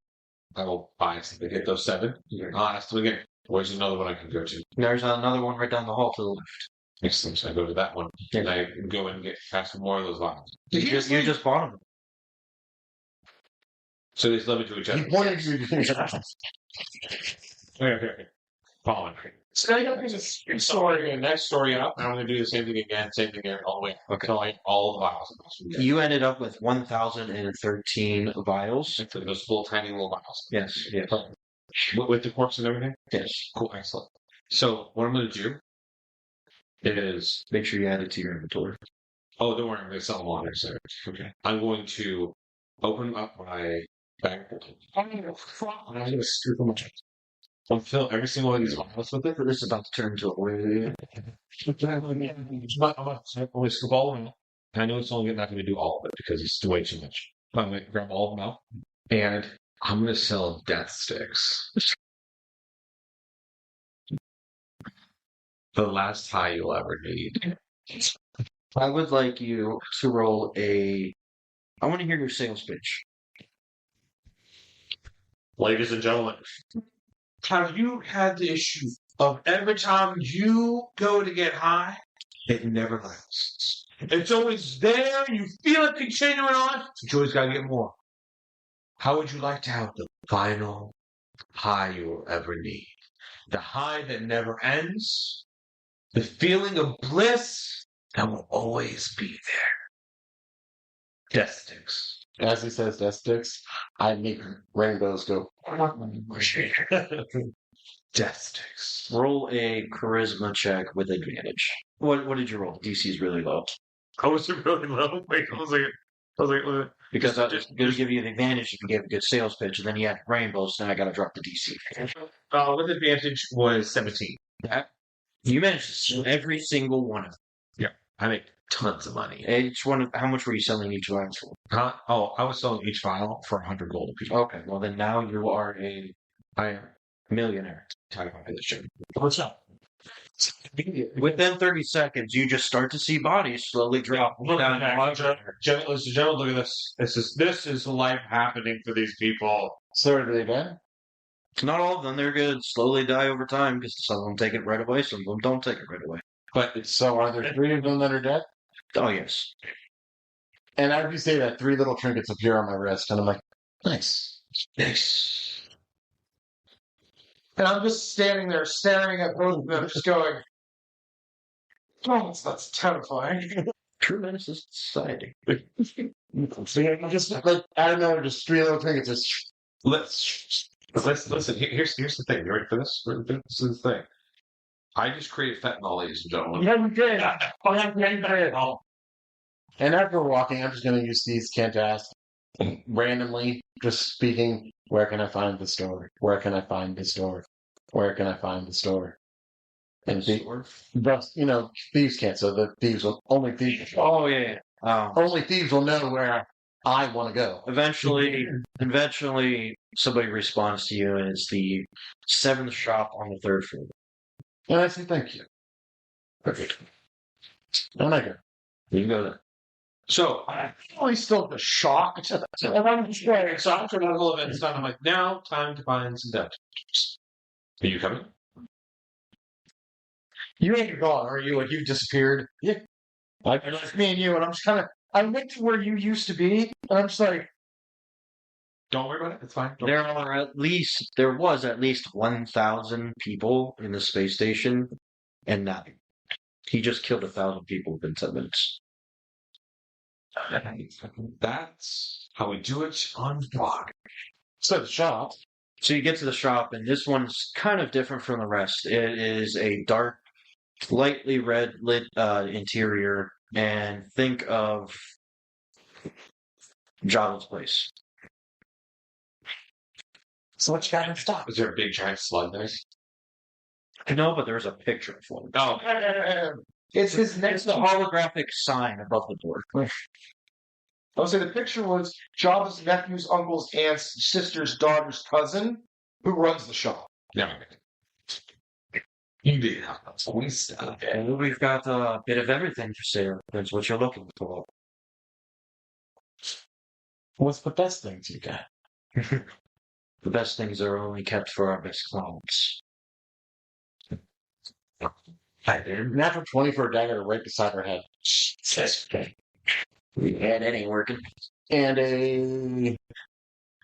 I will buy something. Get those 7. I'll ask them again. Where's another one I can go to? There's another one right down the hall to the left. Excellent. So I go to that one, and I go and ask for more of those vials. You just bought them. So they love it to each other. He wanted you to finish it. Okay. Following. So now you got to Story. Next story up. I'm going to do the same thing again, all the way. Okay. Until all the vials. You ended up with 1,013 vials. Those little tiny little vials. Yes. Yes. With the corpse and everything? Yes. Cool, excellent. So what I'm going to do is... Make sure you add it to your inventory. Oh, don't worry, I'm going to sell them on there. So, okay. I'm going to open up my bag. I'm going to scoop them up. I'll fill every single one of these vials with it. This is about to turn into a way. I'm going to only scoop all of them. I know it's only not going to do all of it because it's way too much. But I'm going to grab all of them out. And I'm going to sell death sticks. The last high you'll ever need. I would like you to roll I want to hear your sales pitch. Ladies and gentlemen, Have you had the issue of every time you go to get high, it never lasts. it's always there, you feel it continuing on, but you always gotta get more. How would you like to have the final high you will ever need? The high that never ends, the feeling of bliss that will always be Death sticks. As he says, death sticks. I make rainbows go. Death sticks. Roll a charisma check with advantage. What did you roll? DC is really low. I was really low. Wait, I was like, Because I was going to give you the advantage if you gave a good sales pitch, and then you had rainbows, then I got to drop the DC. with advantage was 17. You managed to sell every single one of them. I make tons of money. Each one. How much were you selling each vial for? Huh? Oh, I was selling each vial for 100 gold a piece. Okay, well then now you are a I am millionaire. talking about this. What's up? Within 30 seconds, you just start to see bodies slowly drop down. Ladies and gentlemen, look at this. This is life happening for these people. So are they dead? Not all of them. They're going to slowly die over time because some of them take it right away, some of them don't take it right away. But it's So are there 3 of them that are dead? Oh, yes. And as you say that, 3 little trinkets appear on my wrist, and I'm like, nice. Nice. And I'm just standing there staring at both of them, just going, oh, that's terrifying. True menace to society. So yeah, just like, I don't know, just 3 little trinkets. Just let's listen. Here's the thing. You ready for this? This is the thing. I just created fentanyl, ladies and gentlemen. Yeah, you did. Oh, yeah, you did. And after walking, I'm just going to use these can't ask randomly, just speaking. Where can I find the store? Where can I find the store? Where can I find the store? And thieves can't. So the thieves will only thieves. Oh, yeah. Only thieves will know where I want to go. Eventually, somebody responds to you, and it's the 7th shop on the 3rd floor. And I say thank you. Perfect. And I go. You can go there. So I'm really still just shocked. and I'm just going. So after that little bit of time, I'm like, now time to find some debt. Are you coming? You ain't gone, are you? Like, you disappeared? Yeah. And it's me and you, and I'm just kind of, I went to where you used to be, and I'm just like, Don't worry about it. It's fine. Don't There was at least 1,000 people in the space station, and nothing. He just killed 1,000 people within 10 minutes. That's how we do it on vlog. So the shop. So you get to the shop, and this one's kind of different from the rest. It is a dark, lightly red lit interior, and think of Java's place. so what you got in stock? Is there a big giant slug there? No, but there's a picture of one. Oh, It's his It's next the holographic sign above the door. I would say the picture was Java's nephew's, uncle's, aunt's, sister's, daughter's cousin who runs the shop. never mind. You did have that stuff. And we've got a bit of everything for sale. That's what you're looking for. What's the best things you got? The best things are only kept for our best clients. Natural 20 for a dagger right beside her head. And it ain't working. And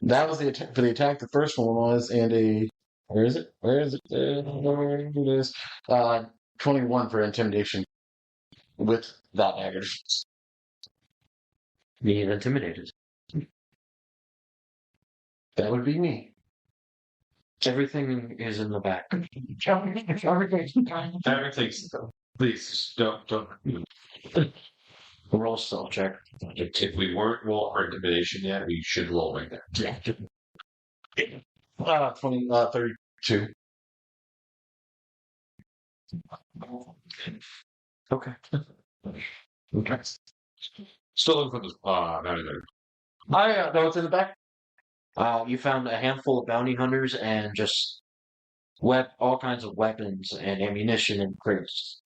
that was the attack for the attack. The first one was where is it? Where is it? Where it is? 21 for intimidation with that dagger. Being intimidated. That would be me. Everything is in the back. Everything's. Please don't. Roll stealth check. If we weren't roll for intimidation yet, we should roll right there. 32. Okay. Okay. Still looking for this. Not either. I know it's in the back. You found a handful of bounty hunters and just all kinds of weapons and ammunition in crates.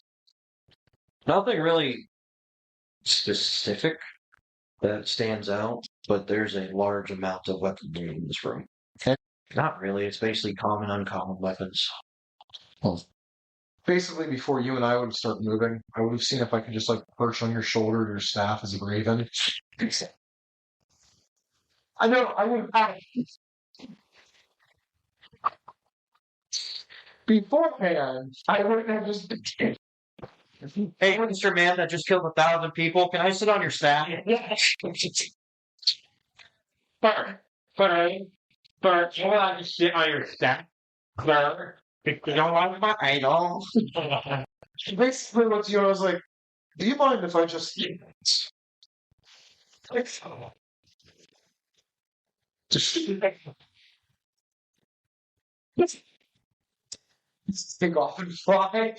Nothing really specific that stands out, but there's a large amount of weapons in this room. Okay. Not really. It's basically common, uncommon weapons. Basically, before you and I would start moving, I would have seen if I could just like perch on your shoulder, your staff as a raven. I know, I would have. Beforehand, I would have just Hey, Mr. Man that just killed 1,000 people, can I sit on your staff? But you want to sit on your staff, sir? You don't like my idol? Basically, what you know, I was like, do you mind if I just take off and fly?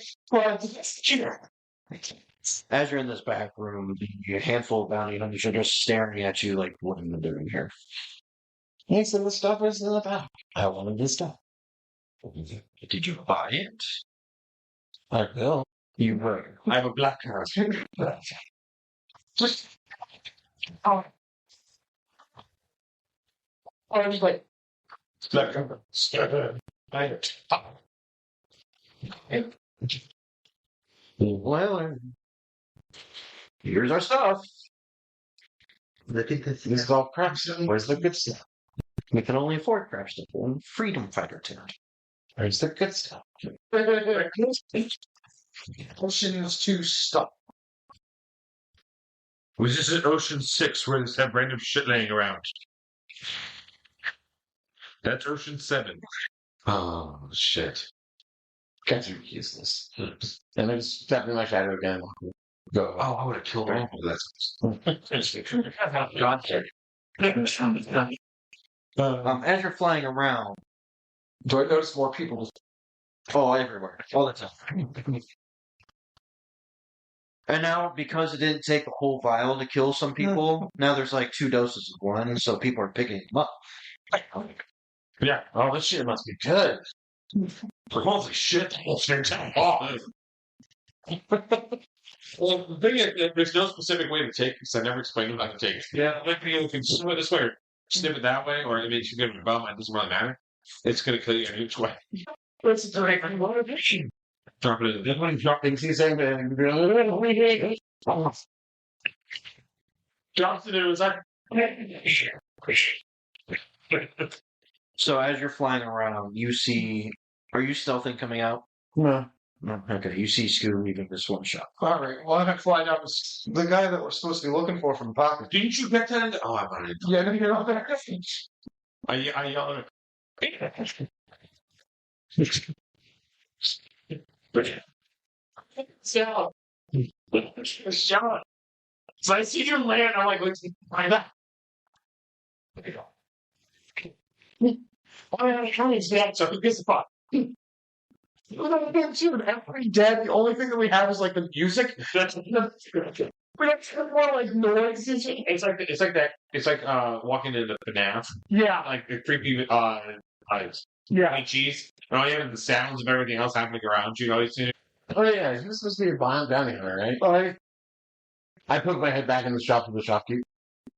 As you're in this back room, a handful of bounty hunters are just staring at you like, what am I doing here? He said the stuff is in the back. I wanted this stuff. Did you buy it? I will. You were. I have a black card. Just. Oh. I was like, Well, here's our stuff. Look at this. this is all crap stuff. Where's the good stuff? We can only afford crap stuff. One freedom fighter tent. Where's the good stuff? Ocean's 2 stuff. Was this at Ocean 6 where there's that random shit laying around? That's Ocean 7. Oh shit. Guys are useless. And I just step in my shadow again. Go. Oh, I would have killed all of that. God as you're flying around, Do I notice more people? oh, everywhere, all the time. And now, because it didn't take a whole vial to kill some people, now there's like 2 doses of one, so people are picking them up. Yeah. Oh, this shit must be good. Holy shit. Oh. Well, the thing is, there's no specific way to take it because I never explained how to take it. Yeah, like you can snip it this way or snip it that way, or it makes you get a bum. It doesn't really matter. It's going to kill you in each way. What's the direct motivation? Drop it in. Then when you drop Things he's saying, drops it, it was like. So as you're flying around, you see. Are you stealthing coming out? no. No. Okay, you see Scoo leaving this one shot. Alright, well, I'm gonna fly down to the guy that we're supposed to be looking for from pocket. Didn't you get that? Oh, I wanted. Yeah, no, you're not there. I yelled So, shot. So I see you land, I'm like, what's like that? How is that? So who gives a fuck? Every dead, the only thing that we have is like the music. We have more like noises. It's like walking into the FNAF. Yeah, Like the creepy yeah. cheese. And all you have is the sounds of everything else happening around you. Always see. Oh yeah, he was supposed to be a violent bounty hunter, right? I put my head back in the shop of the shopkeep.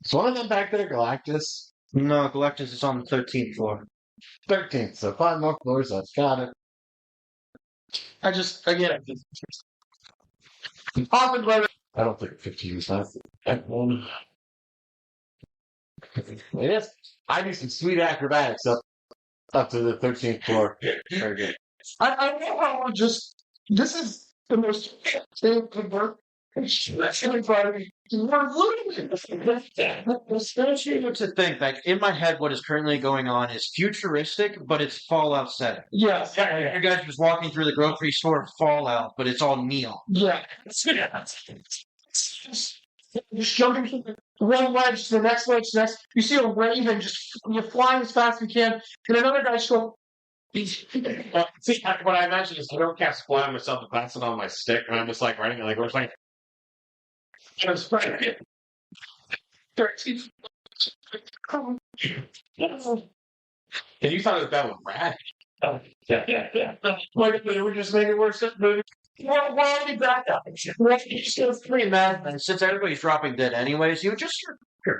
Is one of them back there Galactus? No, Galactus is on the 13th floor. 13th, so 5 more floors, I've got it. I often let it. I don't think 15 is not that one. It is. I do some sweet acrobatics up to the 13th floor. Very good. I know how we're just. This is the most thing to work. Everybody, we're losing. Especially to think, like, in my head, what is currently going on is futuristic, but it's Fallout setting. Yes, You guys are just walking through the grocery store of Fallout, but it's all neon. yeah. Just jumping from one ledge to the next ledge to the next. You see a raven just you're flying as fast as you can, and another guy just go. See, what I imagine is I don't cast fly on myself and pass it on my stick, and I'm just like writing it like it's like. And it's right. And you thought it was bad with Brad? Like they were just making it worse. Why are you back up? It's still pretty mad, and since everybody's dropping dead anyways, you just I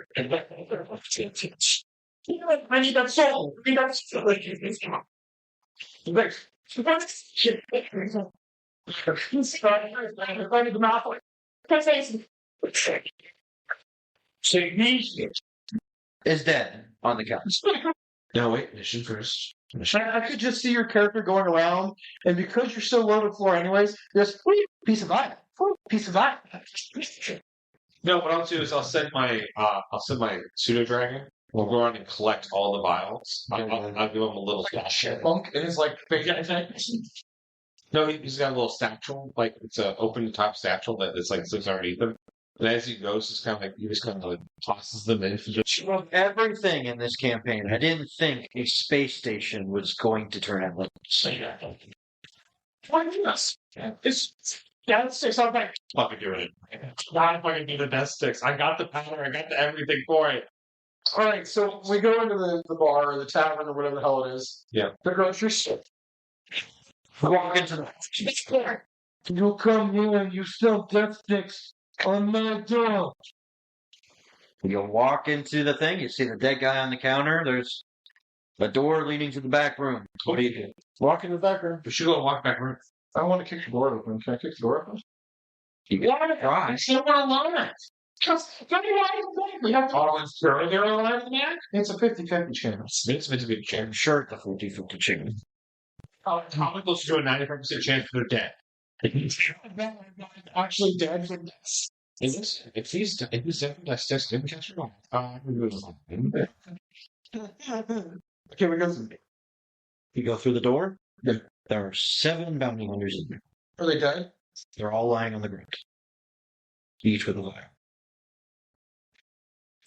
need that soul. I need that soul. I need the mouth. So is dead on the couch. No, wait, mission first. I could just see your character going around, and because you're so low to the floor anyways, there's piece of iron. Piece of that. No, what I'll do is I'll send my pseudo dragon. We'll go around and collect all the vials. I'll give him a little Funk. It is like big. No, he's got a little satchel, like it's a open top satchel that is like sits underneath him. And as he goes, it's kind of like he just kind of like tosses them in. Of everything in this campaign, I didn't think a space station was going to turn out like this. Why yes? It's that sticks. I'm like fucking doing it. Not fucking do the best sticks. I got the powder. I got the everything for it. All right, so we go into the bar or the tavern or whatever the hell it is. Yeah. The grocery store. Walk into the You come here and you sell death sticks on my door. You walk into the thing, you see the dead guy on the counter, there's a door leading to the back room. What do you do? Walk in the back room. We should go and walk back room. I want to kick the door open. Can I kick the door open? You get I still want to learn it. Because we have to always sure they're alive man. It's a 50-50 chance. It's meant to be a chance. shirt the 50-50 chicken. How close to a 95% chance they're dead? Actually dead from this. If he's dead from that test, didn't catch it Okay, we go through. You go through the door. Yeah. There are 7 bounty hunters in there. Are they dead? They're all lying on the ground, each with a vial.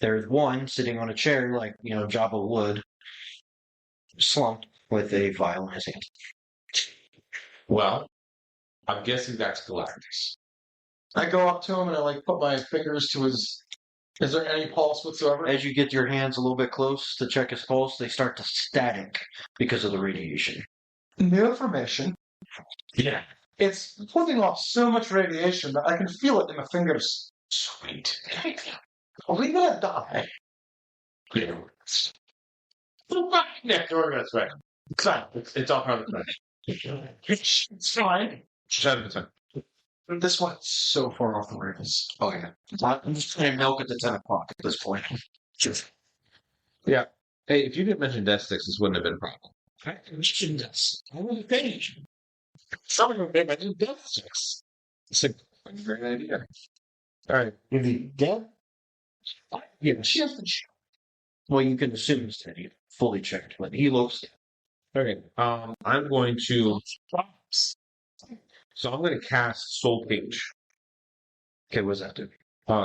There's one sitting on a chair, like Jabba would, slumped with a vial in his hand. Well, I'm guessing that's Galactus. I go up to him and I like put my fingers to his. Is there any pulse whatsoever? As you get your hands a little bit close to check his pulse, they start to static because of the radiation. New information. Yeah. It's putting off so much radiation that I can feel it in my fingers. Sweet. Are we gonna die? Yeah. That's right. It's all part of the plan. It's fine. Shut up, it's fine. This one's so far off the rails. Oh yeah, I'm just trying to milk at the 10 o'clock at this point. Yeah. Hey, if you didn't mention death sticks, this wouldn't have been a problem. I mentioned this. I was thinking. Some of them made my new death sticks. It's a great idea. All right. Is he dead? Yeah, she has the Well, you can assume he's dead. You fully checked, but he looks dead. Okay. I'm going to. props. So I'm going to cast Soul Cage. Okay, what does that do?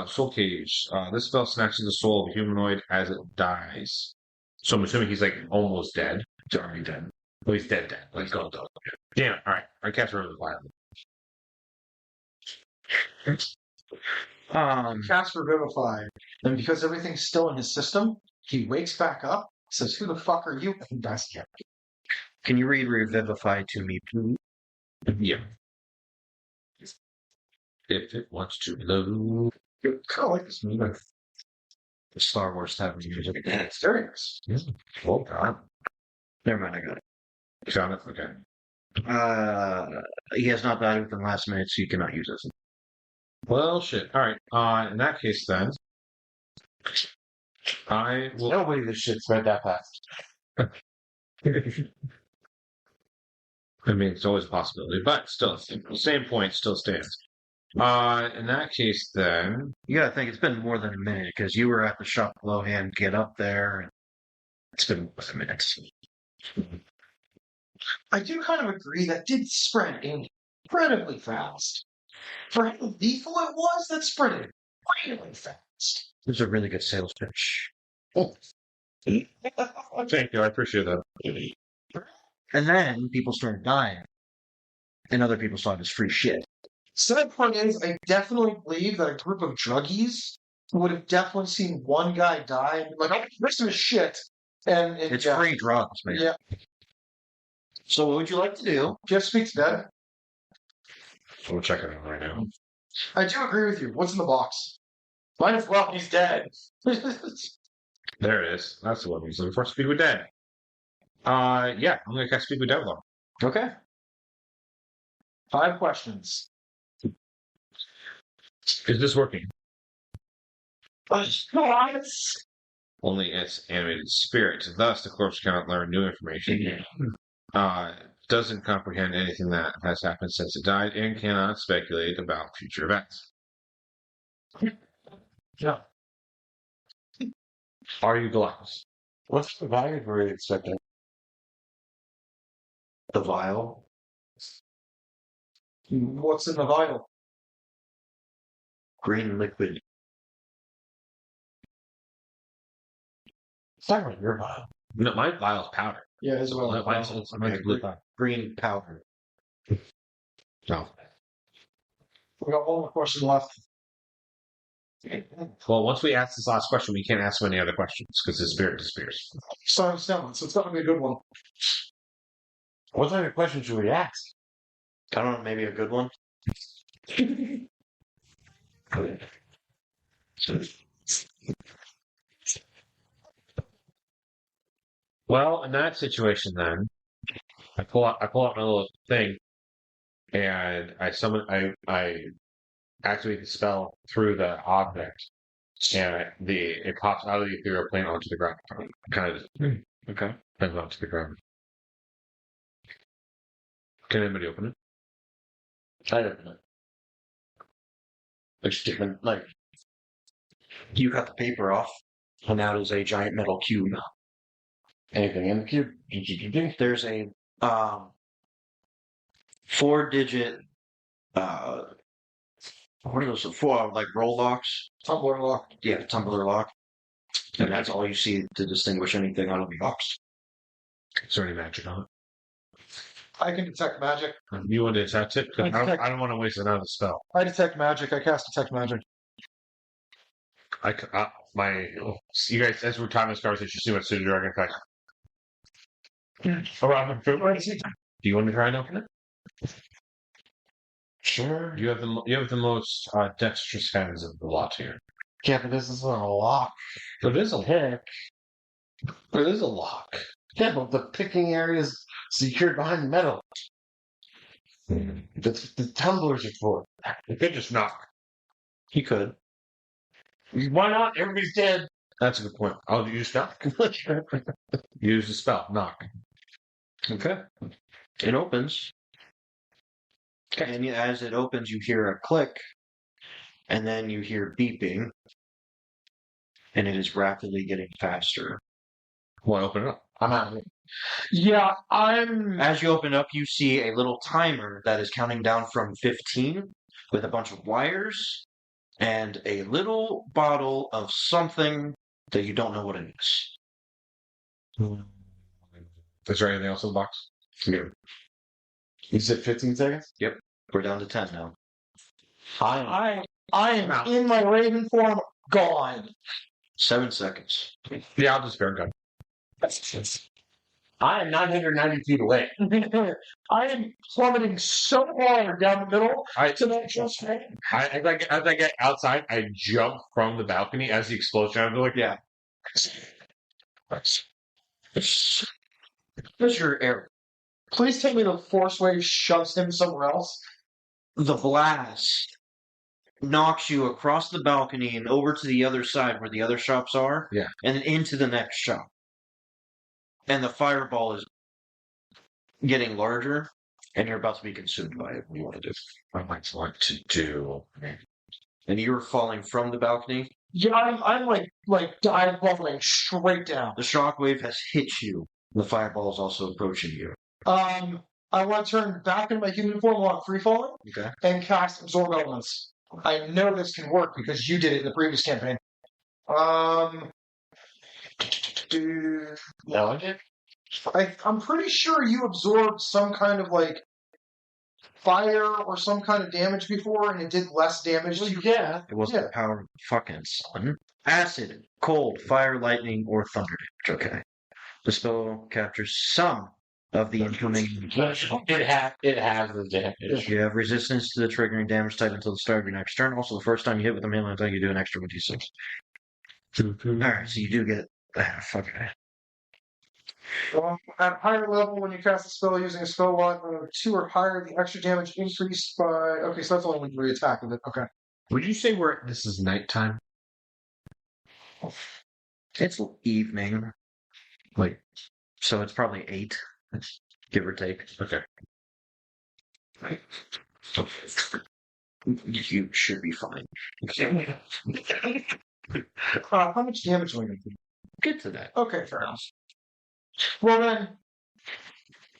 Soul Cage. This spell snatches the soul of a humanoid as it dies. So I'm assuming he's like almost dead. He's already dead. Oh, he's dead. Let's go. Damn it. All right. I cast River Fire. Cast Revivify. And because everything's still in his system, he wakes back up, says, "Who the fuck are you?" and dies again. Can you read Revivify to me, please? Yeah. If it wants to load. I kind of like this music. The Star Wars type of music. It's very nice. Oh, God. Never mind, I got it. You found it? Okay. He has not died within the last minute, so you cannot use this. Well, shit. All right. In that case, then, I will. Nobody this shit's read that fast. I mean, it's always a possibility, but still, same point still stands. In that case, then, You gotta think it's been more than a minute because you were at the shop below-hand, get up there, and it's been more than a minute. I do kind of agree that did spread incredibly fast. For how lethal it was, that spread it really fast. It was a really good sales pitch. thank you. I appreciate that. And then people started dying. And other people saw it as free shit. Sad part is, I definitely believe that a group of druggies would have definitely seen one guy die and be like, "Oh, the rest of his shit." And It's yeah. free drugs, man. Yeah. So what would you like to do? Jeff speaks dead. We'll check it out right now. I do agree with you. What's in the box? Might as well. He's dead. There it is. That's the one he's looking for. Speak with Dead. Yeah, I'm gonna cast Speak with Dead with him. Okay. 5 questions. Is this working? Nice. Only its animated spirit. Thus, the corpse cannot learn new information. doesn't comprehend anything that has happened since it died and cannot speculate about future events. Yeah. Are you Galactus? What's the value we're expecting? The vial. What's in the vial? Green liquid. It's not really your vial. No, my vial's powder. Yeah, it is a vial. Mine's blue powder. Green powder. No. We got one more question left. Well, once we ask this last question, we can't ask any other questions because the spirit disappears. So it's got to be a good one. What kind of question should we ask? I don't know, maybe a good one. Well, in that situation, then I pull out my little thing, and I activate the spell through the object, and it pops out of the ethereal plane onto the ground. Kind of Okay. lands onto the ground. Can anybody open it? I don't know. Like different, like You cut the paper off, and now it is a giant metal cube. anything in the cube. There's a 4-digit what are those? 4 like roll locks? Tumbler lock. Yeah, tumbler lock. And that's all you see to distinguish anything out of the box. Is there any magic on it? I can detect magic. You want to detect it? 'Cause I detect- I don't want to waste another spell. I detect magic. I cast detect magic. You guys, as we're talking this conversation, you see my pseudo dragon effect. Around the foot. Do you want to try and open it? Sure. You have the most dexterous hands of the lot here. Yeah, but this is a lock. But it is a lock. But it is a lock. Yeah, but the picking area is secured behind metal. That's what the tumblers are for. You could just knock. He could. Why not? Everybody's dead. That's a good point. I'll use knock. Use the spell. Knock. Okay. It opens. And as it opens, you hear a click, and then you hear beeping, and it is rapidly getting faster. Well, open it up. I'm out of it. Yeah, I'm. As you open up, you see a little timer that is counting down from 15 with a bunch of wires and a little bottle of something that you don't know what it is. Is there anything else in the box? Yeah. You said 15 seconds? We're down to 10 now. I am in my raven form. Gone. 7 seconds. Yeah, I'll just bear gun. I am 990 feet away. I am plummeting so hard down the middle I- to that just right. As I get outside, I jump from the balcony as the explosion. I'm like, Yeah. What's your error? Please tell me the force wave shoves him somewhere else. The blast knocks you across the balcony and over to the other side where the other shops are. Yeah. And then into the next shop. And the fireball is getting larger, and you're about to be consumed by it. What do you want to do? I might like to do. And you're falling from the balcony. Yeah, I'm like dive bombing straight down. The shockwave has hit you. The fireball is also approaching you. I want to turn back into my human form while I'm free falling Okay. and cast absorb elements. I know this can work because you did it in the previous campaign. No, I'm pretty sure you absorbed some kind of like fire or some kind of damage before, and it did less damage to you. yeah. It wasn't the power of the fucking sun. Acid, cold, fire, lightning, or thunder damage. Okay. The spell captures some of the incoming. It has the damage. You have resistance to the triggering damage type until the start of your next turn. Also, the first time you hit with a melee attack, you do an extra 1d6. Alright, so you do get. Fuck it. At higher level, when you cast a spell using a spell log of 2 or higher, the extra damage increased by. Okay, so that's only when you re-attack with it. Okay. Would you say this is nighttime? It's evening, Like, so it's probably 8. give or take. Okay. You should be fine. How much damage am I going to do? Get to that. Okay, fair enough. Well then,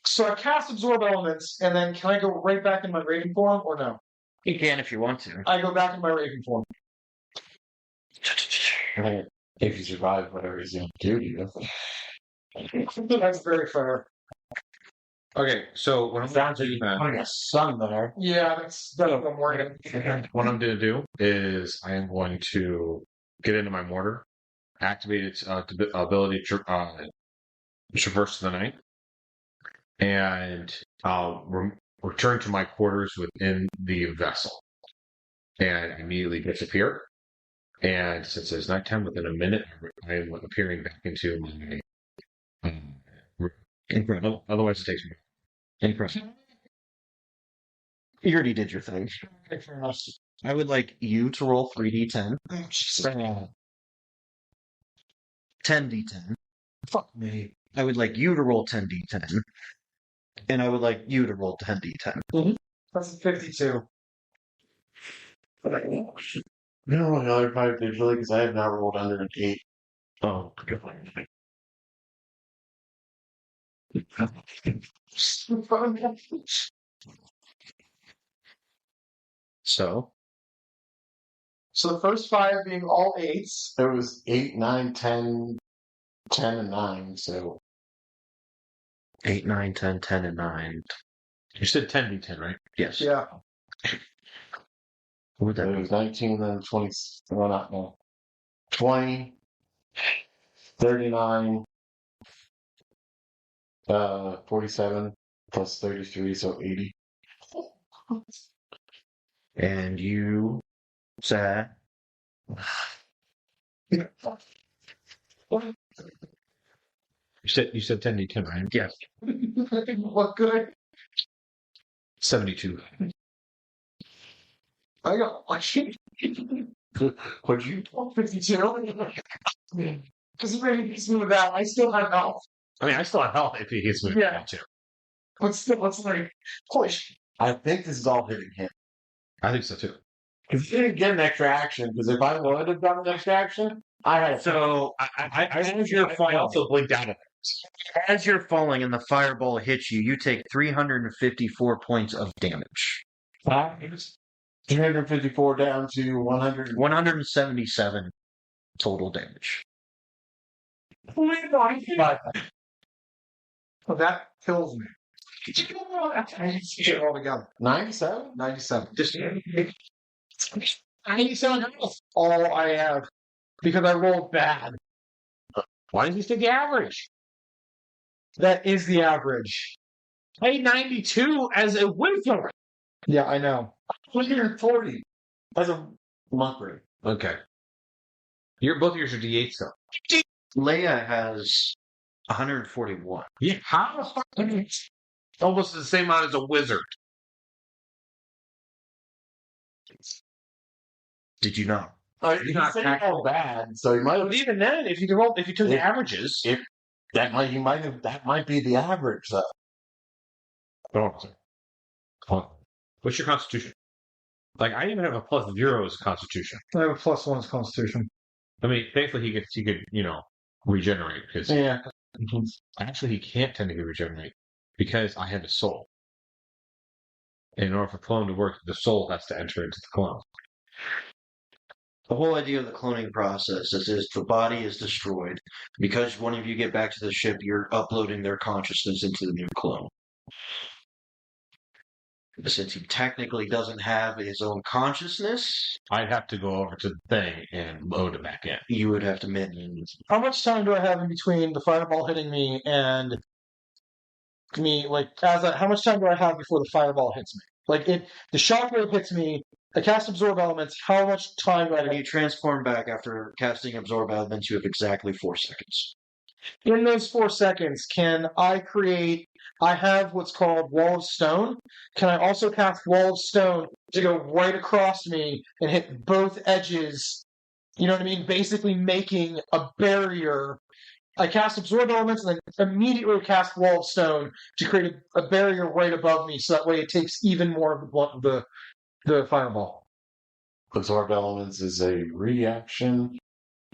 so I cast Absorb Elements, and then can I go right back in my Raven form, or no? You can if you want to. I go back in my Raven form. Right. If you survive whatever he's going to do to you. That's very fair. Okay, so what I'm going to do then, Putting a sun there. Yeah, that's what I'm worried. what I'm going to do is I am going to get into my mortar, activate its ability to traverse the night, and return to my quarters within the vessel, and immediately disappear. And since it's nighttime, within a minute, I am appearing back into my. Incredible. Otherwise, it takes me. Impressive. You already did your thing. I would like you to roll 3d10. 10d10. Fuck me. I would like you to roll 10d10. And I would like you to roll 10d10. That's a 52. You don't roll the other 5 digitally because I have not rolled under an 8. Oh, good. So, So the first 5 being all 8s. There was 8, 9, 10, 10, and 9, so 8, 9, 10, 10, and 9. You said 10d10, right? Yes. Yeah. What would that it be? was 19, then 20, well, not, no, 20, 39, 47, plus 33, so 80. And you said You said 10d10, right? yes. What good? 72. I got What'd you? 52. Because he really beats me with that. I still have health. I mean, I still have health if he hits me. Yeah. Too. But still, it's like, holy shit. I think this is all hitting him. I think so too. Because he didn't get an extra action, because if I would have done an extra action, I had So, as you're I falling, also blinked out of it. as you're falling and the fireball hits you, you take 354 points of damage. 354 down to 100. 177 total damage. Well, that kills me. I need to get it all together. 97? 97. Just 97 health. All I have. Because I rolled bad. Why did he take the average? That is the average. I had 92 as a wizard. Yeah, I know. 140. That's a monk rate. Okay. Both of yours are d8s though. Leia has 141. Yeah. How? Almost the same amount as a wizard. Did you not? He's not saying tactical. all bad, so he might have. But even then, if you took the averages, That might be the average though. What's your constitution? Like, I even have a +0 as constitution. I have a +1 as Constitution. I mean, thankfully he could, regenerate because Yeah. actually he can't technically regenerate because I have a soul. In order for clone to work, the soul has to enter into the clone. The whole idea of the cloning process is if the body is destroyed, because one of you get back to the ship, you're uploading their consciousness into the new clone. Since he technically doesn't have his own consciousness, I'd have to go over to the thing and load it back in. you would have to minion. How much time do I have in between the fireball hitting me and me? Like, how much time do I have before the fireball hits me? Like, the shockwave hits me. I cast Absorb Elements. How much time do I When you have? transform back after casting Absorb Elements, you have exactly 4 seconds. In those 4 seconds, can I create? I have what's called Wall of Stone. Can I also cast Wall of Stone to go right across me and hit both edges? You know what I mean? Basically making a barrier I cast Absorb Elements and then immediately cast Wall of Stone to create a barrier right above me, so that way it takes even more of the blunt of the fireball. Absorb Elements is a reaction.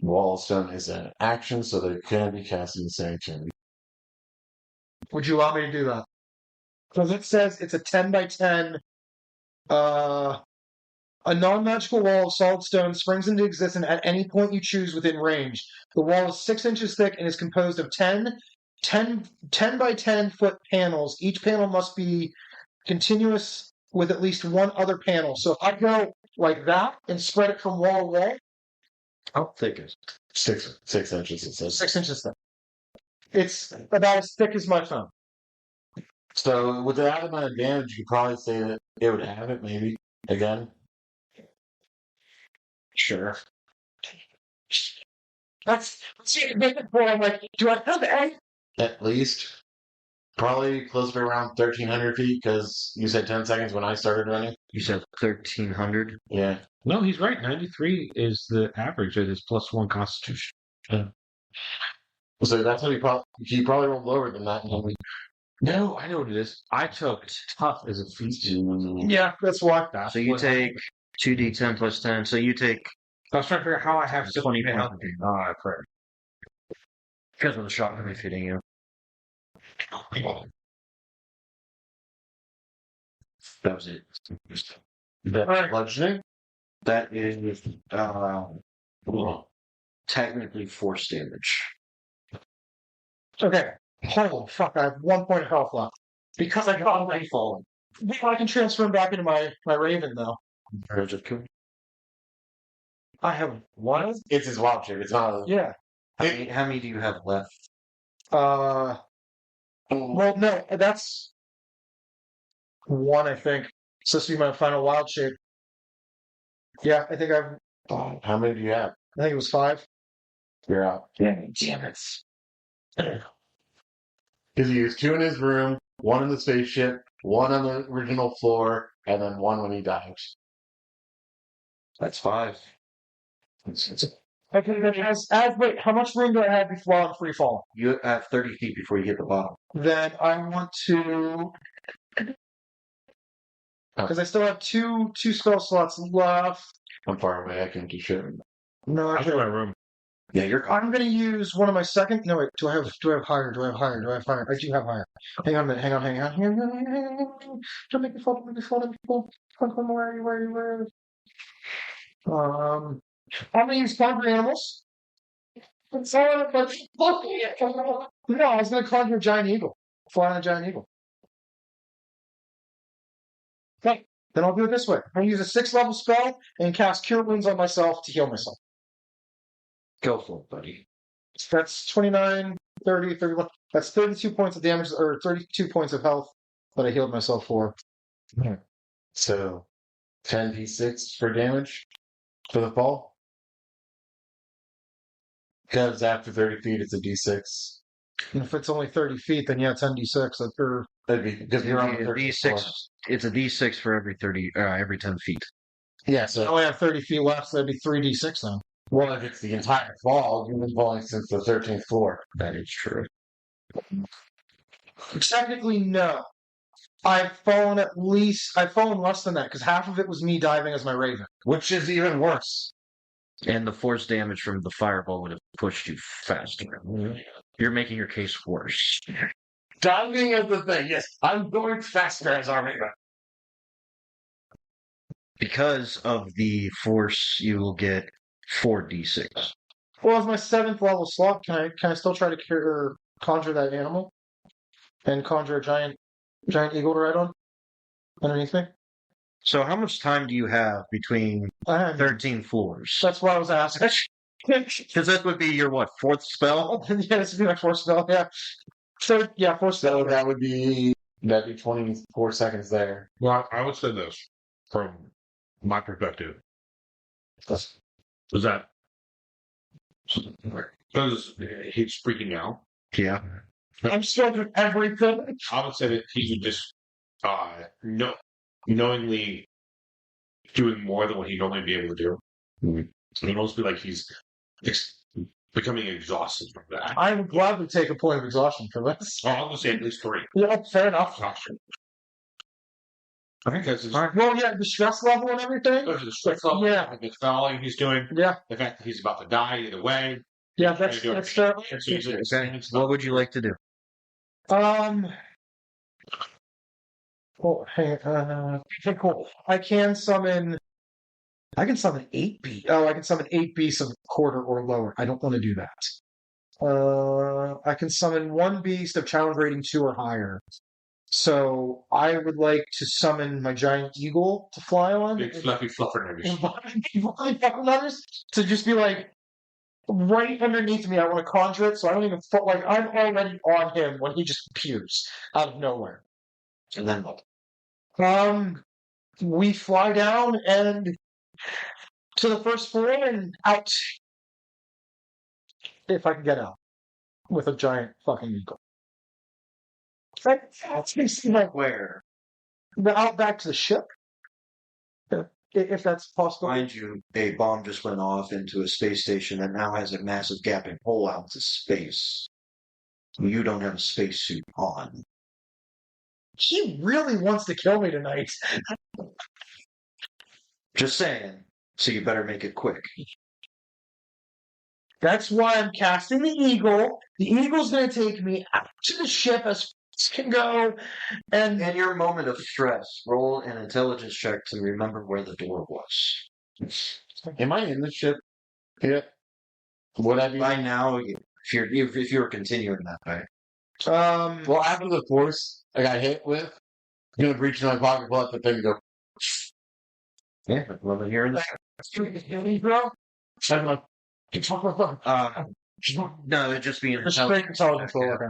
Wall of Stone is an action, so they can be cast in the same turn. Would you allow me to do that? Because it says it's a 10 by 10. A non-magical wall of solid stone springs into existence at any point you choose within range. The wall is 6 inches thick and is composed of 10 by 10 foot panels. Each panel must be continuous with at least one other panel. So if I go like that and spread it from wall to wall, How thick is it? 6 inches, it says. 6 inches thick. It's about as thick as my phone. So with that amount of damage, you could probably say that it would have it, maybe, again. Sure. That's see, I'm like, do I have any? At least. Probably closer to around 1,300 feet, because you said 10 seconds when I started running. You said 1,300. Yeah. No, he's right. 93 is the average of his +1 Constitution. So that's what he probably rolled lower than that. No, I know what it is. I took tough as a feat. Yeah, that's why. So you take 2d10 plus 10. So you take I was trying to figure out how I have 20 20 points. health. Ah, crap. Because of the shot heavy hitting you. That was it. That Alright. bludgeoning? That is technically force damage. Okay. Holy fuck, I have 1 point of health left. Because I got my falling. I can transfer him back into my Raven, though. I have one? It's his wild shape. It's not. Yeah. How many do you have left? Well, no, that's one, I think. It's supposed to be my final wild shape. Yeah, I think How many do you have? I think it was 5. You're out. Yeah, damn it. Because he used 2 in his room, 1 in the spaceship, 1 on the original floor, and then 1 when he died. That's 5. Okay, then wait, how much room do I have before I'm free fall? You have 30 feet before you hit the bottom. Then I want to, because I still have two spell slots left. I'm far away. I can't do shit. No, I'm in my room. Yeah, you're. I'm going to use one of my second. No, wait. Do I have higher? Do I have higher? I do have higher. Hang on a minute. Hang on. Don't make me fall. Don't make me fall. Where are you? I'm going to use conjure animals. No, I was going to conjure a giant eagle. Fly on a giant eagle. Okay. Then I'll do it this way. I'm going to use a 6th level spell and cast Cure Wounds on myself to heal myself. Go for it, buddy. That's 29, 30, 31. That's 32 points of damage, or 32 points of health that I healed myself for. So, 10d6 for damage for the fall. Because after 30 feet, it's a d6. And if it's only 30 feet, then yeah, 10d6. That'd be because you're on the 13th floor. It's a d6 for every 10 feet. Yeah, I so only have 30 feet left, so that'd be 3d6 then. well, if it's the entire fall, you've been falling since the 13th floor. That is true. Technically, no. I've fallen less than that, because half of it was me diving as my Raven. Which is even worse. And the force damage from the fireball would have pushed you faster. You're making your case worse. Diving is the thing. Yes, I'm going faster as our Raven. Because of the force, you will get 4d6. Well, as my 7th level slot, can I still try to conjure that animal? And conjure a giant eagle to ride on? Underneath me? So how much time do you have between I have 13 floors? That's what I was asking. Because that would be your, 4th spell? Yeah, this would be my 4th spell, yeah. So, yeah, 4th spell. So that'd be 24 seconds there. Well, I would say this from my perspective. Was that because he's freaking out? Yeah. I'm struggling everything. I would say that he would just knowingly doing more than what he'd normally be able to do. It would almost be like he's becoming exhausted from that. I would gladly take a point of exhaustion for this. I'm going to say at least 3. Yeah, fair enough. Because Well, yeah, the stress level and everything. the stress level, Yeah. the fouling he's doing, Yeah, the fact that he's about to die either way. yeah, that's fair. What would you like to do? Well, hey, okay, cool. I can summon 8 beasts. Oh, I can summon 8 beasts of quarter or lower. I don't want to do that. I can summon 1 beast of challenge rating 2 or higher. So I would like to summon my giant eagle to fly on. Big fluffy Letters to just be like right underneath me. I want to conjure it, so I don't even like I'm already on him when he just appears out of nowhere. And then what? We fly down and to the first floor and out. If I can get out with a giant fucking eagle. That's basically like Where? out back to the ship. If that's possible. Mind you, a bomb just went off into a space station that now has a massive gaping hole out into space. You don't have a spacesuit on. He really wants to kill me tonight. Just saying. So you better make it quick. That's why I'm casting the eagle. The eagle's going to take me out to the ship as fast as can go. And In your moment of stress, roll an intelligence check to remember where the door was. Am I in the ship yet? Would I be? By now, if you're continuing that way. Well, after the force I got hit with, I'm gonna reach in my pocket, pull out the thing, and go. Yeah, love it here. bro. I'm like, No, it'd just be an just straight intelligence roll. Okay.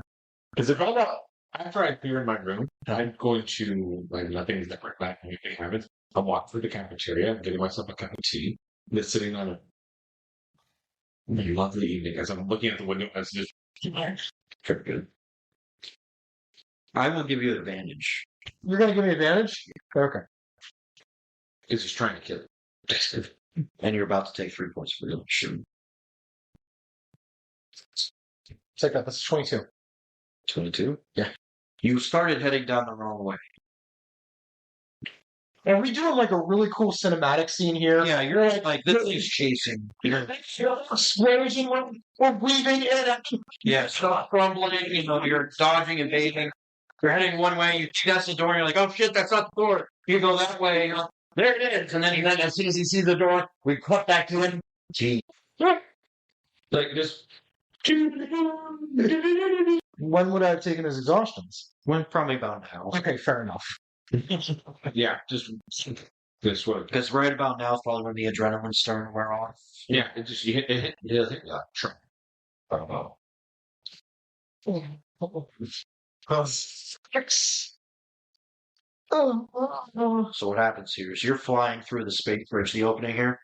Because if I'm not, after I clear in my room, I'm going to, like, nothing's different. Like, anything happens. I'm walking through the cafeteria, getting myself a cup of tea, just sitting on a lovely evening as I'm looking at the window as just very good. I will give you advantage. You're going to give me advantage? Okay. He's just trying to kill it. And you're about to take 3 points for shoot. Check that. That's 22. 22? Yeah. You started heading down the wrong way. Are we doing like a really cool cinematic scene here? Yeah, you're like this thing's chasing. Explosion. We're weaving in. Yeah, stop crumbling. You're dodging and evading. You're heading one way. You test the door. And you're like, oh shit, that's not the door. You go that way. There it is. And then as soon as you see the door, we cut back to it. Gee. Like, just. When would I have taken his exhaustions? Went probably about now. Okay, fair enough. Yeah, just sort of. Because right about now is probably when the adrenaline's starting to wear off. Yeah, it just, you hit, try. So what happens here is you're flying through the space bridge, the opening here.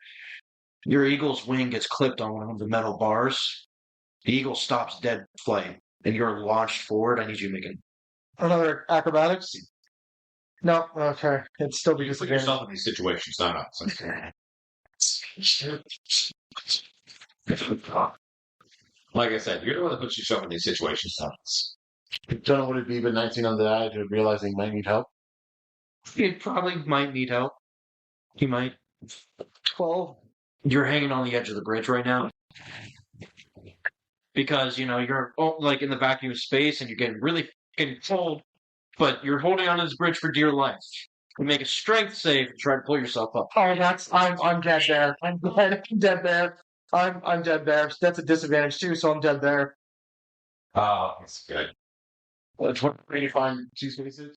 Your eagle's wing gets clipped on one of the metal bars. The eagle stops dead flight, and you're launched forward. I need you to make it. Another acrobatics? No, okay. It's still You because put the game. yourself in these situations, not us. Like I said, you're the one that puts yourself in these situations, not us. Don't know what it'd be, but 19 on the die to realizing might need help. He probably might need help. He might. 12. You're hanging on the edge of the bridge right now. Because, you're like in the vacuum of space and you're getting really getting cold, but you're holding onto this bridge for dear life. You make a strength save and try to pull yourself up. Oh, I'm dead there. I'm dead there. I'm dead there. That's a disadvantage too, so I'm dead there. Oh, that's good. Well, 20 find two spaces.